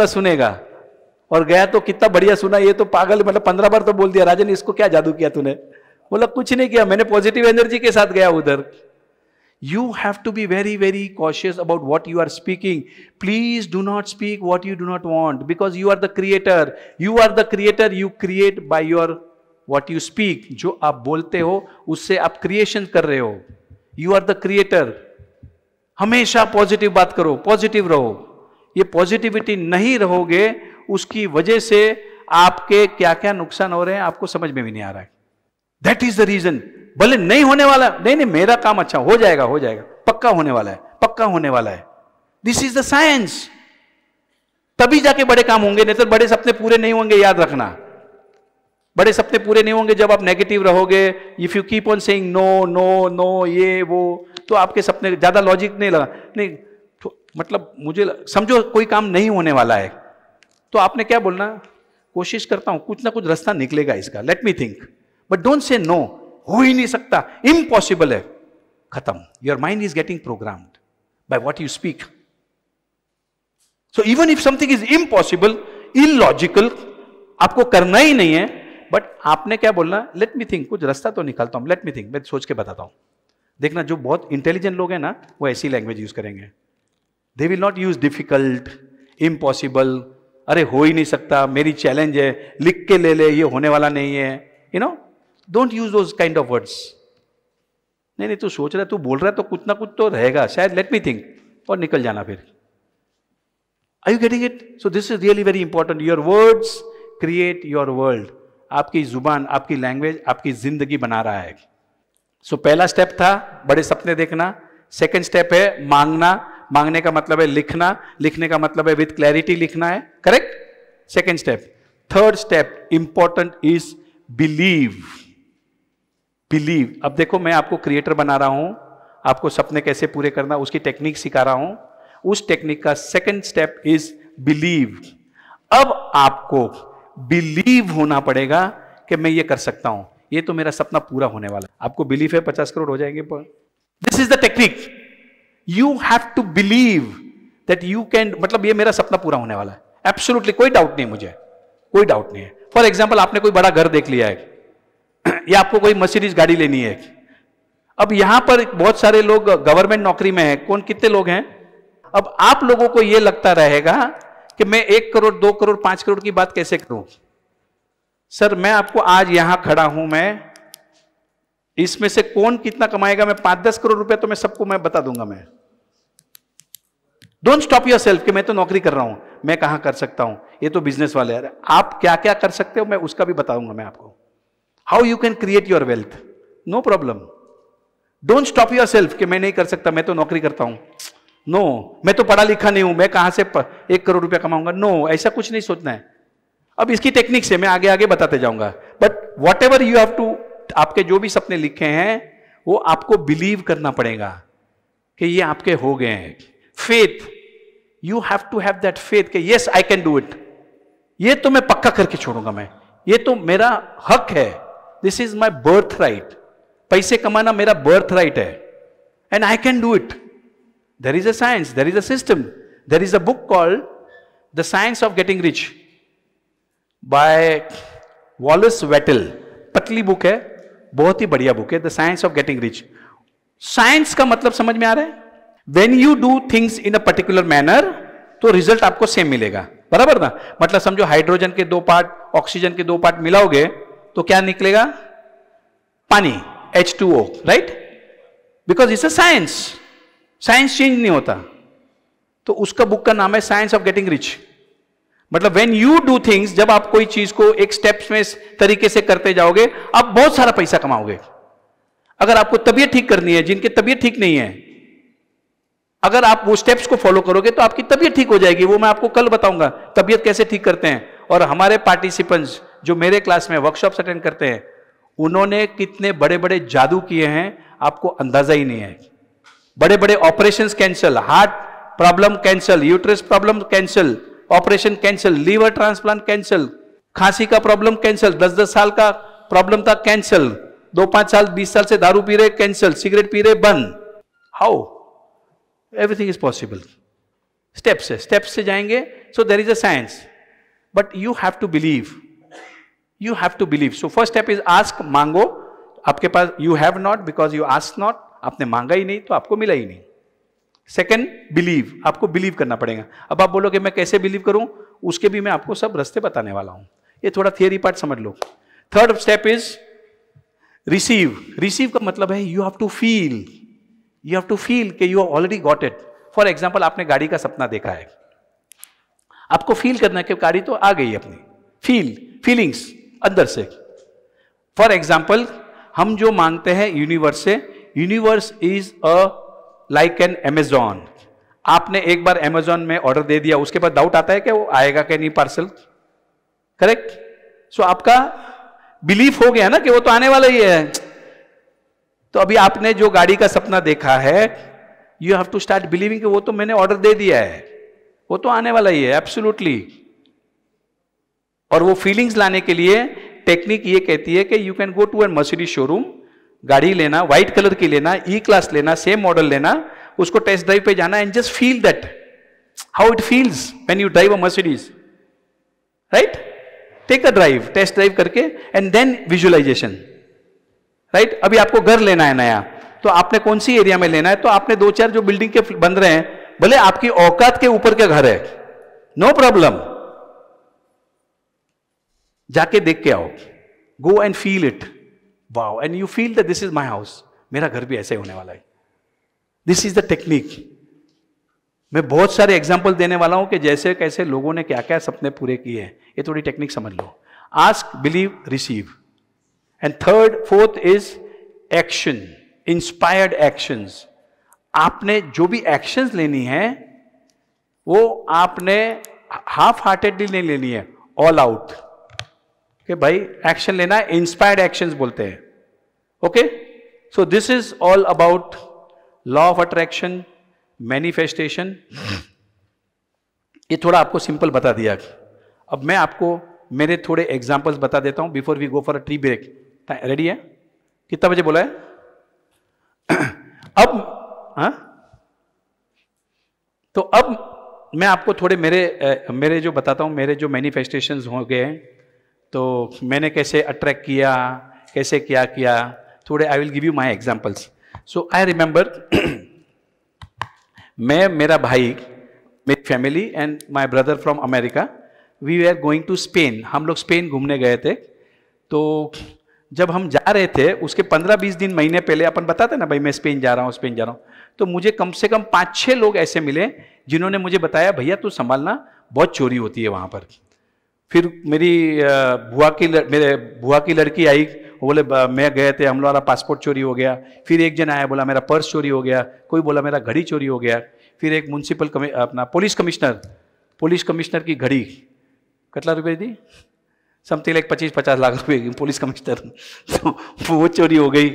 सुनेगा, और गया तो कितना बढ़िया सुना। ये तो पागल, मतलब 15 बार तो बोल दिया, राजन इसको क्या जादू किया तूने? बोला कुछ नहीं किया, मैंने पॉजिटिव एनर्जी के साथ गया उधर। You have to be very, very cautious about what you are speaking. Please do not speak what you do not want, because you are the creator. You create by your what you speak. जो आप बोलते हो उससे आप क्रिएशन कर रहे हो। You are the creator. हमेशा पॉजिटिव बात करो, पॉजिटिव रहो। ये पॉजिटिविटी नहीं रहोगे, उसकी वजह से आपके क्या क्या नुकसान हो रहे हैं आपको समझ में भी नहीं आ रहा है। That is the reason. भले नहीं होने वाला, नहीं मेरा काम अच्छा हो जाएगा, पक्का होने वाला है। This is the science. तभी जाके बड़े काम होंगे, नहीं तो बड़े सपने पूरे नहीं होंगे। याद रखना, बड़े सपने पूरे नहीं होंगे जब आप नेगेटिव रहोगे। If you keep on saying no ये वो, तो आपके सपने ज्यादा लॉजिक नहीं लगा, नहीं तो मतलब मुझे समझो कोई काम नहीं होने वाला है, तो आपने क्या बोलना, कोशिश करता हूं कुछ ना कुछ रास्ता निकलेगा इसका, let me think, but don't say no, हो ही नहीं सकता, इम्पॉसिबल है, खत्म। Your mind is getting programmed by what you speak. So even if something is impossible, illogical, आपको करना ही नहीं है, बट आपने क्या बोलना, लेट मी थिंक, कुछ रास्ता तो निकालता हूं, लेट मी थिंक, मैं सोच के बताता हूं। देखना जो बहुत इंटेलिजेंट लोग हैं ना, वो ऐसी लैंग्वेज यूज करेंगे। They will not use difficult, impossible, अरे हो ही नहीं सकता, मेरी चैलेंज है, लिख के ले ले, ये होने वाला नहीं है, you know, don't use those kind of words. नहीं तू सोच रहा है, तू बोल रहा है, तो कुछ ना कुछ तो रहेगा शायद, लेट मी थिंक, और निकल जाना फिर। Are you getting it? So this is really very important. Your words create your world. आपकी जुबान, आपकी लैंग्वेज आपकी जिंदगी बना रहा है। सो पहला स्टेप था बड़े सपने देखना। सेकेंड स्टेप है मांगना। मांगने का मतलब है लिखना, लिखने का मतलब है विथ क्लैरिटी लिखना है, correct? Second step. Third step important is believe. Believe. अब देखो, मैं आपको क्रिएटर बना रहा हूं, आपको सपने कैसे पूरे करना उसकी टेक्निक सिखा रहा हूं, उस टेक्निक का सेकंड स्टेप इज बिलीव। अब आपको बिलीव होना पड़ेगा कि मैं ये कर सकता हूं, ये तो मेरा सपना पूरा होने वाला है। आपको बिलीव है 50 करोड़ हो जाएंगे, पर this is the technique. You have to believe that you can, मतलब ये मेरा सपना पूरा होने वाला है, एब्सोल्युटली कोई डाउट नहीं, मुझे कोई डाउट नहीं है। फॉर एग्जाम्पल, आपने कोई बड़ा घर देख लिया है या आपको कोई मर्सिडीज गाड़ी लेनी है। अब यहां पर बहुत सारे लोग गवर्नमेंट नौकरी में हैं, कौन कितने लोग हैं? अब आप लोगों को यह लगता रहेगा कि मैं 1 करोड़ 2 करोड़ 5 करोड़ की बात कैसे करूं। सर मैं आपको आज यहां खड़ा हूं, मैं इसमें से कौन कितना कमाएगा, मैं 5-10 करोड़ रुपए तो मैं सबको मैं बता दूंगा। मैं डोंट स्टॉप योरसेल्फ कि मैं तो नौकरी कर रहा हूं, मैं कहां कर सकता हूं, ये तो बिजनेस वाले हैं। आप क्या क्या कर सकते हो मैं उसका भी बताऊंगा मैं आपको, how you can create your wealth, no problem. Don't stop yourself कि मैं नहीं कर सकता, मैं तो नौकरी करता हूं, नो मैं तो पढ़ा लिखा नहीं हूं, मैं कहां से 1 करोड़ रुपया कमाऊंगा, नो ऐसा कुछ नहीं सोचना है। अब इसकी टेक्निक से मैं आगे आगे बताते जाऊंगा, but whatever you have to, आपके जो भी सपने लिखे हैं वो आपको बिलीव करना पड़ेगा कि ये आपके हो गए हैं। Faith, you have to have that faith कि yes I can do it, ये तो मैं पक्का करके छोड़ूंगा, मैं ये तो मेरा हक है, this is my birthright, पैसे कमाना मेरा बर्थ राइट है, and I can do it. There is a science, there is a system, there is a book called the science of getting rich by Wallace Wattles. पतली बुक है, बहुत ही बढ़िया बुक है, the science of getting rich. Science का मतलब समझ में आ रहा है? When you do things in a particular manner तो रिजल्ट आपको सेम मिलेगा, बराबर ना? मतलब समझो हाइड्रोजन के 2 पार्ट, ऑक्सीजन के 2 पार्ट मिलाओगे तो क्या निकलेगा? पानी, H2O, right? Because it's a science, science change नहीं होता। तो उसका बुक का नाम है साइंस ऑफ गेटिंग रिच। मतलब व्हेन यू डू थिंग्स, जब आप कोई चीज को एक स्टेप्स में तरीके से करते जाओगे आप बहुत सारा पैसा कमाओगे। अगर आपको तबीयत ठीक करनी है, जिनकी तबीयत ठीक नहीं है, अगर आप वो स्टेप्स को फॉलो करोगे तो आपकी तबीयत ठीक हो जाएगी। वो मैं आपको कल बताऊंगा तबीयत कैसे ठीक करते हैं। और हमारे पार्टिसिपेंट्स जो मेरे क्लास में वर्कशॉप्स अटेंड करते हैं, उन्होंने कितने बड़े बड़े जादू किए हैं आपको अंदाजा ही नहीं है। बड़े बड़े operations cancel, heart problem cancel, uterus problem cancel, operation cancel, liver transplant cancel, खांसी का प्रॉब्लम कैंसिल, 10-10 साल का प्रॉब्लम था कैंसिल, 2-5 साल 20 साल से दारू पी रहे कैंसिल, सिगरेट पी रहे बंद। How? Everything is possible. Steps से जाएंगे। So there is a science, but you have to believe, you have to believe. So first step is ask, मांगो। आपके पास you have not because you ask not, आपने मांगा ही नहीं तो आपको मिला ही नहीं। सेकेंड, बिलीव, आपको बिलीव करना पड़ेगा। अब आप बोलोगे मैं कैसे बिलीव करूं, उसके भी मैं आपको सब रास्ते बताने वाला हूं। ये थोड़ा थियरी पार्ट समझ लो। Third step is receive. Receive का मतलब है you have to feel, you have to feel कि you already got it. For example, आपने गाड़ी का सपना देखा है, आपको फील करना है कि गाड़ी तो आ गई अपनी, फीलिंग्स अंदर से। फॉर एग्जाम्पल, हम जो मांगते हैं यूनिवर्स से, universe is a like an Amazon. आपने एक बार अमेजॉन में ऑर्डर दे दिया, उसके बाद डाउट आता है कि वो आएगा कि नहीं पार्सल, करेक्ट? सो आपका बिलीफ हो गया ना कि वो तो आने वाला ही है। तो अभी आपने जो गाड़ी का सपना देखा है, you have to start believing कि वो तो मैंने ऑर्डर दे दिया है, वो तो आने वाला ही है, एब्सोल्युटली। और वो फीलिंग्स लाने के लिए टेक्निक ये कहती है कि you can go to an Mercedes showroom, गाड़ी लेना, व्हाइट कलर की लेना, ई क्लास लेना, सेम मॉडल लेना, उसको टेस्ट ड्राइव पे जाना and just feel that how it feels when you drive a Mercedes, right? Take a drive, test drive करके एंड देन विजुअलाइजेशन, राइट? अभी आपको घर लेना है नया, तो आपने कौन सी एरिया में लेना है? तो आपने 2-4 जो बिल्डिंग के बन रहे हैं, भले आपकी औकात के ऊपर के घर है, नो प्रॉब्लम, जाके देख के आओ, go and feel it, wow, and you feel that this is my house, मेरा घर भी ऐसे होने वाला है। This is the technique. मैं बहुत सारे एग्जाम्पल देने वाला हूं कि जैसे कैसे लोगों ने क्या क्या सपने पूरे किए हैं। ये थोड़ी टेक्निक समझ लो। Ask, believe, receive. And third, fourth is action, inspired actions. आपने जो भी एक्शंस लेनी है वो आपने हाफ हार्टेडली नहीं लेनी है, ऑल आउट, कि भाई एक्शन लेना है, इंस्पायर्ड एक्शंस बोलते हैं। Okay, so this is all about law of attraction, manifestation, ये थोड़ा आपको सिंपल बता दिया। अब मैं आपको मेरे थोड़े एग्जांपल्स बता देता हूं before we go for a tea break. Ready है? कितना बजे बोला है? अब तो अब मैं आपको थोड़े मेरे जो बताता हूं, मेरे जो मैनिफेस्टेशंस हो गए, तो मैंने कैसे अट्रैक्ट किया, कैसे क्या किया, थोड़े I will give you my examples. So I remember मैं, मेरा भाई, मेरी family and my brother from America, we are going to Spain. हम लोग स्पेन घूमने गए थे। तो जब हम जा रहे थे उसके 15-20 दिन, महीने पहले अपन बताते ना भाई मैं स्पेन जा रहा हूँ, स्पेन जा रहा हूँ, तो मुझे कम से कम 5-6 लोग ऐसे मिले जिन्होंने मुझे बताया भैया तू संभालना, बहुत चोरी होती है वहाँ पर। फिर मेरे बुआ की लड़की आई, वो बोले मैं गए थे, हम लोग वाला पासपोर्ट चोरी हो गया। फिर एक जन आया, बोला मेरा पर्स चोरी हो गया। कोई बोला मेरा घड़ी चोरी हो गया। फिर एक म्यूनसिपल अपना पुलिस कमिश्नर की घड़ी कितना रुपए दी, समथिंग लाइक 25-50 लाख रुपए की, पुलिस कमिश्नर, तो वो चोरी हो गई।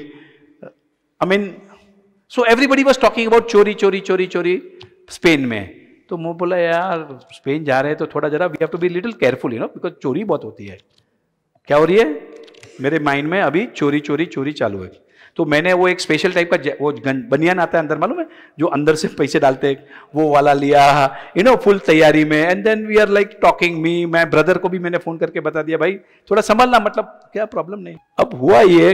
I mean so everybody was talking about चोरी चोरी चोरी चोरी स्पेन में। तो मैं बोला यार स्पेन जा रहे हैं तो थोड़ा जरा we have to be little careful, you know, because चोरी बहुत होती है। क्या हो रही है मेरे माइंड में अभी? चोरी चोरी चोरी चालू है। तो मैंने वो एक स्पेशल टाइप का वो बनियान आता है अंदर, मालूम है, जो अंदर से पैसे डालते हैं, वो वाला लिया, यू नो, फुल तैयारी में। And then we are like talking, मैं ब्रदर को भी मैंने फोन करके बता दिया भाई थोड़ा संभालना, मतलब क्या प्रॉब्लम नहीं। अब हुआ ये,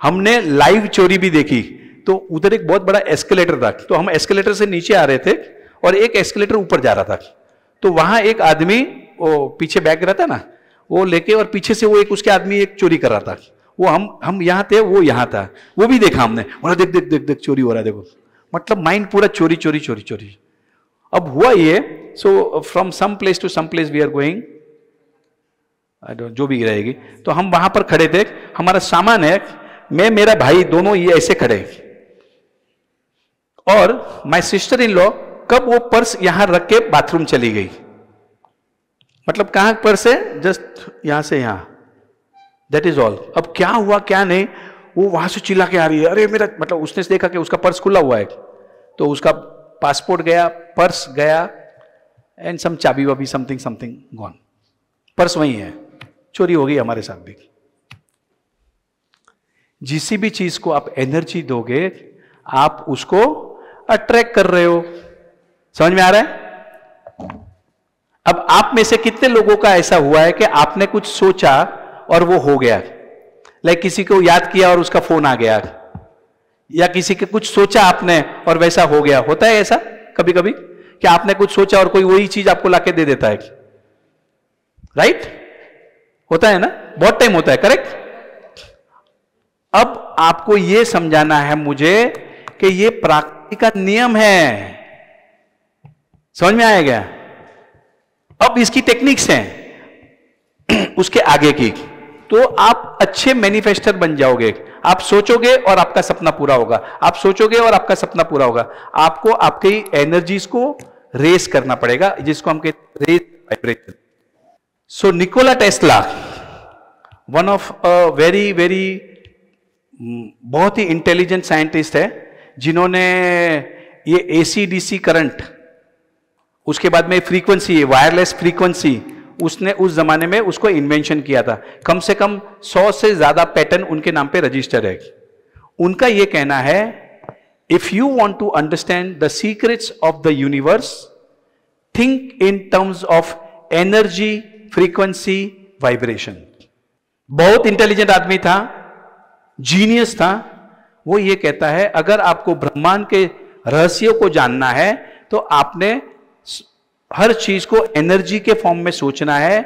हमने लाइव चोरी भी देखी। तो उधर एक बहुत बड़ा एस्केलेटर था, तो हम एस्केलेटर से नीचे आ रहे थे और एक एस्केलेटर ऊपर जा रहा था। तो वहां एक आदमी, वो पीछे बैग रहता ना, वो लेके, और पीछे से वो एक उसके आदमी एक चोरी कर रहा था। वो हम यहाँ थे, वो यहाँ था, वो भी देखा हमने, बोला देख देख देख देख चोरी हो रहा है, देखो, मतलब माइंड पूरा चोरी चोरी चोरी चोरी। अब हुआ ये, so from some place to some place we are going, जो भी रहेगी। तो हम वहां पर खड़े थे, हमारा सामान है, मैं मेरा भाई दोनों ये ऐसे खड़े, और माय सिस्टर इन लॉ कब वो पर्स यहां रख के बाथरूम चली गई। मतलब कहां पर्स है? जस्ट यहां से यहां, दैट इज ऑल। अब क्या हुआ क्या नहीं, वो वहां से चिल्ला के आ रही है, अरे मेरा, मतलब उसने देखा कि उसका पर्स खुला हुआ है, तो उसका पासपोर्ट गया, पर्स गया, एंड सम चाबी वाबी समथिंग समथिंग गॉन। पर्स वही है, चोरी हो गई हमारे साथ भी। जिस भी चीज को आप एनर्जी दोगे, आप उसको अट्रैक्ट कर रहे हो। समझ में आ रहा है? अब आप में से कितने लोगों का ऐसा हुआ है कि आपने कुछ सोचा और वो हो गया? लाइक किसी को याद किया और उसका फोन आ गया, या किसी के कुछ सोचा आपने और वैसा हो गया। होता है ऐसा कभी कभी कि आपने कुछ सोचा और कोई वही चीज आपको लाके दे देता है, राइट? होता है ना, बहुत टाइम होता है, करेक्ट? अब आपको यह समझाना है मुझे कि यह प्रकृति का नियम है। समझ में आएगा? अब इसकी टेक्निक्स हैं उसके आगे की, तो आप अच्छे मैनिफेस्टर बन जाओगे। आप सोचोगे और आपका सपना पूरा होगा, आप सोचोगे और आपका सपना पूरा होगा। आपको आपकी एनर्जीज को रेस करना पड़ेगा, जिसको हम कहते हैं raise vibration. So Nikola Tesla, one of very very बहुत ही इंटेलिजेंट साइंटिस्ट है, जिन्होंने ये AC/DC करंट, उसके बाद में फ्रीक्वेंसी, वायरलेस फ्रीक्वेंसी, उसने उस जमाने में उसको इन्वेंशन किया था। कम से कम 100 से ज्यादा पैटर्न उनके नाम पे रजिस्टर है। उनका यह कहना है, if you want to understand the secrets of the universe, think in terms of energy, frequency, vibration. बहुत इंटेलिजेंट आदमी था, जीनियस था। वो ये कहता है, अगर आपको ब्रह्मांड के रहस्यों को जानना है तो आपने हर चीज को एनर्जी के फॉर्म में सोचना है,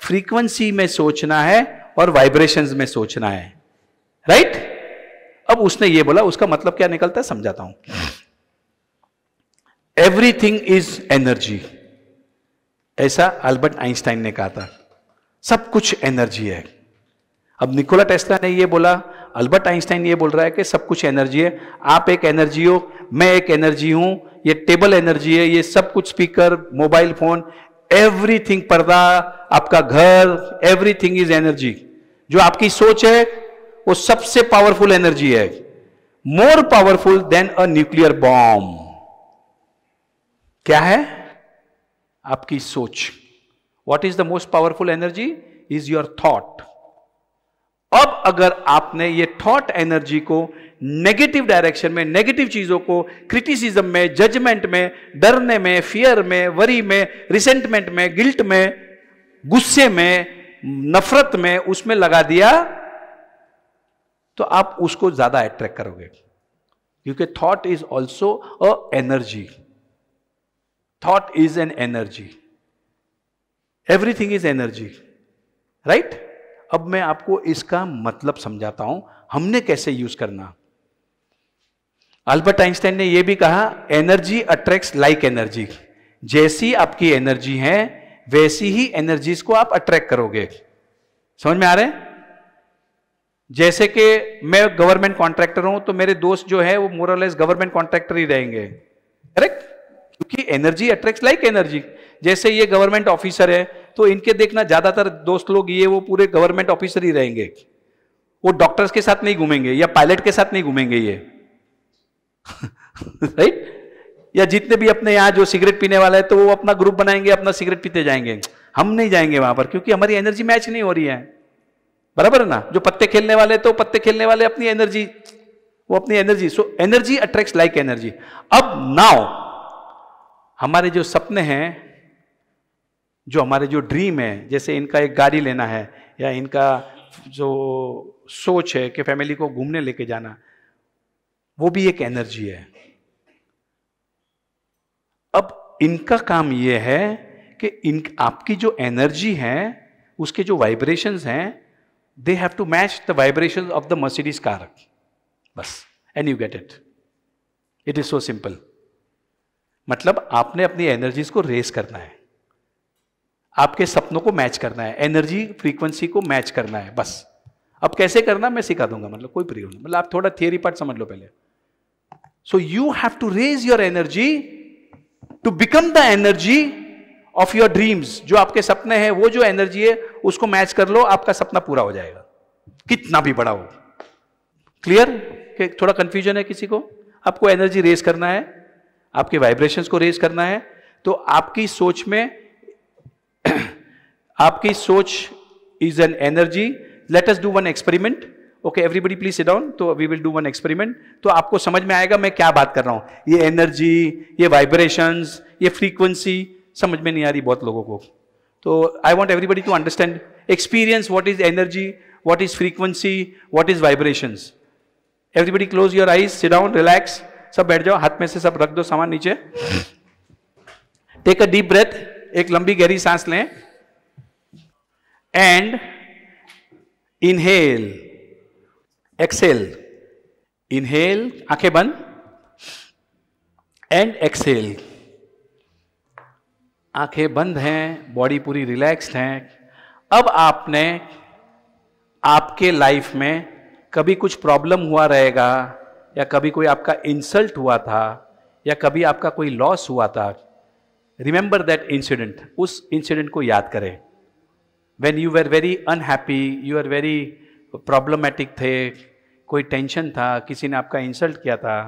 फ्रीक्वेंसी में सोचना है और वाइब्रेशंस में सोचना है, राइट? अब उसने ये बोला, उसका मतलब क्या निकलता है समझाता हूं। एवरीथिंग इज एनर्जी, ऐसा अल्बर्ट आइंस्टाइन ने कहा था। सब कुछ एनर्जी है। अब निकोला टेस्ला ने ये बोला, अल्बर्ट आइंस्टाइन ये बोल रहा है कि सब कुछ एनर्जी है। आप एक एनर्जी हो, मैं एक एनर्जी हूं, ये टेबल एनर्जी है, ये सब कुछ, स्पीकर, मोबाइल फोन, एवरीथिंग, पर्दा, आपका घर, एवरीथिंग इज एनर्जी। जो आपकी सोच है वो सबसे पावरफुल एनर्जी है, मोर powerful then a nuclear bomb. क्या है? आपकी सोच। What is the most powerful energy? Is your thought. अब अगर आपने ये थॉट एनर्जी को नेगेटिव डायरेक्शन में, नेगेटिव चीजों को क्रिटिसिज्म में, जजमेंट में, डरने में, फियर में, वरी में, रिसेंटमेंट में, गिल्ट में, गुस्से में, नफरत में, उसमें लगा दिया, तो आप उसको ज्यादा अट्रैक्ट करोगे, क्योंकि thought is also a energy. Thought is an energy. Everything is energy, right? अब मैं आपको इसका मतलब समझाता हूं, हमने कैसे यूज करना. अल्बर्ट आइंस्टाइन ने यह भी कहा, एनर्जी अट्रैक्ट्स लाइक एनर्जी. जैसी आपकी एनर्जी है वैसी ही एनर्जीज को आप अट्रैक्ट करोगे. समझ में आ रहे हैं? जैसे कि मैं गवर्नमेंट कॉन्ट्रैक्टर हूं तो मेरे दोस्त जो है वो मोर और लेस गवर्नमेंट कॉन्ट्रैक्टर ही रहेंगे, करेक्ट? क्योंकि एनर्जी अट्रैक्ट्स लाइक एनर्जी. जैसे ये गवर्नमेंट ऑफिसर है तो इनके देखना ज्यादातर दोस्त लोग ये वो पूरे गवर्नमेंट ऑफिसर ही रहेंगे, वो डॉक्टर्स के साथ नहीं घूमेंगे या पायलट के साथ नहीं घूमेंगे ये. राइट? या जितने भी अपने यहाँ जो सिगरेट पीने वाला है तो वो अपना ग्रुप बनाएंगे, अपना सिगरेट पीते जाएंगे. हम नहीं जाएंगे वहां पर, क्योंकि हमारी एनर्जी मैच नहीं हो रही है. बराबर है ना? जो पत्ते खेलने वाले तो पत्ते खेलने वाले अपनी एनर्जी, वो अपनी energy. So energy attracts like energy. अब नाउ हमारे जो सपने हैं, जो हमारे जो ड्रीम है, जैसे इनका एक गाड़ी लेना है या इनका जो सोच है कि फैमिली को घूमने लेके जाना, वो भी एक एनर्जी है. अब इनका काम यह है कि आपकी जो एनर्जी है उसके जो वाइब्रेशंस हैं, they have to match the vibrations of the Mercedes car. बस, and you get it. It is so simple. मतलब आपने अपनी एनर्जीज को रेस करना है, आपके सपनों को मैच करना है, एनर्जी फ्रीक्वेंसी को मैच करना है. बस. अब कैसे करना मैं सिखा दूंगा, मतलब कोई प्रॉब्लम नहीं. मतलब आप थोड़ा थियरी पार्ट समझ लो पहले. So you have to raise your energy to become the energy of your dreams. जो आपके सपने हैं वो जो एनर्जी है उसको मैच कर लो, आपका सपना पूरा हो जाएगा, कितना भी बड़ा हो. क्लियर? कि थोड़ा कंफ्यूजन है किसी को? आपको एनर्जी रेज करना है, आपके वाइब्रेशंस को रेज करना है. तो आपकी सोच में आपकी सोच is an energy. Let us do one experiment. Okay, everybody please sit down. तो we will do one experiment. तो आपको समझ में आएगा मैं क्या बात कर रहा हूं. ये एनर्जी, ये वाइब्रेशंस, ये फ्रीक्वेंसी समझ में नहीं आ रही बहुत लोगों को. तो I want everybody to understand, experience what is energy, what is frequency, what is vibrations. Everybody close your eyes, sit down, relax. सब बैठ जाओ, हाथ में से सब रख दो सामान नीचे. Take a deep breath. एक लंबी गहरी सांस लें एंड इनहेल, एक्सेल. इनहेल, आंखें बंद, एंड एक्सेल. आंखें बंद हैं, बॉडी पूरी रिलैक्स्ड है. अब आपने आपके लाइफ में कभी कुछ प्रॉब्लम हुआ रहेगा, या कभी कोई आपका इंसल्ट हुआ था, या कभी आपका कोई लॉस हुआ था. Remember that incident. उस इंसिडेंट को याद करें. When you were very unhappy, you are very problematic थे, कोई टेंशन था, किसी ने आपका इंसल्ट किया था,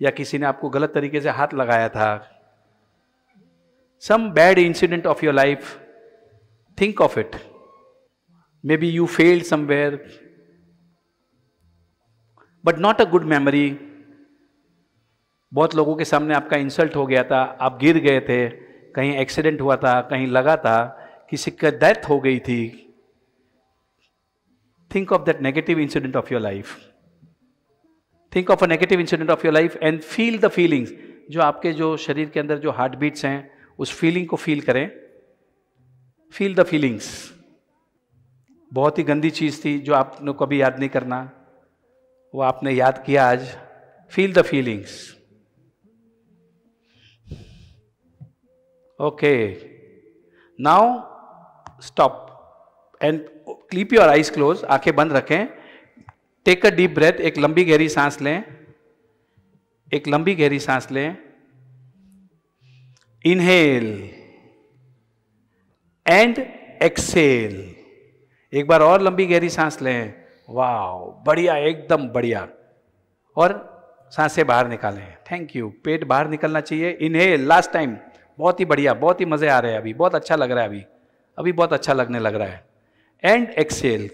या किसी ने आपको गलत तरीके से हाथ लगाया था. Some bad incident of your life, think of it. Maybe you failed somewhere, but not a good memory. बहुत लोगों के सामने आपका इंसल्ट हो गया था, आप गिर गए थे, कहीं एक्सीडेंट हुआ था, कहीं लगा था, किसी का डेथ हो गई थी. Think of that negative incident of your life. Think of a negative incident of your life and feel the feelings. जो आपके जो शरीर के अंदर जो हार्ट बीट्स हैं, उस फीलिंग को फील करें. Feel the feelings. बहुत ही गंदी चीज थी जो आपने कभी याद नहीं करना, वो आपने याद किया आज. Feel the feelings. Okay, now stop and keep your eyes close. आंखें बंद रखें. Take a deep breath. एक लंबी गहरी सांस लें. एक लंबी गहरी सांस लें. Inhale and exhale. एक बार और लंबी गहरी सांस लें. वाह, बढ़िया, एकदम बढ़िया. और सांसें बाहर निकालें। Thank you. पेट बाहर निकलना चाहिए। Inhale, last time. बहुत ही बढ़िया, बहुत ही मजे आ रहे हैं अभी, बहुत अच्छा लग रहा है अभी बहुत अच्छा लगने लग रहा है। And exhale.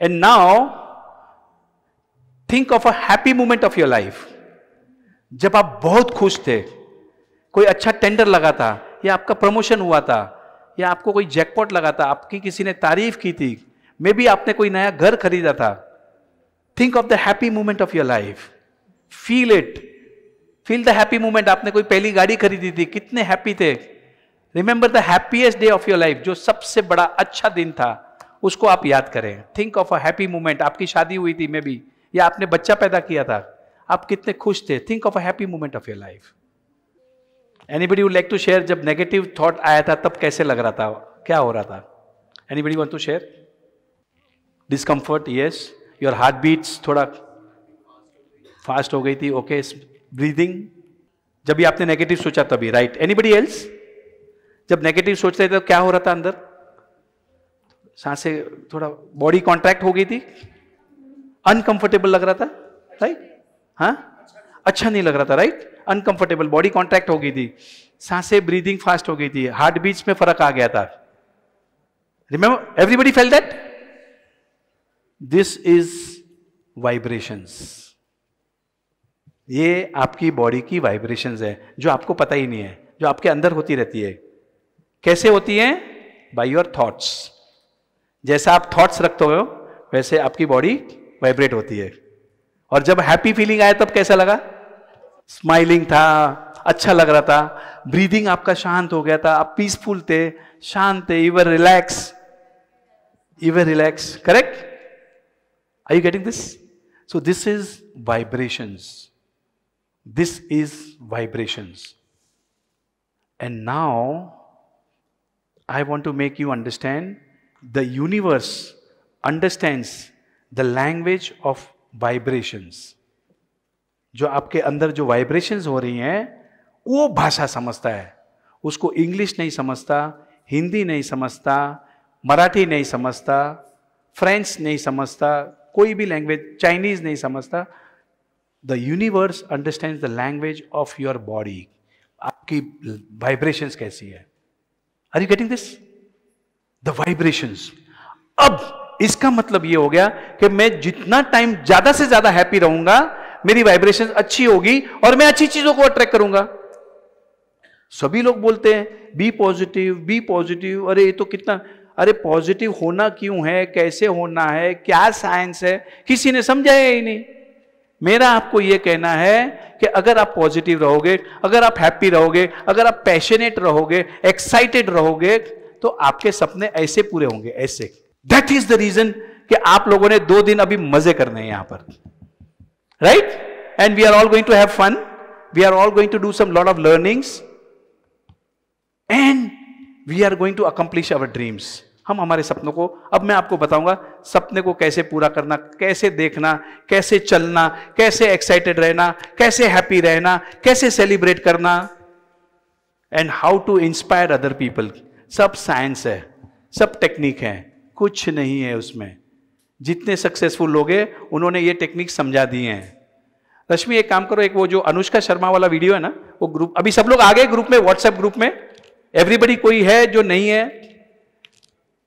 And now think of a happy moment of your life. जब आप बहुत खुश थे, कोई अच्छा टेंडर लगा था, या आपका प्रमोशन हुआ था, या आपको कोई जैकपॉट लगा था, आपकी किसी ने तारीफ की थी, मे बी आपने कोई नया घर खरीदा था। Think of the happy moment of your life. Feel it. Feel the happy moment. आपने कोई पहली गाड़ी खरीदी थी, कितने हैप्पी थे। Remember the happiest day of your life, जो सबसे बड़ा अच्छा दिन था, उसको आप याद करें। Think of a happy moment. आपकी शादी हुई थी मे बी, या आपने बच्चा पैदा किया था, आप कितने खुश थे। Think of a happy moment of your life. Anybody would like to share, जब नेगेटिव थॉट आया था तब कैसे लग रहा था, क्या हो रहा था? Anybody want to share? Discomfort, yes. Your heart beats थोड़ा फास्ट हो गई थी, ओके। ब्रीदिंग, जब भी आपने नेगेटिव सोचा तभी, राइट। Anybody else? जब नेगेटिव सोच रहे थे तो क्या हो रहा था अंदर? सांसें, थोड़ा बॉडी कॉन्ट्रैक्ट हो गई थी, अनकंफर्टेबल लग रहा था, राइट? हाँ, अच्छा नहीं लग रहा था, राइट? अनकंफर्टेबल, बॉडी कॉन्ट्रैक्ट हो गई थी, सांसें, ब्रीदिंग फास्ट हो गई थी, हार्ट बीट्स में फर्क आ गया था। Remember, everybody felt that? This is vibrations. ये आपकी बॉडी की वाइब्रेशंस है, जो आपको पता ही नहीं है, जो आपके अंदर होती रहती है। कैसे होती है? By your thoughts. जैसा आप थॉट्स रखते हो वैसे आपकी बॉडी वाइब्रेट होती है। और जब हैप्पी फीलिंग आया तब कैसा लगा? स्माइलिंग था, अच्छा लग रहा था, ब्रीदिंग आपका शांत हो गया था, आप पीसफुल थे, शांत थे, you were relax, correct? Are you getting this? So this is vibrations. This is vibrations. And now I want to make you understand the universe understands the language of vibrations. जो आपके अंदर जो वाइब्रेशंस हो रही हैं वो भाषा समझता है। उसको इंग्लिश नहीं समझता, हिंदी नहीं समझता, मराठी नहीं समझता, फ्रेंच नहीं समझता, कोई भी लैंग्वेज, चाइनीज नहीं समझता। The universe understands the language of your body. आपकी vibrations कैसी है? Are you getting this? The vibrations. अब इसका मतलब ये हो गया कि मैं जितना टाइम ज्यादा से ज्यादा हैप्पी रहूंगा, मेरी वाइब्रेशन अच्छी होगी और मैं अच्छी चीजों को अट्रैक्ट करूंगा। सभी लोग बोलते हैं बी पॉजिटिव, बी पॉजिटिव। अरे ये तो कितना, अरे पॉजिटिव होना क्यों है, कैसे होना है, क्या साइंस है, किसी ने समझाया ही नहीं। मेरा आपको यह कहना है कि अगर आप पॉजिटिव रहोगे, अगर आप हैप्पी रहोगे, अगर आप पैशनेट रहोगे, एक्साइटेड रहोगे, तो आपके सपने ऐसे पूरे होंगे, ऐसे। दैट इज द रीजन कि आप लोगों ने 2 दिन अभी मजे करने हैं यहां पर, right? And we are all going to have fun, we are all going to do some lot of learnings, and we are going to accomplish our dreams. हम हमारे सपनों को, अब मैं आपको बताऊंगा सपने को कैसे पूरा करना, कैसे देखना, कैसे चलना, कैसे एक्साइटेड रहना, कैसे हैप्पी रहना, कैसे सेलिब्रेट करना, and how to inspire other people. सब साइंस है, सब टेक्निक है, कुछ नहीं है उसमें। जितने सक्सेसफुल लोग हैं उन्होंने ये टेक्निक समझा दी हैं। रश्मि एक काम करो, एक वो जो अनुष्का शर्मा वाला वीडियो है ना, वो ग्रुप, अभी सब लोग आ गए ग्रुप में, व्हाट्सएप ग्रुप में, एवरीबडी कोई है जो नहीं है?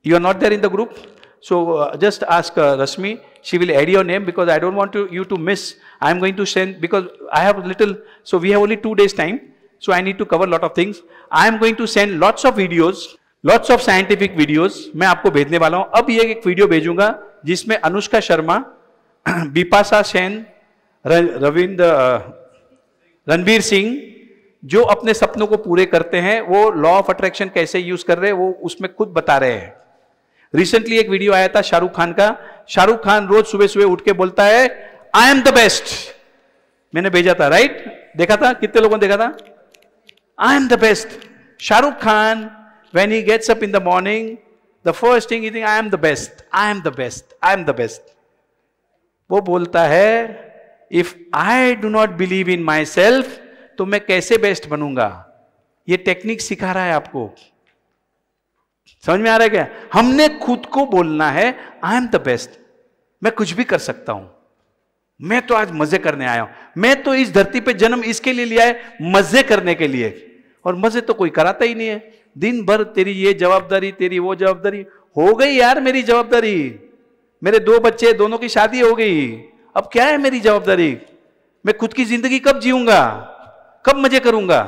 You are not there in the group, so just ask Rashmi. She will add your name because I don't want you to miss. I am going to send, because I have little, so we have only 2 days time, so I need to cover lot of things. I am going to send lots of videos, lots of scientific videos. मैं आपको भेजने वाला हूँ। अब ये एक वीडियो भेजूंगा जिसमें अनुष्का शर्मा, बिपाशा सेन, रणवीर सिंह, जो अपने सपनों को पूरे करते हैं, वो लॉ ऑफ अट्रैक्शन कैसे यूज कर रहे हैं वो उसमें खुद बता रहे हैं। रिसेंटली एक वीडियो आया था शाहरुख खान का। शाहरुख खान रोज सुबह सुबह उठ के बोलता है आई एम द बेस्ट। मैंने भेजा था, राइट? देखा था? कितने लोगों ने देखा था? I am the best. Shahrukh Khan when he gets up in the morning, the first thing he think I am the best, I am the best, I am the best. वो बोलता है if I do not believe in myself, तो मैं कैसे बेस्ट बनूंगा? ये टेक्निक सिखा रहा है आपको। समझ में आ रहा है क्या? हमने खुद को बोलना है आई एम द बेस्ट, मैं कुछ भी कर सकता हूं, मैं तो आज मजे करने आया हूं। मैं तो इस धरती पे जन्म इसके लिए लिया है, मजे करने के लिए, और मजे तो कोई कराता ही नहीं है। दिन भर तेरी ये जवाबदारी, तेरी वो जवाबदारी। हो गई यार मेरी जवाबदारी, मेरे 2 बच्चे, दोनों की शादी हो गई, अब क्या है मेरी जवाबदारी? मैं खुद की जिंदगी कब जीऊंगा, कब मजे करूंगा,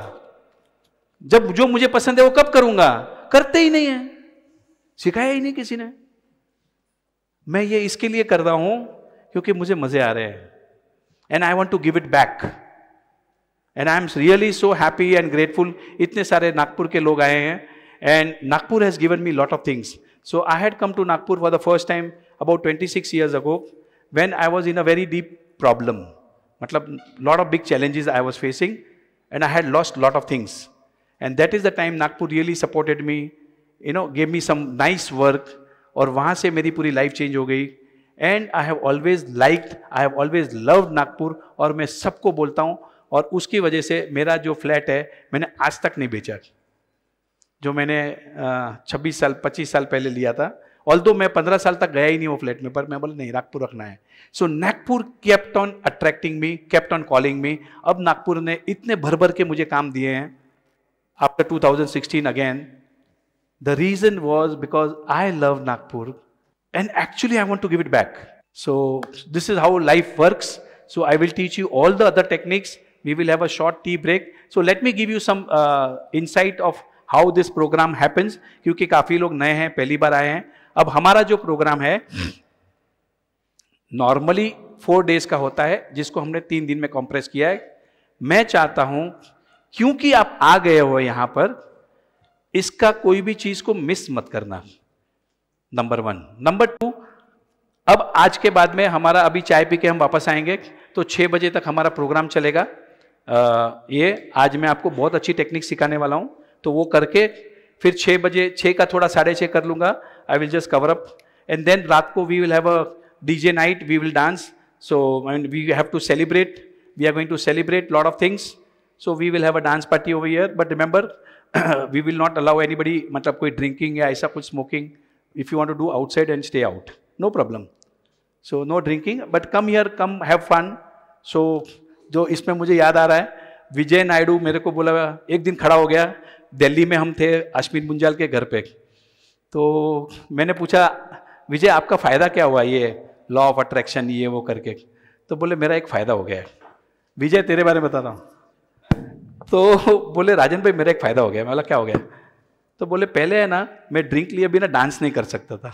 जब जो मुझे पसंद है वो कब करूंगा? करते ही नहीं है, सिखाया ही नहीं किसी ने। मैं ये इसके लिए कर रहा हूं क्योंकि मुझे मजे आ रहे हैं, and I want to give it back, and I am really so happy and grateful. इतने सारे नागपुर के लोग आए हैं, and Nagpur has given me lot of things. So I had come to Nagpur for the first time about 26 years ago when I was in a very deep problem. मतलब lot of big challenges I was facing, and I had lost lot of things, and that is the time Nagpur really supported me, you know, gave me some nice work, और वहाँ से मेरी पूरी लाइफ चेंज हो गई। And I have always liked, I have always loved Nagpur, और मैं सबको बोलता हूँ, और उसकी वजह से मेरा जो फ्लैट है मैंने आज तक नहीं बेचा, जो मैंने 25 साल पहले लिया था। ऑल्दो मैं 15 साल तक गया ही नहीं वो फ्लैट में, पर मैं बोला नहीं, नागपुर रखना है। So Nagpur kept on attracting me, kept on calling me. अब नागपुर ने इतने भर भर के मुझे काम दिए हैं after 2016 again. The reason was because I love Nagpur, and actually I want to give it back. So this is how life works. So I will teach you all the other techniques. We will have a short tea break. So let me give you some insight of how this program happens, क्योंकि काफी लोग नए हैं, पहली बार आए हैं। अब हमारा जो प्रोग्राम है नॉर्मली 4 days का होता है, जिसको हमने 3 दिन में कॉम्प्रेस किया है। मैं चाहता हूं, क्योंकि आप आ गए हो यहां पर, इसका कोई भी चीज को मिस मत करना, नंबर 1। नंबर 2, अब आज के बाद में हमारा, अभी चाय पी के हम वापस आएंगे, तो 6 बजे तक हमारा प्रोग्राम चलेगा। ये आज मैं आपको बहुत अच्छी टेक्निक सिखाने वाला हूं, तो वो करके फिर 6 बजे, 6 का थोड़ा 6:30 कर लूंगा। I will just cover up, and then रात को we will have a DJ night, we will dance. So we have to celebrate, we are going to celebrate lot of things. So we will have a dance party over here, but remember we will not allow anybody, मतलब कोई ड्रिंकिंग या ऐसा कुछ smoking. If you want to do outside and stay out, no problem. So no drinking, but come here, come have fun. So जो इसमें मुझे याद आ रहा है, विजय नायडू मेरे को बोला, एक दिन खड़ा हो गया, दिल्ली में हम थे अश्विन मुंजाल के घर पे, तो मैंने पूछा विजय आपका फ़ायदा क्या हुआ ये लॉ ऑफ अट्रैक्शन ये वो करके? तो बोले मेरा एक फ़ायदा हो गया है। विजय तेरे बारे में बता रहा हूँ। तो बोले राजन भाई मेरा एक फ़ायदा हो गया। मैं बोला क्या हो गया? तो बोले पहले है ना, मैं ड्रिंक लिए बिना डांस नहीं कर सकता था।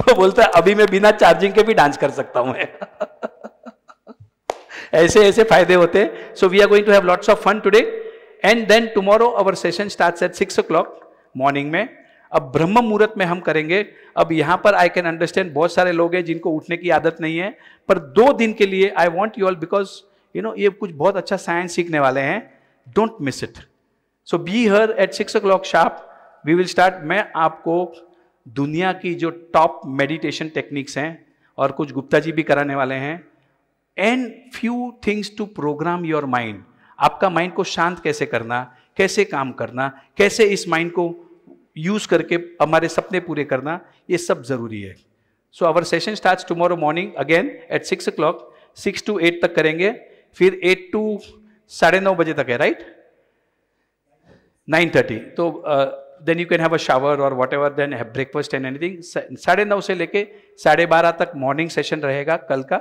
वो बोलता है अभी मैं बिना चार्जिंग के भी डांस कर सकता हूँ। ऐसे ऐसे फायदे होते हैं। So we are going to have lots of fun today, and then tomorrow our session starts at 6 o'clock morning में। अब ब्रह्म मुहूर्त में हम करेंगे। अब यहाँ पर आई कैन अंडरस्टैंड बहुत सारे लोग हैं जिनको उठने की आदत नहीं है, पर 2 दिन के लिए I want you all, because you know ये कुछ बहुत अच्छा साइंस सीखने वाले हैं, don't miss it. So be here at 6 o'clock sharp, we will start. मैं आपको दुनिया की जो टॉप मेडिटेशन टेक्निक्स हैं, और कुछ गुप्ता जी भी कराने वाले हैं, and few things to program your mind. आपका माइंड को शांत कैसे करना, कैसे काम करना, कैसे इस माइंड को यूज करके हमारे सपने पूरे करना, ये सब जरूरी है। So our session starts tomorrow morning again at 6 o'clock, 6 to 8 तक करेंगे, फिर 8 to 9:30 बजे तक है, राइट? 9:30। तो then you can have a shower और whatever, then have breakfast and anything. 9:30 से लेके 12:30 तक मॉर्निंग सेशन रहेगा कल का।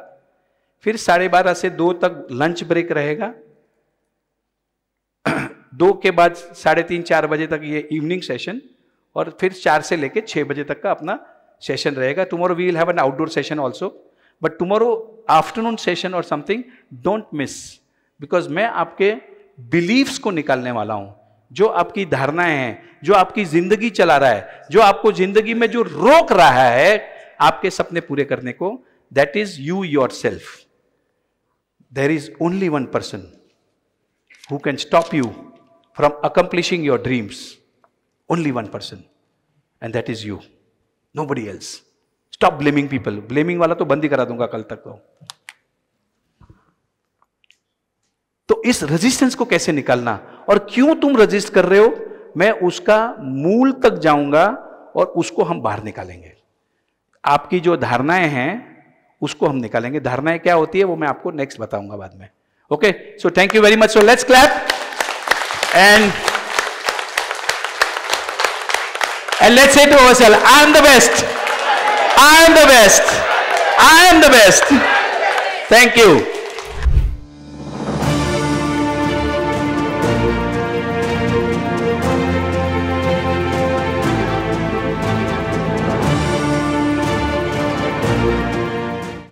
फिर 12:30 से 2 तक लंच ब्रेक रहेगा। 2 के बाद 3:30-4 बजे तक ये इवनिंग सेशन, और फिर 4 से लेके 6 बजे तक का अपना सेशन रहेगा। Tomorrow we will have an outdoor session also, but tomorrow afternoon session और समथिंग डोंट मिस, बिकॉज मैं आपके बिलीव्स को निकालने वाला हूं, जो आपकी धारणाएं हैं, जो आपकी जिंदगी चला रहा है, जो आपको जिंदगी में जो रोक रहा है आपके सपने पूरे करने को, that is you yourself. There is only one person who can stop you from accomplishing your dreams, only one person, and that is you, nobody else. Stop blaming people. Blaming वाला तो बंद ही करा दूंगा कल तक। तो इस रेजिस्टेंस को कैसे निकालना, और क्यों तुम रेजिस्ट कर रहे हो, मैं उसका मूल तक जाऊंगा और उसको हम बाहर निकालेंगे। आपकी जो धारणाएं हैं उसको हम निकालेंगे। धारणाएं क्या होती है वो मैं आपको नेक्स्ट बताऊंगा बाद में। Okay, so thank you very much. So let's clap and let's say to ourselves, I am the best, I am the best, I am the best. Thank you.